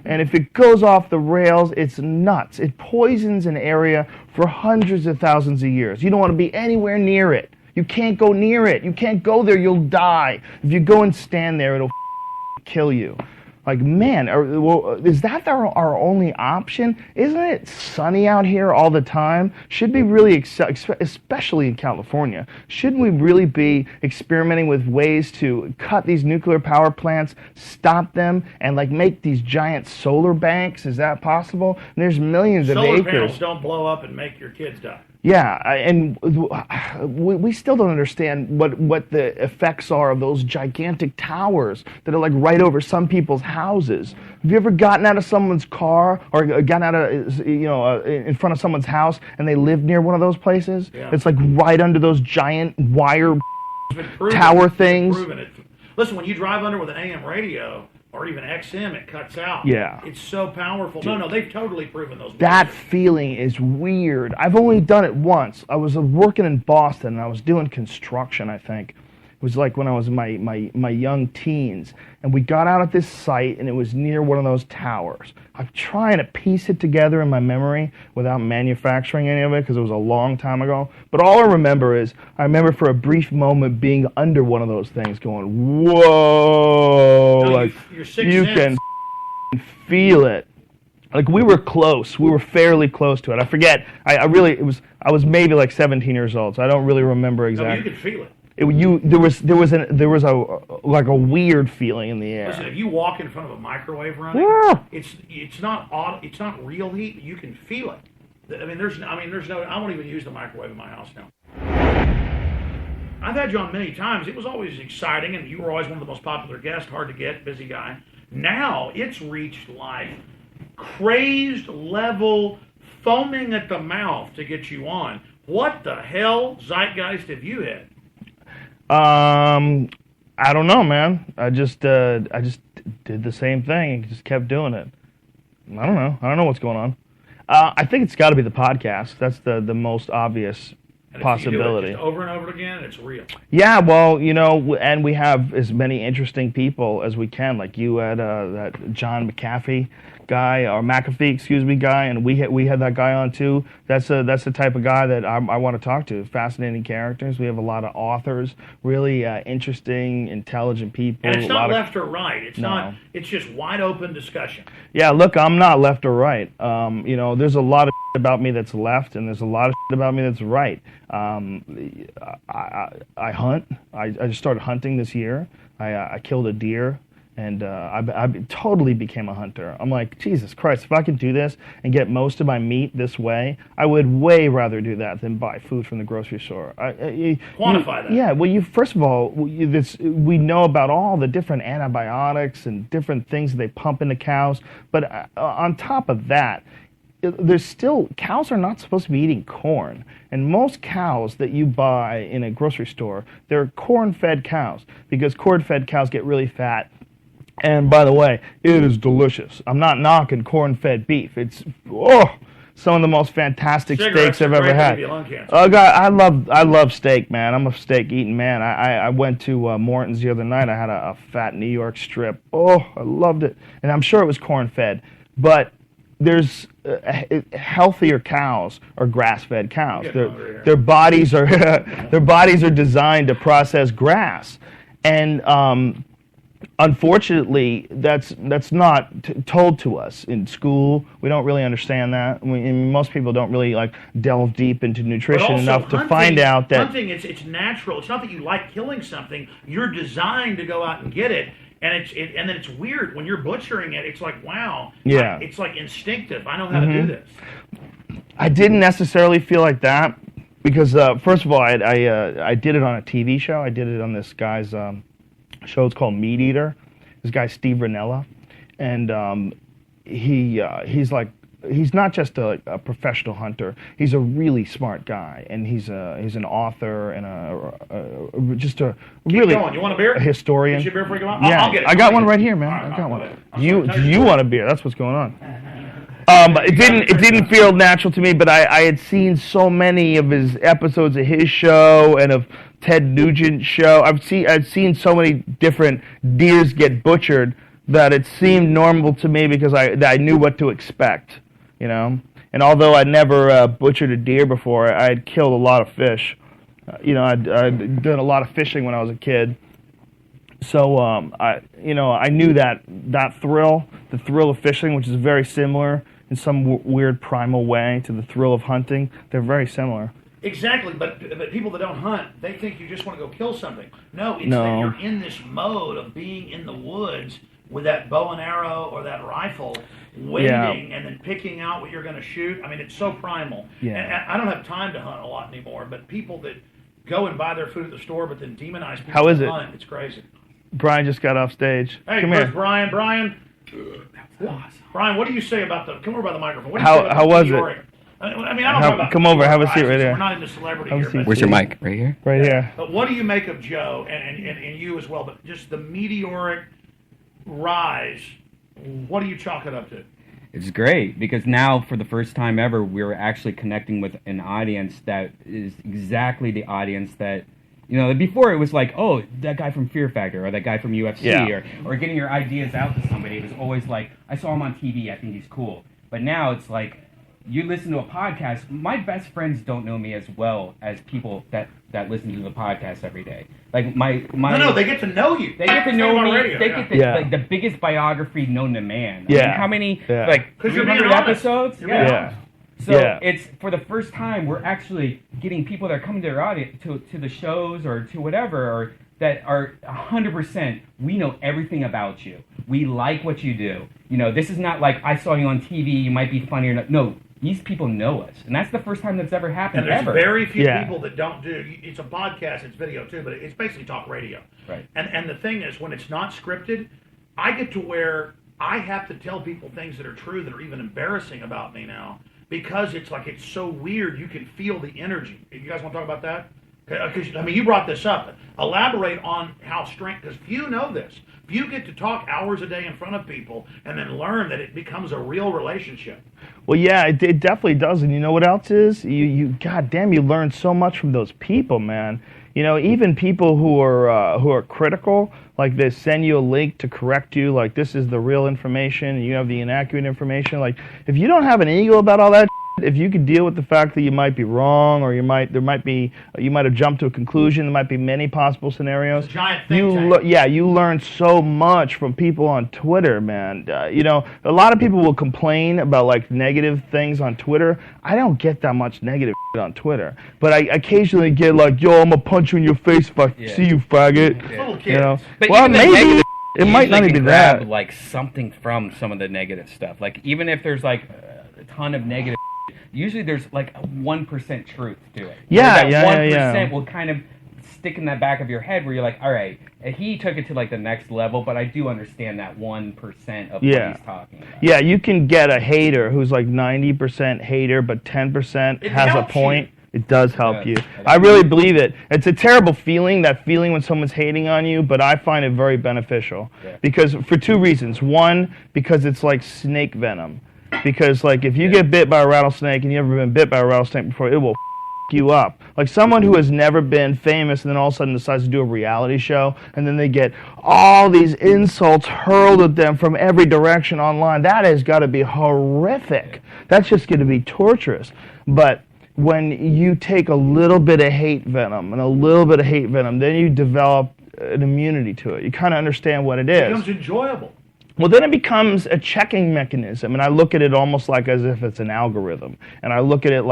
and if it goes off the rails, it's nuts. It poisons an area for hundreds of thousands of years. You don't want to be anywhere near it. You can't go near it. You can't go there. You'll die. If you go and stand there, it'll kill you. Like, man, is that our only option? Isn't it sunny out here all the time? Should we really, especially in California, shouldn't we really be experimenting with ways to cut these nuclear power plants, stop them, and like make these giant solar banks? Is that possible? And there's millions of acres. Solar panels don't blow up and make your kids die. Yeah, and we still don't understand what the effects are of those gigantic towers that are like right over some people's houses. Have you ever gotten out of someone's car or gotten out of, in front of someone's house and they live near one of those places? Yeah. It's like right under those giant wire tower things. Listen, when you drive under with an AM radio or even XM, it cuts out. Yeah. It's so powerful. No, they've totally proven those. That feeling is weird. I've only done it once. I was working in Boston, and I was doing construction, I think. It was like when I was in my young teens. And we got out at this site, and it was near one of those towers. I'm trying to piece it together in my memory without manufacturing any of it, because it was a long time ago. But all I remember for a brief moment being under one of those things going, whoa! No, like, you can feel it. Like, we were close. We were fairly close to it. I forget. I was maybe like 17 years old, so I don't really remember exactly. No, you could feel it. There was a weird feeling in the air. Listen, if you walk in front of a microwave running, it's not real heat, but you can feel it. I mean, there's no. I won't even use the microwave in my house now. I've had you on many times. It was always exciting, and you were always one of the most popular guests. Hard to get, busy guy. Now it's reached like crazed level, foaming at the mouth to get you on. What the hell zeitgeist have you had? I don't know, man. I just did the same thing and just kept doing it. I don't know. I don't know what's going on. I think it's got to be the podcast. That's the most obvious possibility. You do it just over and over again, it's real. Yeah, well, and we have as many interesting people as we can. Like you had that John McAfee guy, or McAfee, guy, and we had that guy on too. That's the type of guy that I want to talk to. Fascinating characters. We have a lot of authors, really interesting, intelligent people. And it's not left or right. It's not. It's just wide open discussion. Yeah, look, I'm not left or right. There's a lot of about me that's left, and there's a lot of about me that's right. I hunt. I just started hunting this year. I killed a deer. And I totally became a hunter. I'm like, Jesus Christ, if I can do this and get most of my meat this way, I would way rather do that than buy food from the grocery store. Quantify that. Yeah, well, first of all, we know about all the different antibiotics and different things that they pump into cows. But on top of that, cows are not supposed to be eating corn. And most cows that you buy in a grocery store, they're corn-fed cows, because corn-fed cows get really fat. And by the way, it is delicious. I'm not knocking corn-fed beef. It's some of the most fantastic steaks I've ever had. Oh God, I love steak, man. I'm a steak-eating man. I went to Morton's the other night. I had a fat New York strip. Oh, I loved it, and I'm sure it was corn-fed. But there's healthier cows are grass-fed cows. Their bodies are designed to process grass, and unfortunately, that's not told to us in school. We don't really understand that. Most people don't really delve deep into nutrition enough to find out that hunting. It's natural. It's not that you like killing something. You're designed to go out and get it, and then it's weird when you're butchering it. It's like, wow. Yeah. It's like instinctive. I know how to do this. I didn't necessarily feel like that because first of all, I did it on a TV show. I did it on this guy's show. It's called Meat Eater. This guy Steve Rinella, and he's like he's not just a professional hunter. He's a really smart guy, and he's an author and just a really going. You want a beer? A historian. Get you a beer before you go on? Yeah, I'll get it. I got one right here, man. I got one. Do you want a beer? That's what's going on. But it didn't feel natural to me. But I had seen so many of his episodes of his show and of Ted Nugent's show. I've seen so many different deers get butchered that it seemed normal to me because I knew what to expect, you know. And although I'd never butchered a deer before, I had killed a lot of fish. I'd done a lot of fishing when I was a kid. So I knew that thrill, the thrill of fishing, which is very similar in some weird primal way to the thrill of hunting. They're very similar. Exactly, but people that don't hunt, they think you just want to go kill something. No, it's that you're in this mode of being in the woods with that bow and arrow or that rifle, waiting and then picking out what you're going to shoot. I mean, it's so primal. Yeah. And I don't have time to hunt a lot anymore, but people that go and buy their food at the store but then demonize people How is that it? hunt, it's crazy. Brian just got off stage. Hey, come where's here. Brian? Brian, what do you say about the... Come over by the microphone. What do you How- say about how the was it? meteoric? I mean, I don't know about... Come over, have a seat right We're there. not into celebrity Have a here. seat. but- Where's your mic? Right here? Right here. But what do you make of Joe and you as well? But just the meteoric rise, what do you chalk it up to? It's great because now, for the first time ever, we're actually connecting with an audience that is exactly the audience that, before it was like, oh, that guy from Fear Factor or that guy from UFC or getting your ideas out to somebody. It was always like, I saw him on TV, I think he's cool. But now it's like, you listen to a podcast. My best friends don't know me as well as people that listen to the podcast every day. Like No, they get to know you. They get to know me. Radio, they get the biggest biography known to man. I mean, how many 300 episodes? So it's for the first time we're actually getting people that are coming to their audience to the shows or to whatever or that are 100%. We know everything about you. We like what you do. This is not like I saw you on TV. You might be funny or not. No. These people know us, and that's the first time that's ever happened. And there's very few people that don't do. It's a podcast, it's video too, but it's basically talk radio. Right. And the thing is, when it's not scripted, I get to where I have to tell people things that are true that are even embarrassing about me now because it's so weird. You can feel the energy. You guys want to talk about that? Because you brought this up. Elaborate on how strange. Because few know this. Few get to talk hours a day in front of people and then learn that it becomes a real relationship. Well, yeah, it definitely does. And you know what else is? You goddamn, you learn so much from those people, man. Even people who are critical, like they send you a link to correct you, like this is the real information, and you have the inaccurate information. Like if you don't have an ego about all that, if you could deal with the fact that you might be wrong, or you might have jumped to a conclusion, there might be many possible scenarios. It's a giant think tank. You learn so much from people on Twitter, man. A lot of people will complain about negative things on Twitter. I don't get that much negative on Twitter, but I occasionally get yo, I'm gonna punch you in your face if I see you, faggot. But well, even the maybe negative it might not usually even be can grab, that. something from some of the negative stuff. Even if there's a ton of negative. Usually there's a 1% truth to it. Yeah, that yeah, 1% will kind of stick in the back of your head where you're like, all right, he took it to the next level, but I do understand that 1% of what he's talking about. Yeah, you can get a hater who's 90% hater, but 10% has a point. It does help you. I really believe it. It's a terrible feeling, that feeling when someone's hating on you, but I find it very beneficial. Because for two reasons. One, because it's like snake venom. Because if you get bit by a rattlesnake and you've never been bit by a rattlesnake before, it will you up. Someone who has never been famous and then all of a sudden decides to do a reality show and then they get all these insults hurled at them from every direction online. That has got to be horrific. That's just going to be torturous. But when you take a little bit of hate venom and a little bit of hate venom, then you develop an immunity to it. You kind of understand what it is. It becomes enjoyable. Well, then it becomes a checking mechanism, and I look at it almost as if it's an algorithm. And I look at it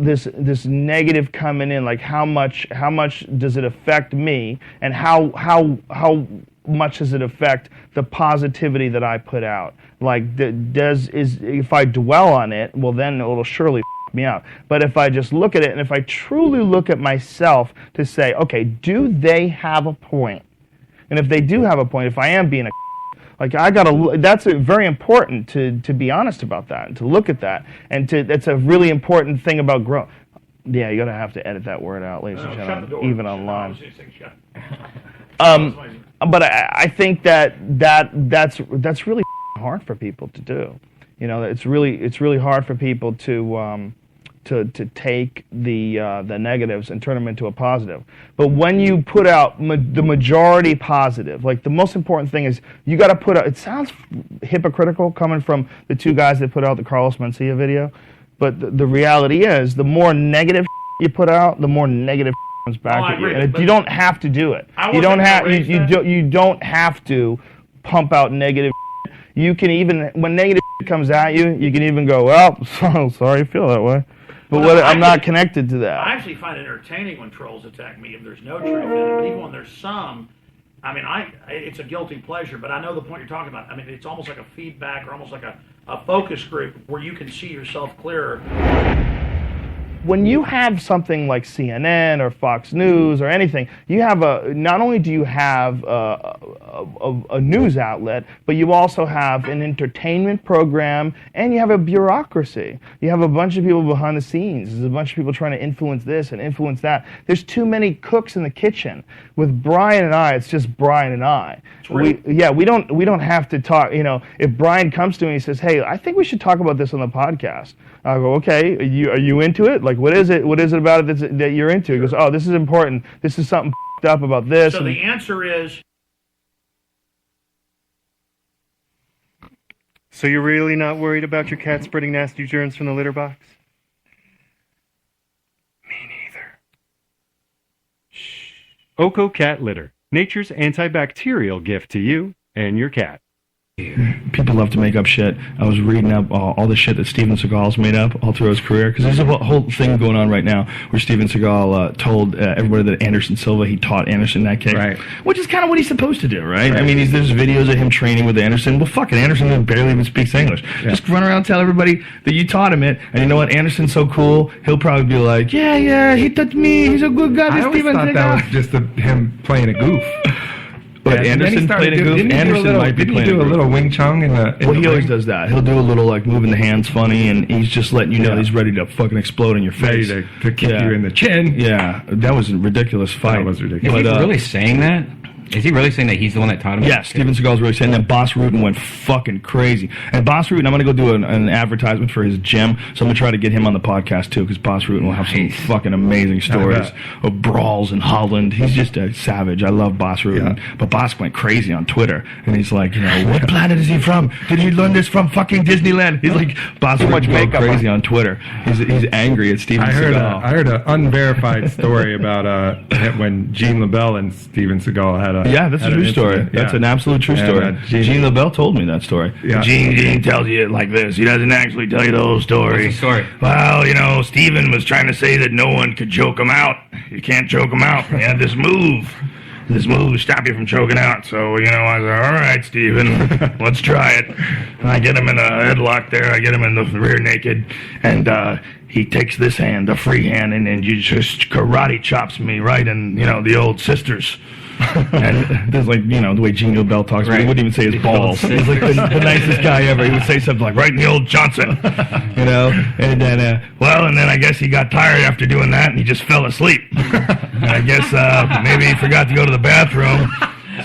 this negative coming in, how much does it affect me, and how much does it affect the positivity that I put out? If I dwell on it, well, then it'll surely me out. But if I just look at it, and if I truly look at myself to say, okay, do they have a point? And if they do have a point, if I am being a Like that's very important to be honest about that and to look at that, and that's a really important thing about growth. Yeah, you're gonna have to edit that word out, ladies and gentlemen, even online. But I think that's really hard for people to do. You know, it's really hard for people to take the negatives and turn them into a positive. But when you put out the majority positive, like the most important thing is you got to put out. It sounds hypocritical coming from the two guys that put out the Carlos Mencia video, but the reality is the more negative you put out, the more negative comes back at you. And you don't have to do it. You don't have to pump out negative. You can even, when negative comes at you, you can even go, well, sorry you feel that way. But I'm not connected to that. I actually find it entertaining when trolls attack me if there's no truth in it. But even when there's some, I mean, it's a guilty pleasure, but I know the point you're talking about. I mean, it's almost like a feedback or almost like a focus group where you can see yourself clearer. When you have something like CNN or Fox News or anything, you have not only do you have a news outlet, but you also have an entertainment program, and you have a bureaucracy. You have a bunch of people behind the scenes. There's a bunch of people trying to influence this and influence that. There's too many cooks in the kitchen. With Brian and I, it's just Brian and I. We don't have to talk. You know, if Brian comes to me and says, "Hey, I think we should talk about this on the podcast," I'll go, "Okay, are you into it? Like, what is it? What is it about it that you're into?" He goes, "Oh, this is important. This is something up about this." So the answer is. So you're really not worried about your cat spreading nasty germs from the litter box? Me neither. Shh. Oko Cat Litter, nature's antibacterial gift to you and your cat. People love to make up shit. I was reading up all the shit that Steven Seagal's made up all through his career, because there's a whole thing going on right now where Steven Seagal told everybody that Anderson Silva, he taught Anderson that kick, right? Which is kind of what he's supposed to do, right? I mean, there's videos of him training with Anderson. Well, fucking Anderson barely even speaks English. Yeah. Just run around and tell everybody that you taught him it, and you know what? Anderson's so cool, he'll probably be like, yeah, he taught me, he's a good guy. I always thought that was just him playing a goof. But Anderson played a goof. Anderson might be playing a goof. Didn't he do a little Wing Chun in the Well, he always does that. He'll do a little, like, moving the hands funny, and he's just letting you know he's ready to fucking explode in your face. Ready to kick you in the chin. Yeah, that was a ridiculous fight. That was ridiculous. Is he really saying that? Is he really saying that he's the one that taught him? Yeah, Steven Seagal's really saying that. Boss Rutan went fucking crazy. And Boss Rutan, I'm going to go do an advertisement for his gym, so I'm going to try to get him on the podcast, too, because Boss Rutan will have some fucking amazing stories of brawls in Holland. He's just a savage. I love Boss Rutan. Yeah. But Boss went crazy on Twitter, and he's like, you know, what planet is he from? Did he learn this from fucking Disneyland? He's like, Boss Rutan went crazy on Twitter. He's angry at Steven Seagal. I heard an unverified story about when Gene LaBelle and Steven Seagal had a... Yeah, that's a true story. That's an absolute true story. Gene LaBelle told me that story. Yeah. Gene tells you it like this. He doesn't actually tell you the whole story. What's the story? Well, you know, Steven was trying to say that no one could choke him out. You can't choke him out. He had this move. This move to stop you from choking out. So, you know, I was like, all right, Steven, let's try it. And I get him in a headlock there. I get him in the rear naked. And he takes this hand, the free hand, and then you just karate chops me right in, you know, the old sisters. And there's like, you know, the way Gene LaBelle talks, he wouldn't even say his balls. He's like the nicest guy ever. He would say something like, right in the old Johnson, you know? And then, and then I guess he got tired after doing that and he just fell asleep. And I guess maybe he forgot to go to the bathroom.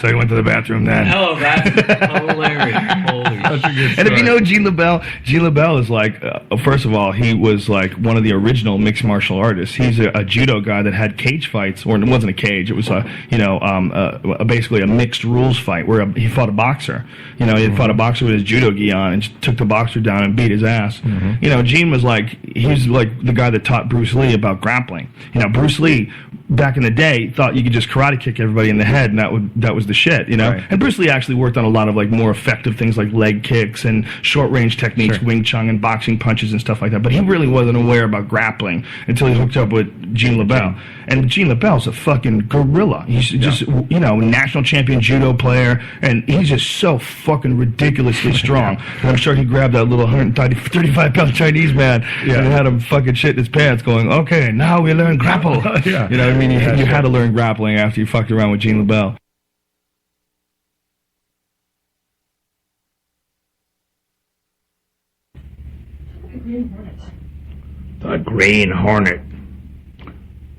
So he went to the bathroom then. Oh, that's hilarious. Holy shit. And if you know Gene LaBelle is like, first of all, he was like one of the original mixed martial artists. He's a judo guy that had cage fights, or it wasn't a cage, it was basically a mixed rules fight where he fought a boxer. You know, he fought a boxer with his judo gi on and took the boxer down and beat his ass. You know, Gene was like, he's like the guy that taught Bruce Lee about grappling. You know, Bruce Lee, back in the day, thought you could just karate kick everybody in the head and that was the shit, you know? Right. And Bruce Lee actually worked on a lot of like more effective things like leg kicks and short range techniques, Wing Chun and boxing punches and stuff like that. But he really wasn't aware about grappling until he hooked up with Gene LaBelle. And Gene LaBelle's a fucking gorilla. He's just, you know, national champion judo player, and he's just so fucking ridiculously strong. And I'm sure he grabbed that little 135-pound Chinese man and had him fucking shit in his pants going, okay, now we learn grapple. You know what I mean? You had to learn grappling after you fucked around with Gene LaBelle. The Green Hornet.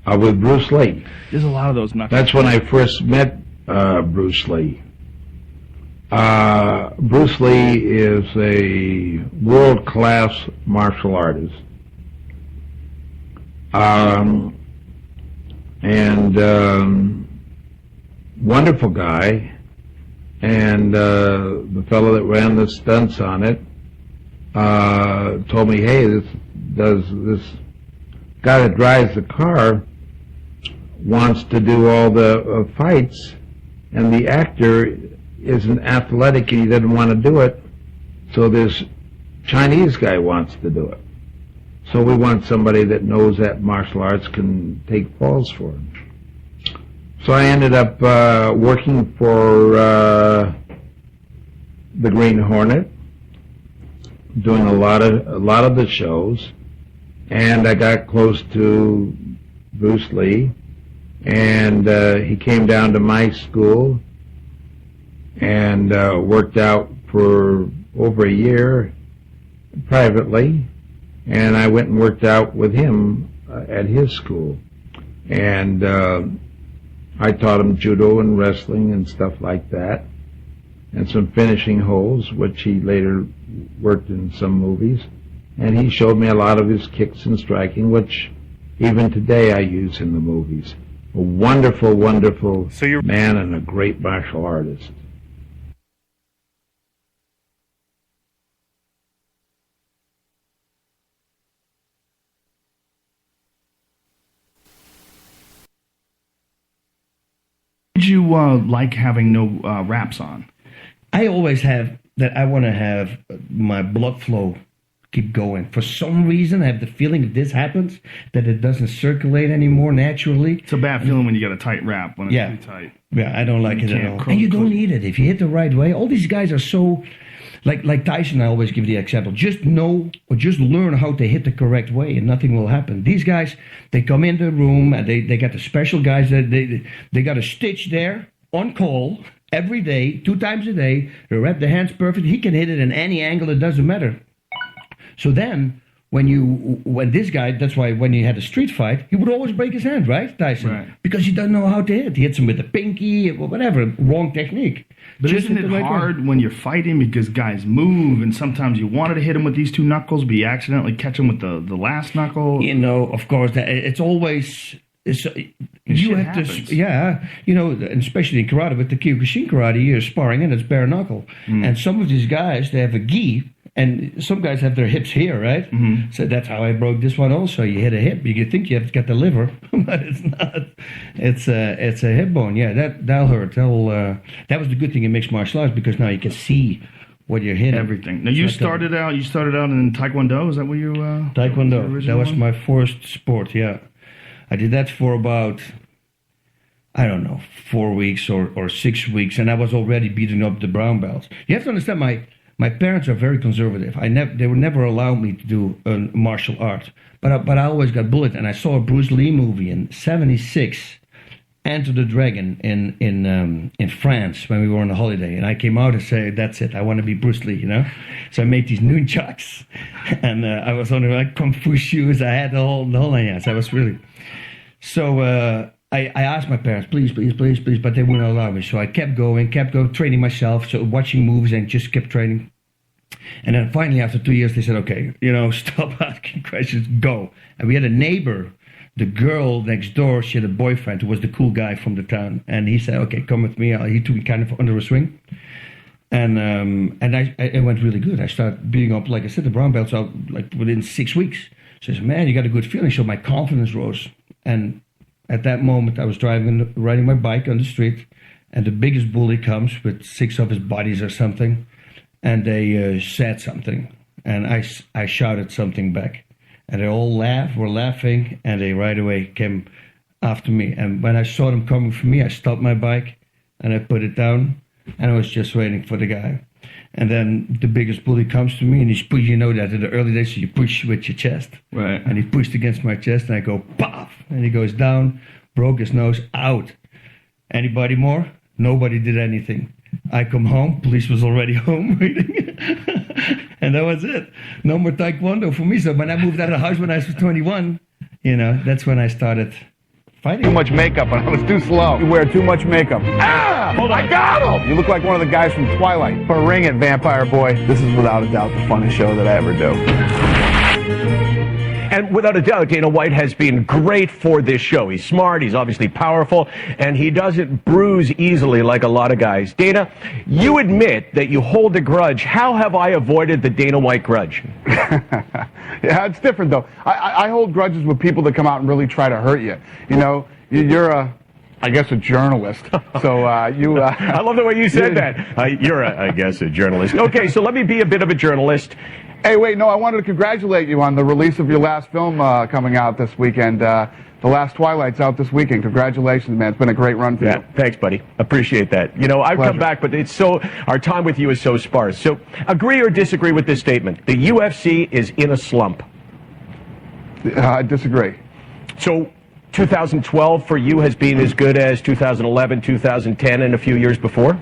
With Bruce Lee. There's a lot of those knuckles. That's when I first met Bruce Lee. Bruce Lee is a world-class martial artist. Wonderful guy. And the fellow that ran the stunts on it told me, hey, this guy that drives the car wants to do all the fights, and the actor isn't athletic and he doesn't want to do it, so this Chinese guy wants to do it. So we want somebody that knows that martial arts can take falls for him. So I ended up working for the Green Hornet, doing a lot of the shows, and I got close to Bruce Lee, and he came down to my school and worked out for over a year privately, and I went and worked out with him at his school, and I taught him judo and wrestling and stuff like that, and some finishing holds, which he later worked in some movies. And he showed me a lot of his kicks and striking, which even today I use in the movies. A wonderful, wonderful man and a great martial artist. Did you like having no wraps on? I always have that. I want to have my blood flow keep going. For some reason, I have the feeling if this happens, that it doesn't circulate anymore naturally. It's a bad feeling when you got a tight wrap, when it's too tight. Yeah, I don't like it at all. And you don't need it. If you hit the right way, all these guys are so... Like Tyson, I always give the example. Just know or just learn how to hit the correct way and nothing will happen. These guys, they come in the room and they got the special guys that they got a stitch there on call every day, 2 times a day. They wrap the hands perfect. He can hit it in any angle. It doesn't matter. So then, when this guy, that's why when you had a street fight, he would always break his hand, right, Tyson? Right. Because he doesn't know how to hit. He hits him with the pinky, whatever, wrong technique. But isn't it hard when you're fighting because guys move, and sometimes you wanted to hit him with these 2 knuckles, but you accidentally catch him with the last knuckle? You know, of course, it's always... you have happens. To, yeah, you know, and especially in karate, with the Kyokushin karate, you're sparring and it's bare knuckle. And some of these guys, they have a gi, and some guys have their hips here, right? So that's how I broke this one also. You hit a hip, you think you have got the liver, but it's not. It's a hip bone. Yeah, that'll hurt. That was the good thing in mixed martial arts, because now you can see what you're hitting. Everything. Now you started out in Taekwondo. Is that what you? Taekwondo. That was my first sport. Yeah, I did that for about, I don't know, 4 weeks or 6 weeks, and I was already beating up the brown belts. You have to understand, my parents are very conservative. They would never allow me to do a martial art, but I always got bullied. And I saw a Bruce Lee movie in '76, Enter the Dragon, in France when we were on a holiday. And I came out and said, "That's it. I want to be Bruce Lee," you know. So I made these nunchucks, and I was on like kung fu shoes. I had the whole nine yards. I was really so. I asked my parents, please, but they wouldn't allow me. So I kept going, training myself, so watching movies and just kept training. And then finally, after 2 years, they said, okay, you know, stop asking questions, go. And we had a neighbor, the girl next door, she had a boyfriend who was the cool guy from the town. And he said, okay, come with me. He took me kind of under a swing. And it went really good. I started beating up, like I said, the brown belts out like within 6 weeks. So I said, man, you got a good feeling. So my confidence rose. And at that moment, I was riding my bike on the street, and the biggest bully comes with 6 of his buddies or something, and they said something, and I shouted something back, and they all were laughing, and they right away came after me. And when I saw them coming for me, I stopped my bike, and I put it down, and I was just waiting for the guy. And then the biggest bully comes to me, and you know that in the early days, you push with your chest. Right. And he pushed against my chest, and I go, paf! And he goes down, broke his nose, out. Anybody more? Nobody did anything. I come home, police was already home waiting. And that was it. No more taekwondo for me. So when I moved out of the house when I was 21, that's when I started fighting. Too much makeup, and I was too slow. You wear too much makeup. Hold on. I got him! You look like one of the guys from Twilight. Ring it, vampire boy. This is without a doubt the funniest show that I ever do. And without a doubt, Dana White has been great for this show. He's smart, he's obviously powerful, and he doesn't bruise easily like a lot of guys. Dana, you admit that you hold a grudge. How have I avoided the Dana White grudge? Yeah, it's different, though. I hold grudges with people that come out and really try to hurt you. You're I guess a journalist. So you. I love the way you said that. You're, I guess, a journalist. Okay, so let me be a bit of a journalist. Hey, wait, no, I wanted to congratulate you on the release of your last film coming out this weekend. The Last Twilight's out this weekend. Congratulations, man. It's been a great run for you. Thanks, buddy. Appreciate that. I've come back, but our time with you is so sparse. So agree or disagree with this statement. The UFC is in a slump. I disagree. So 2012 for you has been as good as 2011, 2010, and a few years before?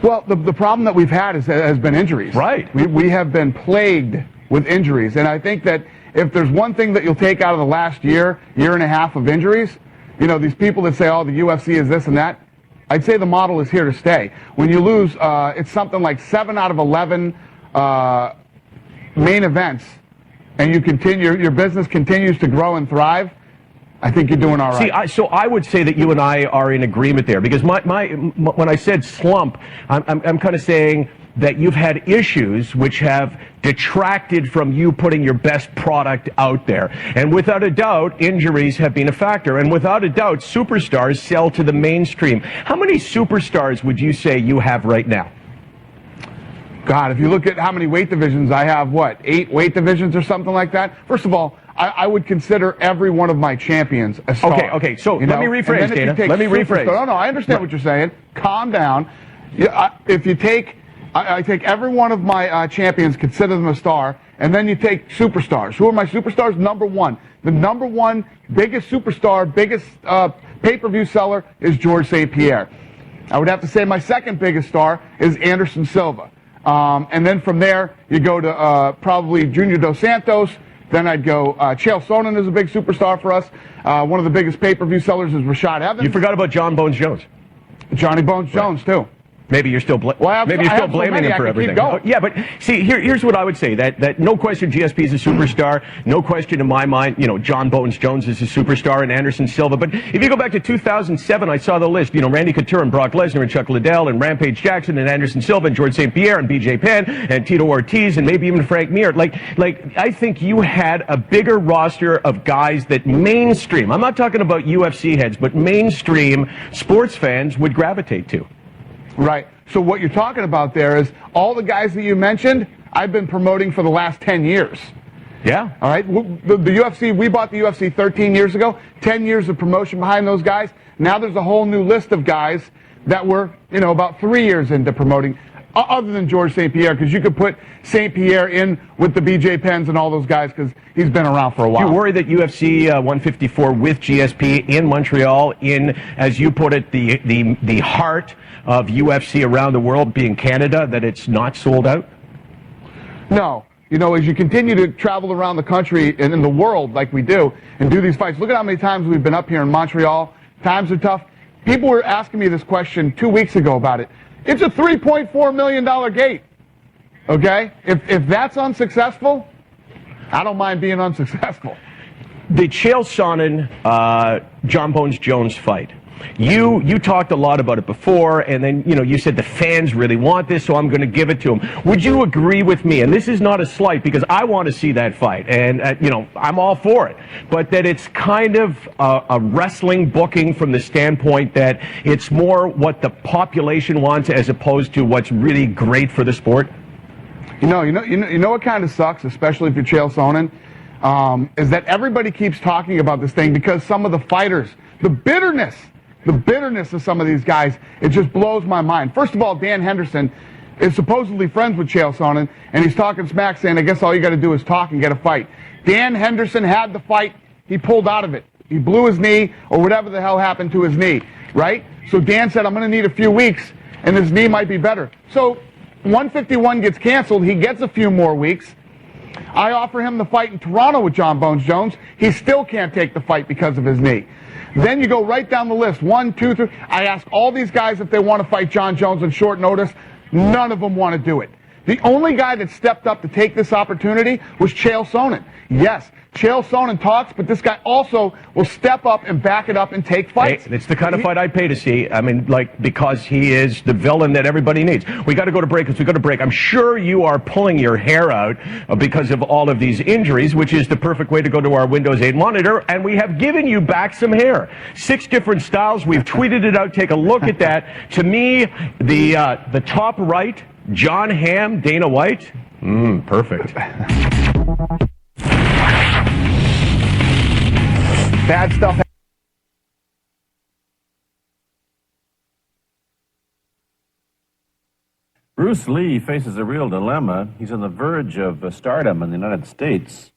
Well, the problem that we've had has been injuries. Right. We have been plagued with injuries, and I think that if there's one thing that you'll take out of the last year and a half of injuries, these people that say, oh, the UFC is this and that, I'd say the model is here to stay. When you lose, it's something like 7 out of 11 main events, and your business continues to grow and thrive, I think you're doing all right. See, so I would say that you and I are in agreement there, because when I said slump, I'm kind of saying that you've had issues which have detracted from you putting your best product out there. And without a doubt, injuries have been a factor. And without a doubt, superstars sell to the mainstream. How many superstars would you say you have right now? God, if you look at how many weight divisions I have, 8 weight divisions or something like that? First of all, I would consider every one of my champions a star. Okay, so let me rephrase, Dana. Let me rephrase. No, I understand what you're saying. Calm down. If you take, I take every one of my champions, consider them a star, and then you take superstars. Who are my superstars? Number one. The number one biggest superstar, biggest pay-per-view seller is George St. Pierre. I would have to say my second biggest star is Anderson Silva. And then from there, you go to probably Junior Dos Santos. Then I'd go, Chael Sonnen is a big superstar for us. One of the biggest pay-per-view sellers is Rashad Evans. You forgot about John Bones Jones. Johnny Bones Jones, too. Maybe you're still blaming him for everything. Yeah, but see, here's what I would say: that no question, GSP is a superstar. No question in my mind, John Bones Jones is a superstar, and Anderson Silva. But if you go back to 2007, I saw the list. Randy Couture and Brock Lesnar and Chuck Liddell and Rampage Jackson and Anderson Silva and George St. Pierre and BJ Penn and Tito Ortiz and maybe even Frank Mir. Like I think you had a bigger roster of guys that mainstream. I'm not talking about UFC heads, but mainstream sports fans would gravitate to. Right. So what you're talking about there is all the guys that you mentioned, I've been promoting for the last 10 years. Yeah. All right. The UFC, we bought the UFC 13 years ago, 10 years of promotion behind those guys. Now there's a whole new list of guys that were, about 3 years into promoting, other than George St. Pierre, because you could put St. Pierre in with the BJ Penns and all those guys because he's been around for a while. Do you worry that UFC 154 with GSP in Montreal, in, as you put it, the heart of UFC around the world being Canada, that it's not sold out? No. As you continue to travel around the country and in the world like we do and do these fights, look at how many times we've been up here in Montreal. Times are tough. People were asking me this question 2 weeks ago about it. It's a $3.4 million gate. Okay? If that's unsuccessful, I don't mind being unsuccessful. The Chael Sonnen, John Bones Jones fight. You talked a lot about it before, and then, you said the fans really want this, so I'm going to give it to them. Would you agree with me, and this is not a slight, because I want to see that fight, and, I'm all for it, but that it's kind of a wrestling booking from the standpoint that it's more what the population wants as opposed to what's really great for the sport? You know what kind of sucks, especially if you're Chael Sonnen, is that everybody keeps talking about this thing because some of the fighters, the bitterness of some of these guys, it just blows my mind. First of all, Dan Henderson is supposedly friends with Chael Sonnen, and he's talking smack saying, I guess all you got to do is talk and get a fight. Dan Henderson had the fight. He pulled out of it. He blew his knee, or whatever the hell happened to his knee, right? So Dan said, I'm going to need a few weeks, and his knee might be better. So 151 gets canceled. He gets a few more weeks. I offer him the fight in Toronto with John Bones Jones. He still can't take the fight because of his knee. Then you go right down the list. 1, 2, 3. I ask all these guys if they want to fight John Jones on short notice. None of them want to do it. The only guy that stepped up to take this opportunity was Chael Sonnen. Yes, Chael Sonnen talks, but this guy also will step up and back it up and take fights. Hey, it's the kind of fight I'd pay to see. I mean, like, because he is the villain that everybody needs. We got to go to break. As we go to break, I'm sure you are pulling your hair out because of all of these injuries, which is the perfect way to go to our Windows 8 monitor, and we have given you back some hair. 6 different styles. We've tweeted it out. Take a look at that. To me, the top right, John Hamm, Dana White. Perfect. Bad stuff. Bruce Lee faces a real dilemma. He's on the verge of stardom in the United States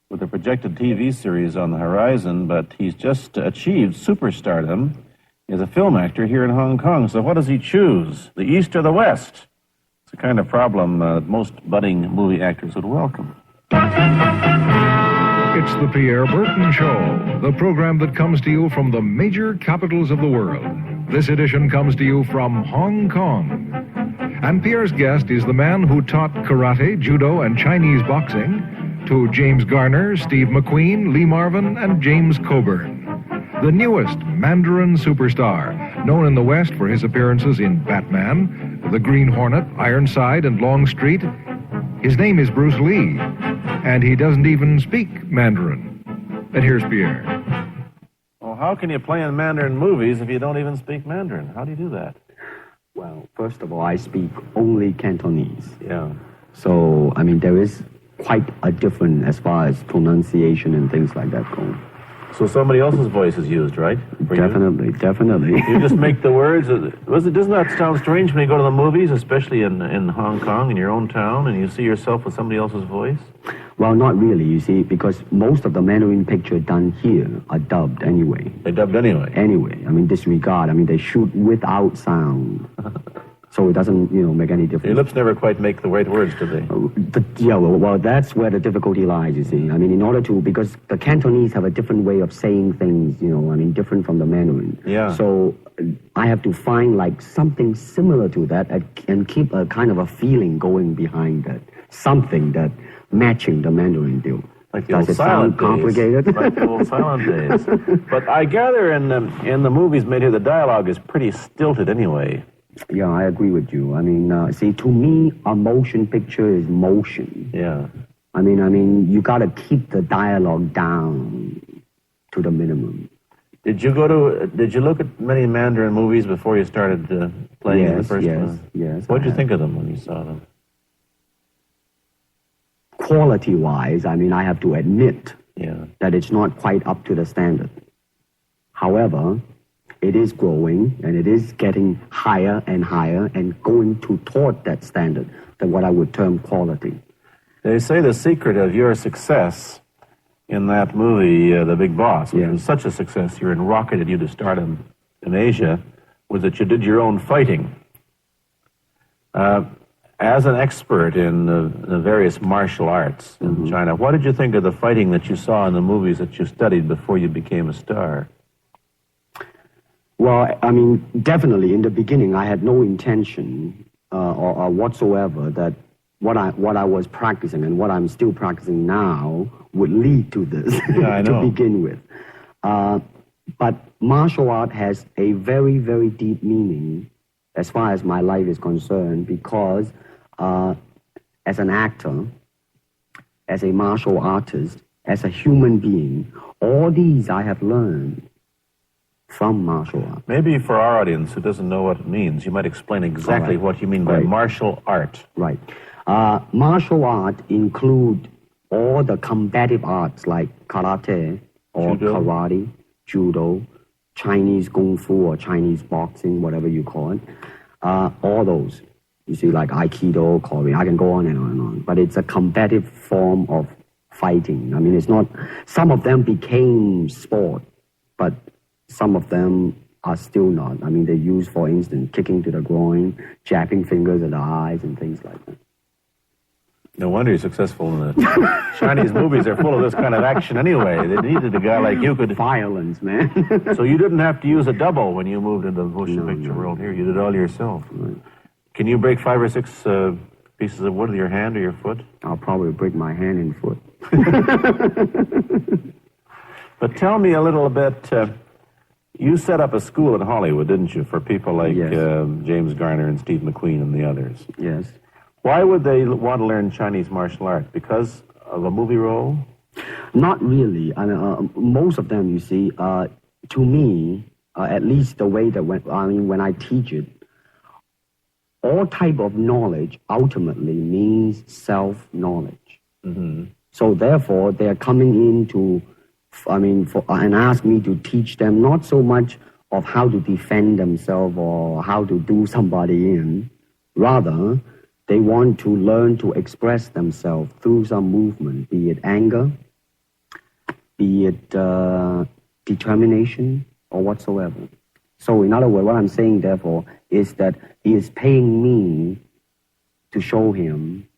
with a projected TV series on the horizon, but he's just achieved superstardom as a film actor here in Hong Kong. So what does he choose, the East or the West? It's the kind of problem most budding movie actors would welcome. It's the Pierre Burton Show, the program that comes to you from the major capitals of the world. This edition comes to you from Hong Kong. And Pierre's guest is the man who taught karate, judo, and Chinese boxing to James Garner, Steve McQueen, Lee Marvin, and James Coburn. The newest Mandarin superstar, known in the West for his appearances in Batman, The Green Hornet, Ironside, and Longstreet. His name is Bruce Lee, and he doesn't even speak Mandarin. And here's Pierre. Well, how can you play in Mandarin movies if you don't even speak Mandarin? How do you do that? Well, first of all, I speak only Cantonese. Yeah. So, I mean, there is quite a difference as far as pronunciation and things like that go. So somebody else's voice is used, right? Definitely. You just make the words. Doesn't that sound strange when you go to the movies, especially in Hong Kong, in your own town, and you see yourself with somebody else's voice? Well, not really, you see, because most of the Mandarin pictures done here are dubbed anyway. They're dubbed anyway? Anyway. I mean, disregard. I mean, they shoot without sound. So it doesn't, make any difference. Your lips never quite make the right words, do they? Well, that's where the difficulty lies, you see. I mean, in order to, because the Cantonese have a different way of saying things, different from the Mandarin. Yeah. So I have to find, something similar to that and keep a kind of a feeling going behind that. Something that matching the Mandarin deal. Like the Does old it sound complicated? Like the old silent days. But I gather in the movies made here, the dialogue is pretty stilted anyway. Yeah, I agree with you. I mean, see, to me, a motion picture is motion. Yeah. I mean, you got to keep the dialogue down to the minimum. Did you look at many Mandarin movies before you started playing in the first one? Yes. What did you think of them when you saw them? Quality-wise, I mean, I have to admit that it's not quite up to the standard. However, it is growing, and it is getting higher and higher and going toward that standard, than what I would term quality. They say the secret of your success in that movie, The Big Boss, which was such a success, you rocketed you to stardom in Asia, was that you did your own fighting. As an expert in the various martial arts in China, what did you think of the fighting that you saw in the movies that you studied before you became a star? Well, I mean, definitely in the beginning, I had no intention or whatsoever that what I was practicing and what I'm still practicing now would lead to this to begin with. But martial art has a very, very deep meaning as far as my life is concerned, because as an actor, as a martial artist, as a human being, all these I have learned from martial art. Maybe for our audience who doesn't know what it means, you might explain exactly what you mean by martial art. Right. Martial art include all the combative arts like karate or karate, judo, Chinese kung fu or Chinese boxing, whatever you call it. All those. You see, like Aikido, Korean, I can go on and on and on. But it's a combative form of fighting. I mean, it's not, some of them became sport, but some of them are still not. I mean, they use, for instance, kicking to the groin, jabbing fingers at the eyes, and things like that. No wonder you're successful in the Chinese movies. They're full of this kind of action anyway. They needed a guy like you could... Violence, man. So you didn't have to use a double when you moved into the motion picture world here. You did it all yourself. Right. Can you break 5 or 6 pieces of wood with your hand or your foot? I'll probably break my hand and foot. But tell me a little bit... you set up a school in Hollywood, didn't you, for people like James Garner and Steve McQueen and the others? Yes. Why would they want to learn Chinese martial art? Because of a movie role? Not really. I mean, most of them, you see, to me, at least the way that when I teach it, all type of knowledge ultimately means self-knowledge. Mm-hmm. So therefore, they are coming in to, and ask me to teach them not so much of how to defend themselves or how to do somebody in, rather, they want to learn to express themselves through some movement, be it anger, be it determination, or whatsoever. So in other words, what I'm saying, therefore, is that he is paying me to show him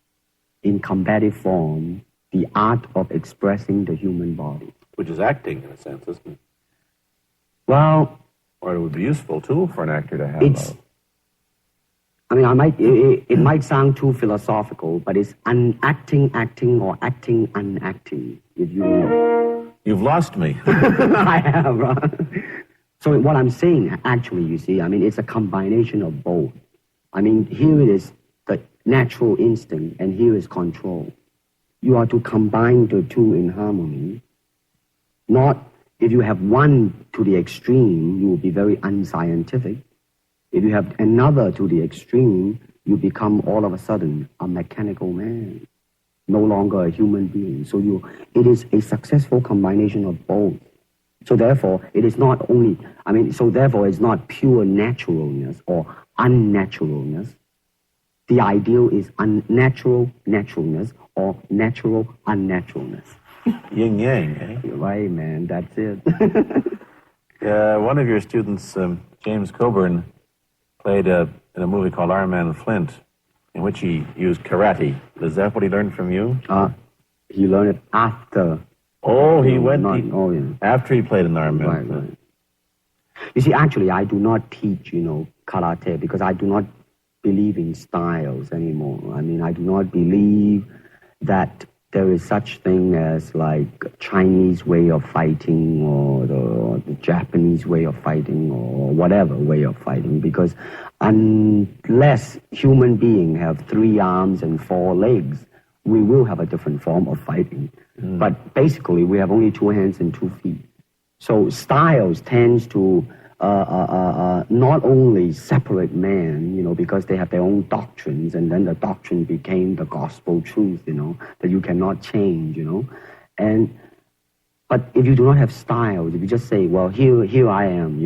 in combative form the art of expressing the human body. Which is acting, in a sense, isn't it? Well... Or it would be useful, too, for an actor to have it might sound too philosophical, but it's acting, or acting, unacting, if you know. You've lost me. I have, right? So what I'm saying, actually, you see, it's a combination of both. Here it is the natural instinct, and here is control. You are to combine the two in harmony. Not, if you have one to the extreme, you will be very unscientific. If you have another to the extreme, you become all of a sudden a mechanical man, no longer a human being. So it is a successful combination of both. So therefore, it is not only, therefore it's not pure naturalness or unnaturalness. The ideal is unnatural naturalness or natural unnaturalness. Yin yang, eh? You're right, man, that's it. One of your students, James Coburn, played in a movie called Our Man Flint, in which he used karate. Is that what he learned from you? He learned it after. Oh, after he played in Our Man Flint. Right. You see, actually, I do not teach, karate because I do not believe in styles anymore. I do not believe that there is such thing as like Chinese way of fighting or the Japanese way of fighting or whatever way of fighting, because unless human beings have 3 arms and 4 legs, we will have a different form of fighting. But basically, we have only 2 hands and 2 feet. So styles tends to not only separate man, because they have their own doctrines, and then the doctrine became the gospel truth, that you cannot change, But if you do not have styles, if you just say, well, here I am,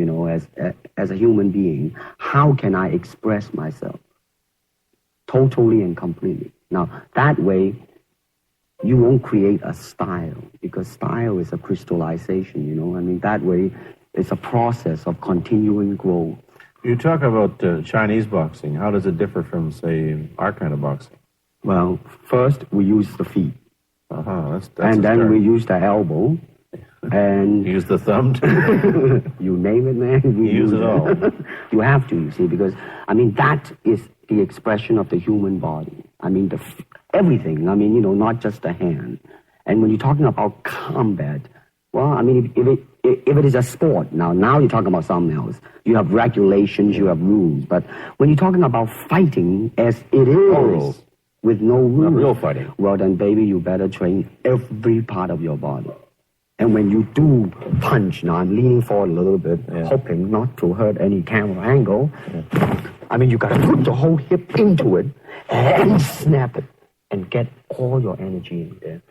as a human being, how can I express myself? Totally and completely. Now, that way, you won't create a style, because style is a crystallization, that way, it's a process of continuing growth. You talk about Chinese boxing. How does it differ from, say, our kind of boxing? Well, first, we use the feet. That's and then we use the elbow. And use the thumb, too? You name it, man. We use it all. You have to, you see, because, that is the expression of the human body. Everything, not just the hand. And when you're talking about combat, well, if it is a sport, now you're talking about something else. You have regulations, you have rules. But when you're talking about fighting as it is, no rules. With no rules. Not real fighting. Well, then, baby, you better train every part of your body. And when you do punch, now I'm leaning forward a little bit, hoping not to hurt any camera angle. You got to put the whole hip into it and snap it and get all your energy in there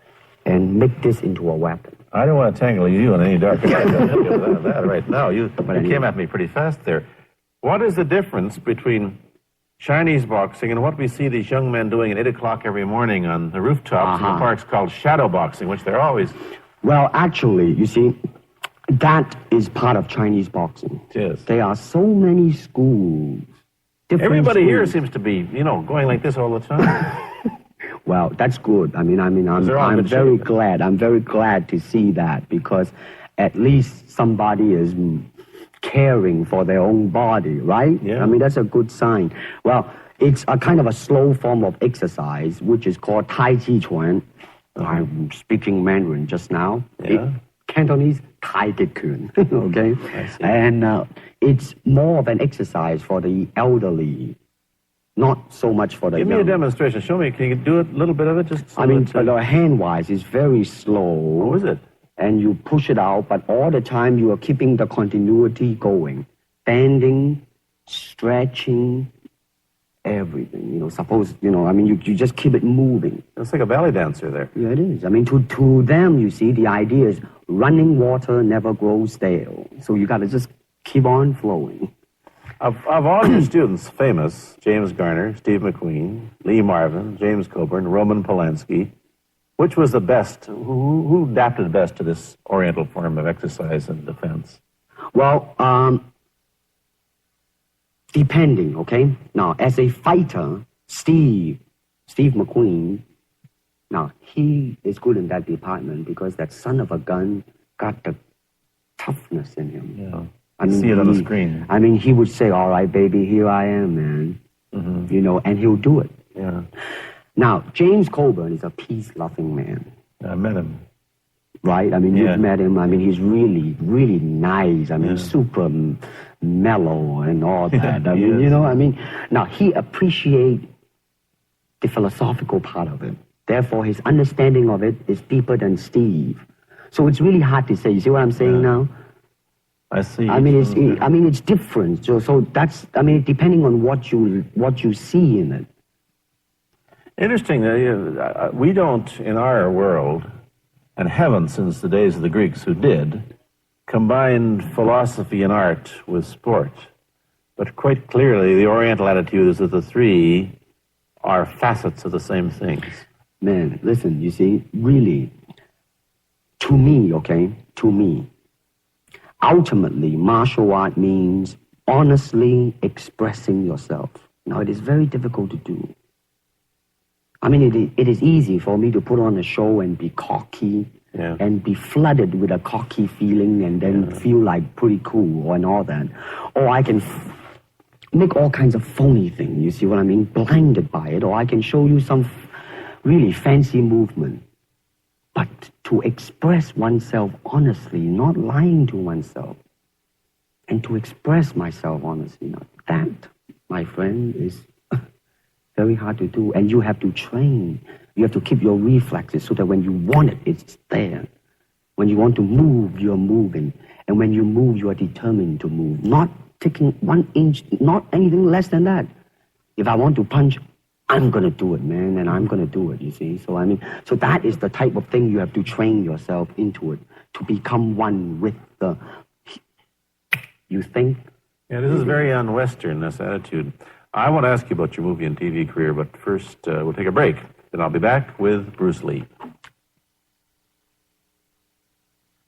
and make this into a weapon. I don't want to tangle you in any dark that right now. You came at me pretty fast there. What is the difference between Chinese boxing and what we see these young men doing at 8 o'clock every morning on the rooftops in the parks called shadow boxing, which they're always... Well, actually, you see, That is part of Chinese boxing. Yes. There are so many schools. Everybody schools. here seems to be, going like this all the time. Well, that's good. I'm very glad. I'm very glad to see that, because at least somebody is caring for their own body, right? Yeah. I mean, that's a good sign. Well, it's a kind of a slow form of exercise, which is called Tai Chi Chuan. I'm speaking Mandarin just now. Yeah. Cantonese Tai Chi Kun, okay? And it's more of an exercise for the elderly, not so much for the Give young. me a demonstration. Show me. Can you do it a little bit of it? Just. Hand-wise, it's very slow. How is it? And you push it out, but all the time you are keeping the continuity going. Bending, stretching, everything. You just keep it moving. It's like a ballet dancer there. Yeah, it is. I mean, to them, you see, the idea is running water never grows stale. So you got to just keep on flowing. Of all your students, famous, James Garner, Steve McQueen, Lee Marvin, James Coburn, Roman Polanski, which was the best? Who adapted best to this Oriental form of exercise and defense? Well, depending, okay? Now, as a fighter, Steve McQueen, now, he is good in that department because that son of a gun got the toughness in him. Yeah. I see it on the screen. I mean, he would say, all right, baby, here I am, man. Mm-hmm. And he'll do it. Yeah. Now, James Coburn is a peace-loving man. I met him. Right? I mean, you've met him. I mean, he's really, really nice. I mean, super mellow and all that. I mean, now, he appreciates the philosophical part of it. Therefore, his understanding of it is deeper than Steve. So it's really hard to say. You see what I'm saying now? I see. I mean, it's different. So that's, depending on what you see in it. Interesting. We don't, in our world, and haven't since the days of the Greeks who did, combine philosophy and art with sport. But quite clearly, the Oriental attitude is that the three are facets of the same things. Man, listen, you see, really, to me, ultimately, martial art means honestly expressing yourself. Now, it is very difficult to do. I mean, it is easy for me to put on a show and be cocky and be flooded with a cocky feeling and then feel like pretty cool and all that. Or I can make all kinds of phony things, you see what I mean? Blinded by it. Or I can show you some really fancy movement. But to express oneself honestly, not lying to oneself, and to express myself honestly, now that, my friend, is very hard to do. And you have to train. You have to keep your reflexes so that when you want it, it's there. When you want to move, you're moving. And when you move, you are determined to move. Not taking 1 inch, not anything less than that. If I want to punch, I'm going to do it, man, and I'm going to do it, you see. So that is the type of thing you have to train yourself into it, to become one with the, you think? Yeah, this is very un-Western, this attitude. I want to ask you about your movie and TV career, but first we'll take a break. Then I'll be back with Bruce Lee.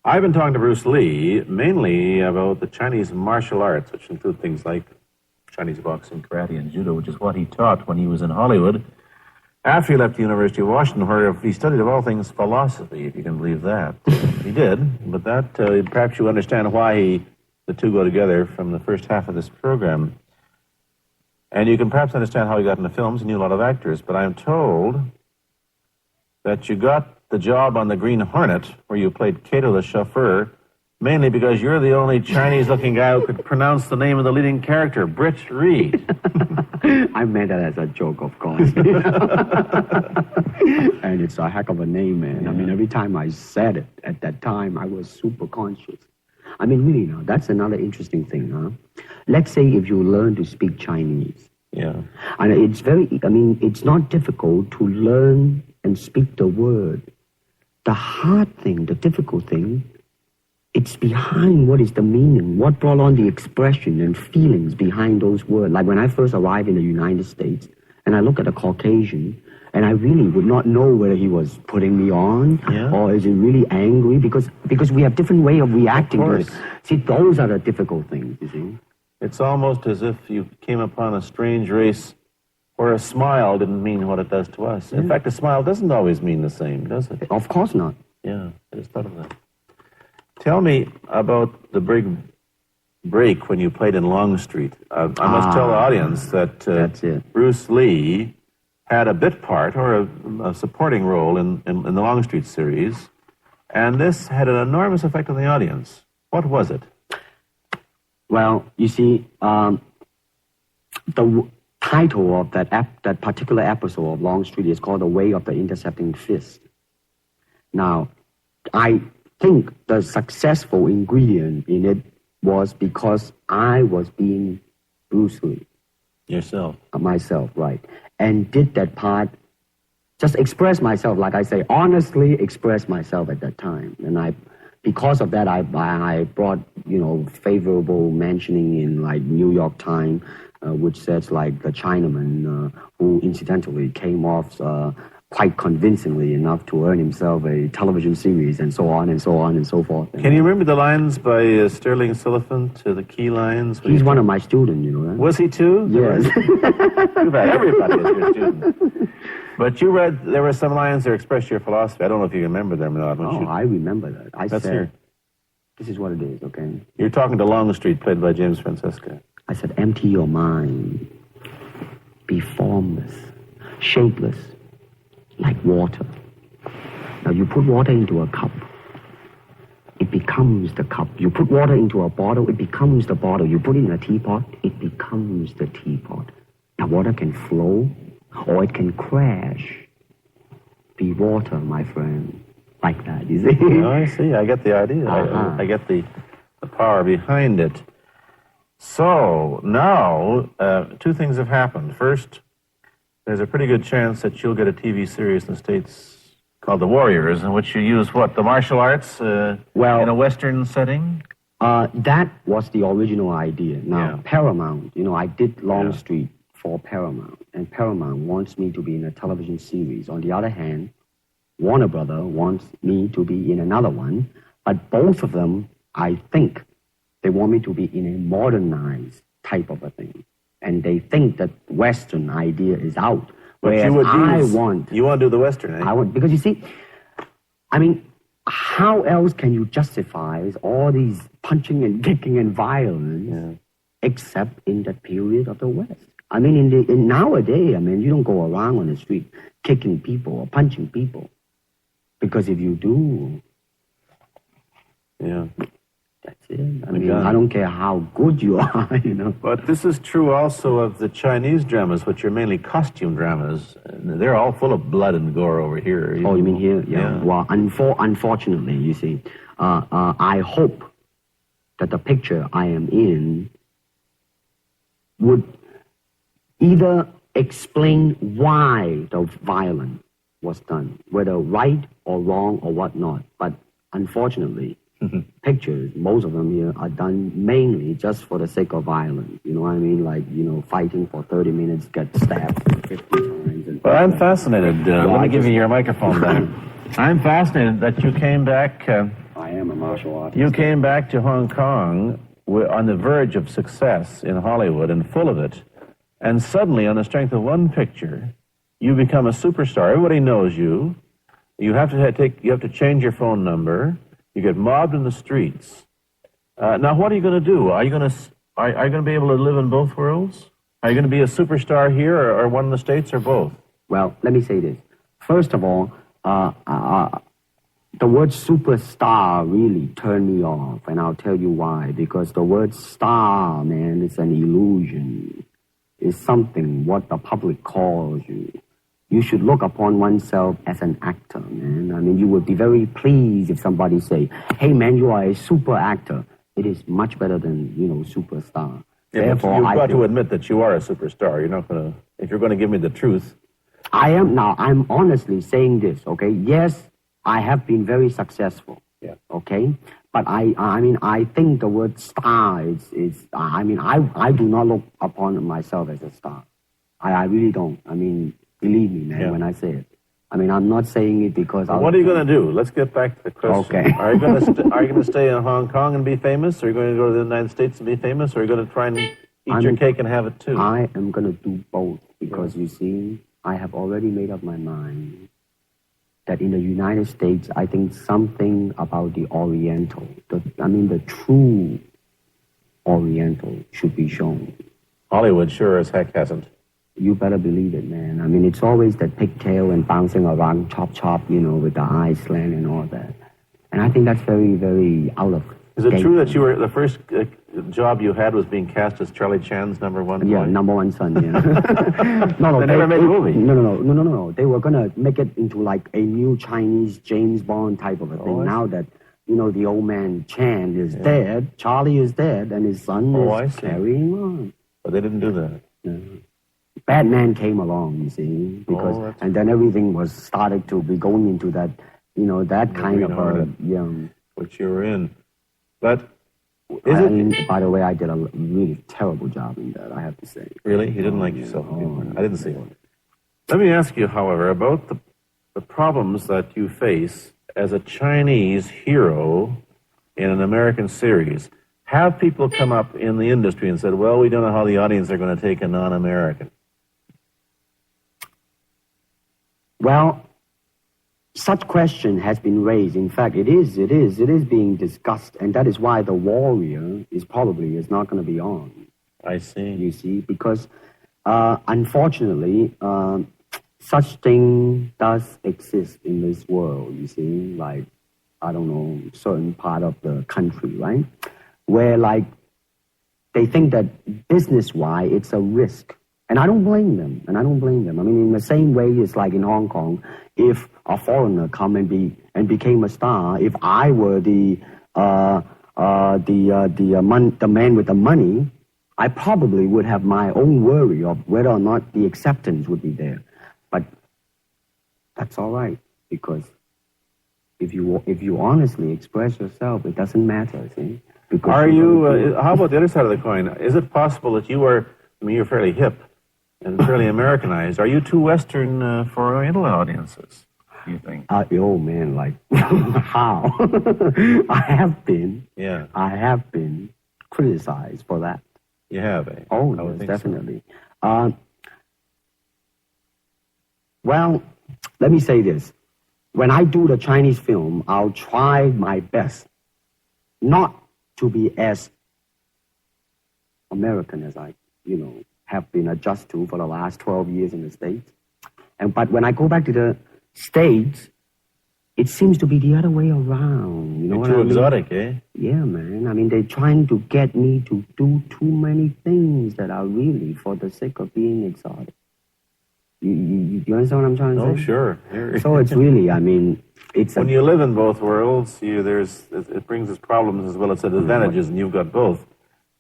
I've been talking to Bruce Lee mainly about the Chinese martial arts, which include things like Chinese boxing, karate, and judo, which is what he taught when he was in Hollywood. After he left the University of Washington, where he studied, of all things, philosophy, if you can believe that. He did, but that perhaps you understand why the two go together from the first half of this program. And you can perhaps understand how he got into films. He knew a lot of actors, but I'm told that you got the job on the Green Hornet, where you played Kato the chauffeur, mainly because you're the only Chinese-looking guy who could pronounce the name of the leading character, Britt Reed. I meant that as a joke, of course. And it's a heck of a name, man. Yeah. I mean, every time I said it at that time, I was super conscious. I mean, really, now, that's another interesting thing, huh? Let's say if you learn to speak Chinese. Yeah. And it's not difficult to learn and speak the word. The hard thing, the difficult thing, it's behind what is the meaning, what brought on the expression and feelings behind those words. Like when I first arrived in the United States, and I look at a Caucasian, And I really would not know whether he was putting me on or is he really angry because we have different way of reacting to it. See, those are the difficult things, you see. It's almost as if you came upon a strange race where a smile didn't mean what it does to us. In fact, a smile doesn't always mean the same, does it? Of course not. Yeah, I just thought of that. Tell me about the big break when you played in Longstreet. I must tell the audience that Bruce Lee had a bit part or a supporting role in the Longstreet series, and this had an enormous effect on the audience. What was it? Well, you see, the title of that particular episode of Longstreet is called The Way of the Intercepting Fist. Now, I think the successful ingredient in it was because I was being Bruce Lee. Yourself? Myself, right. And did that part, just express myself, like I say, honestly express myself at that time. And because of that, I brought, favorable mentioning in, like, New York Times, which says, like, the Chinaman, who incidentally came off quite convincingly enough to earn himself a television series, and so on and so on and so forth. Can you remember the lines by Sterling Siliphant, the key lines? He's one of my students, you know that? Was he too? Yes. Too bad. Everybody is your student. But you read, there were some lines that express your philosophy. I don't know if you remember them or not. I remember that. I Let's said, hear. This is what it is, okay? You're talking to Longstreet, played by James Francesca. I said, empty your mind. Be formless, shapeless, like water. Now, you put water into a cup, it becomes the cup. You put water into a bottle, it becomes the bottle. You put it in a teapot, it becomes the teapot. Now, water can flow, or it can crash. Be water, my friend. Like that, you see? Oh, I see. I get the idea. I get the power behind it. So, now, two things have happened. First, there's a pretty good chance that you'll get a TV series in the States called The Warriors, in which you use, the martial arts in a Western setting? That was the original idea. Now, Paramount, I did Longstreet for Paramount, and Paramount wants me to be in a television series. On the other hand, Warner Brother wants me to be in another one, but both of them, I think, they want me to be in a modernized type of a thing. And they think that Western idea is out. But you want to do the Western, eh? I want, because you see, I mean, how else can you justify all these punching and kicking and violence except in that period of the West? I mean, in nowadays, I mean, you don't go around on the street kicking people or punching people. Because if you do, that's it. I mean, I don't care how good you are, But this is true also of the Chinese dramas, which are mainly costume dramas. They're all full of blood and gore over here. Oh, you mean here? Yeah. Well, unfortunately, you see, I hope that the picture I am in would either explain why the violence was done, whether right or wrong or whatnot. But unfortunately, pictures, most of them here, are done mainly just for the sake of violence. You know what I mean? Like, fighting for 30 minutes, get stabbed 50 times. Well, I'm fascinated. Let me give you your microphone back. I'm fascinated that you came back. I am a martial artist. You came back to Hong Kong on the verge of success in Hollywood and full of it. And suddenly, on the strength of one picture, you become a superstar. Everybody knows you. You have to change your phone number. You get mobbed in the streets. Now, what are you going to do? Are you going to be able to live in both worlds? Are you going to be a superstar here, or one in the States, or both? Well, let me say this. First of all, the word superstar really turned me off, and I'll tell you why. Because the word star, man, is an illusion. It's something what the public calls you. You should look upon oneself as an actor, man. I mean, you would be very pleased if somebody say, hey, man, you are a super actor. It is much better than, superstar. Yeah, therefore, you've got to admit that you are a superstar. You're not going to, if you're going to give me the truth. I am now. I'm honestly saying this, okay? Yes, I have been very successful. Yeah. Okay? But I think the word star I do not look upon myself as a star. I really don't. I mean, Believe me, man, when I say it. I mean, I'm not saying it because What are you going to do? Let's get back to the question. Okay. Are you going to stay in Hong Kong and be famous? Or are you going to go to the United States and be famous? Or are you going to try and eat your cake and have it too? I am going to do both because, you see, I have already made up my mind that in the United States, I think something about the Oriental, the true Oriental should be shown. Hollywood sure as heck hasn't. You better believe it, man. I mean, it's always that pigtail and bouncing around, chop, with the eyes slant and all that. And I think that's very, very out of Is it true that you were the first job you had was being cast as Charlie Chan's number one boy? Yeah, number one son, yeah. No, They never made a movie. No. They were going to make it into like a new Chinese James Bond type of a thing. Now that, the old man Chan is dead, Charlie is dead, and his son is carrying on. But they didn't do that. Yeah. Batman came along, you see, because and then everything was started to be going into that, that kind of which you were in. But by the way, I did a really terrible job in that, I have to say. Really? You didn't like yourself? I didn't see it. Let me ask you, however, about the problems that you face as a Chinese hero in an American series. Have people come up in the industry and said, well, we don't know how the audience are going to take a non-American? Well, such question has been raised. In fact, it is being discussed, and that is why The Warrior is not going to be on. I see. You see, because unfortunately, such thing does exist in this world, you see, like, I don't know, certain part of the country, right? Where, like, they think that business-wise, it's a risk. And I don't blame them. I mean, in the same way, it's like in Hong Kong, if a foreigner come and became a star, if I were the man with the money, I probably would have my own worry of whether or not the acceptance would be there. But that's all right, because if you honestly express yourself, it doesn't matter, see? Because are you, how about the other side of the coin? Is it possible that you're fairly hip and fairly Americanized. Are you too Western for Oriental audiences, do you think? Oh, man, like, how? I have been criticized for that. You have, eh? Oh, yes, definitely. So. Well, let me say this. When I do the Chinese film, I'll try my best not to be as American as I, have been adjusted to for the last 12 years in the States. But when I go back to the States, it seems to be the other way around. You know what I mean? Too exotic, eh? Yeah, man. I mean, they're trying to get me to do too many things that are really for the sake of being exotic. You understand what I'm trying to say? Oh, sure. So it's really, I mean, it's when you live in both worlds, it brings its problems as well as its advantages, and you've got both.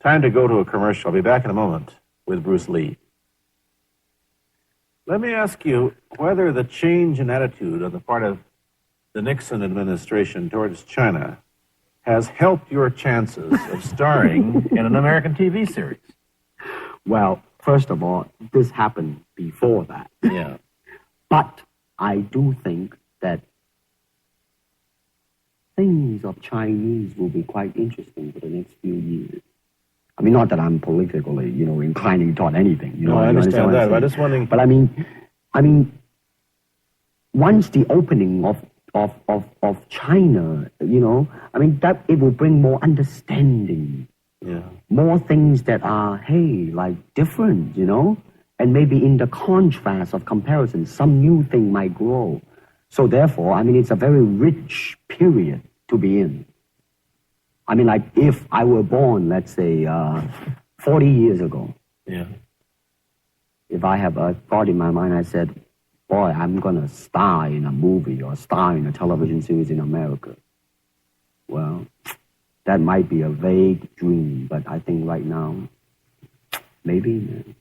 Time to go to a commercial. I'll be back in a moment with Bruce Lee. Let me ask you whether the change in attitude on the part of the Nixon administration towards China has helped your chances of starring in an American TV series. Well, first of all, this happened before that. Yeah. But I do think that things of Chinese will be quite interesting for the next few years. I mean, not that I'm politically, inclining toward anything. No, I understand that. I'm just wondering. But I mean, once the opening of China, that it will bring more understanding. Yeah. More things that are, different, and maybe in the contrast of comparison, some new thing might grow. So therefore, it's a very rich period to be in. If I were born, let's say, 40 years ago. Yeah. If I have a thought in my mind, I said, boy, I'm going to star in a movie or star in a television series in America. Well, that might be a vague dream, but I think right now, maybe.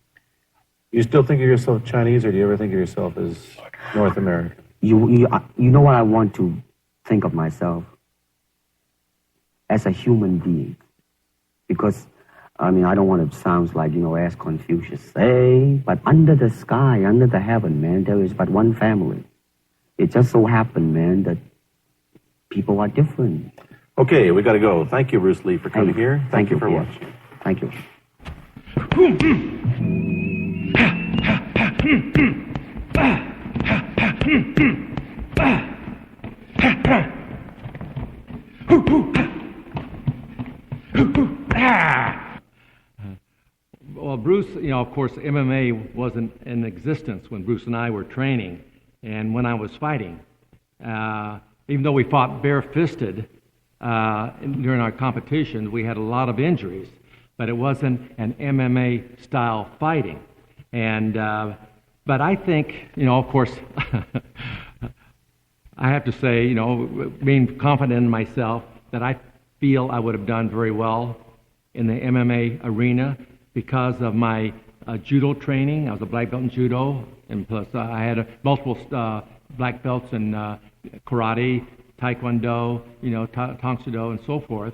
You still think of yourself Chinese, or do you ever think of yourself as North American? You know what I want to think of myself? As a human being. Because I mean, I don't want to sound like, as Confucius say, but under the sky, under the heaven, man, there is but one family. It just so happened, man, that people are different. Okay, we got to go. Thank you, Bruce Lee, for coming here. Thank you for watching. Thank you. Well, Bruce, of course, MMA wasn't in existence when Bruce and I were training and when I was fighting. Even though we fought bare-fisted during our competitions, we had a lot of injuries, but it wasn't an MMA-style fighting. But I think, of course, I have to say, being confident in myself, that I feel I would have done very well in the MMA arena because of my judo training. I was a black belt in judo, and plus I had multiple black belts in karate, taekwondo, tang soo do, and so forth.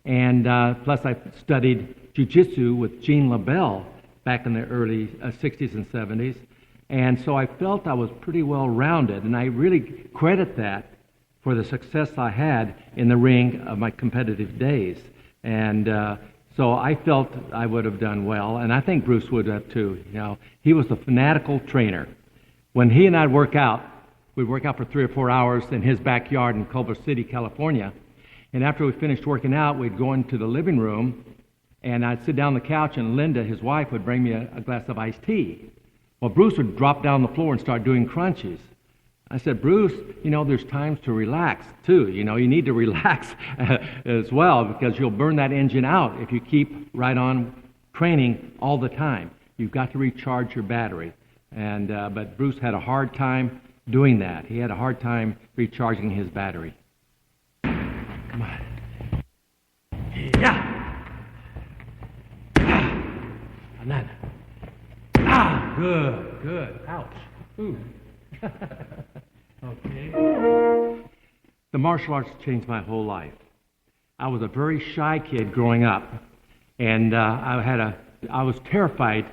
And plus I studied jiu-jitsu with Gene LaBelle back in the early 60s and 70s. And so I felt I was pretty well rounded, and I really credit that for the success I had in the ring of my competitive days. And so I felt I would have done well, and I think Bruce would have too. He was a fanatical trainer. When he and I'd work out, we'd work out for 3 or 4 hours in his backyard in Culver City, California. And after we finished working out, we'd go into the living room, and I'd sit down on the couch, and Linda, his wife, would bring me a glass of iced tea. Well, Bruce would drop down on the floor and start doing crunches. I said, Bruce, there's times to relax, too. You need to relax as well, because you'll burn that engine out if you keep right on training all the time. You've got to recharge your battery. But Bruce had a hard time doing that. He had a hard time recharging his battery. Come on. Yeah. And then. Good. Ouch. Ooh. Okay. The martial arts changed my whole life. I was a very shy kid growing up, and I was terrified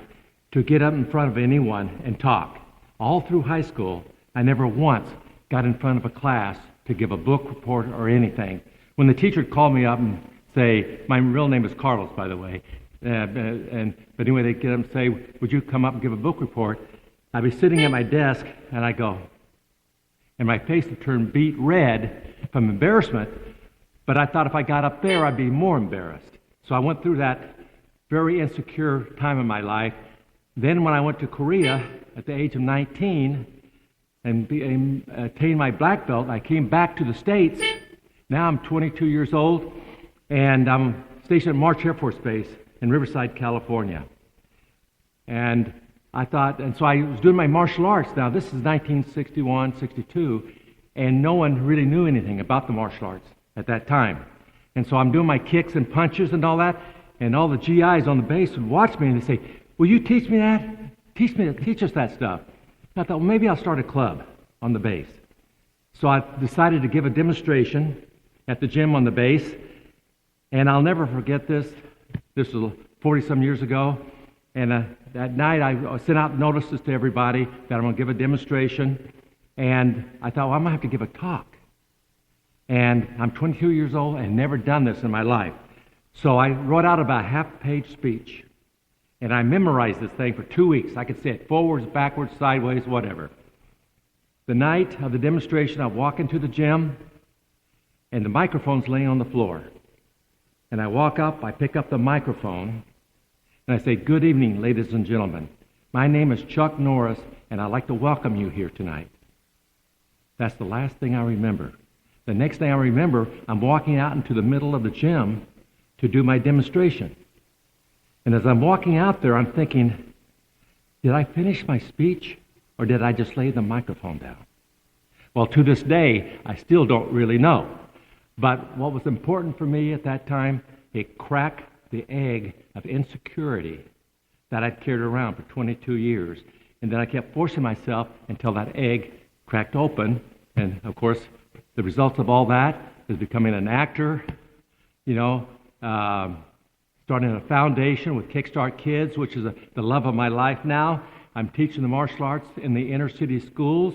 to get up in front of anyone and talk. All through high school, I never once got in front of a class to give a book report or anything. When the teacher would call me up and say, my real name is Carlos, by the way, but anyway, they'd get up and say, would you come up and give a book report? I'd be sitting at my desk, and I'd go, and my face would turn beet red from embarrassment, but I thought if I got up there, I'd be more embarrassed. So I went through that very insecure time in my life. Then when I went to Korea at the age of 19 and attained my black belt, I came back to the States. Now I'm 22 years old, and I'm stationed at March Air Force Base in Riverside, California. And so I was doing my martial arts. Now, this is 1961, 62, and no one really knew anything about the martial arts at that time. And so I'm doing my kicks and punches and all that, and all the GIs on the base would watch me and they'd say, will you teach me that? Teach us that stuff. And I thought, well, maybe I'll start a club on the base. So I decided to give a demonstration at the gym on the base, and I'll never forget this. This was 40-some years ago. And that night, I sent out notices to everybody that I'm going to give a demonstration. And I thought, well, I'm going to have to give a talk. And I'm 22 years old and never done this in my life. So I wrote out about a half-page speech. And I memorized this thing for 2 weeks. I could say it forwards, backwards, sideways, whatever. The night of the demonstration, I walk into the gym, and the microphone's laying on the floor. And I walk up, I pick up the microphone, and I say, good evening, ladies and gentlemen. My name is Chuck Norris, and I'd like to welcome you here tonight. That's the last thing I remember. The next thing I remember, I'm walking out into the middle of the gym to do my demonstration. And as I'm walking out there, I'm thinking, did I finish my speech, or did I just lay the microphone down? Well, to this day, I still don't really know. But what was important for me at that time, it cracked the egg of insecurity that I'd carried around for 22 years. And then I kept forcing myself until that egg cracked open. And, of course, the result of all that is becoming an actor, starting a foundation with Kickstart Kids, which is the love of my life now. I'm teaching the martial arts in the inner city schools,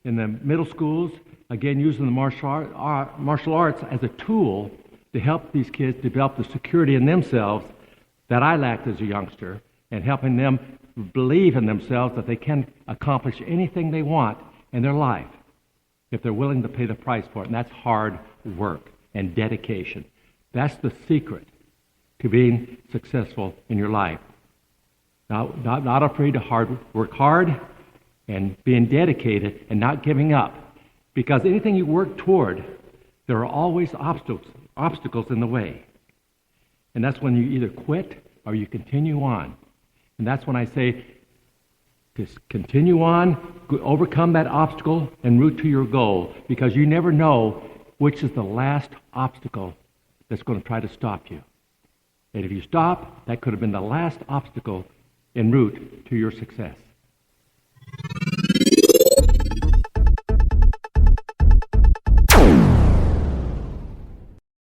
in the middle schools, again using the martial arts as a tool to help these kids develop the security in themselves that I lacked as a youngster, and helping them believe in themselves that they can accomplish anything they want in their life if they're willing to pay the price for it. And that's hard work and dedication. That's the secret to being successful in your life. Not afraid to work hard and being dedicated and not giving up. Because anything you work toward, there are always obstacles in the way. And that's when you either quit or you continue on. And that's when I say, just continue on, overcome that obstacle, and route to your goal. Because you never know which is the last obstacle that's going to try to stop you. And if you stop, that could have been the last obstacle en route to your success.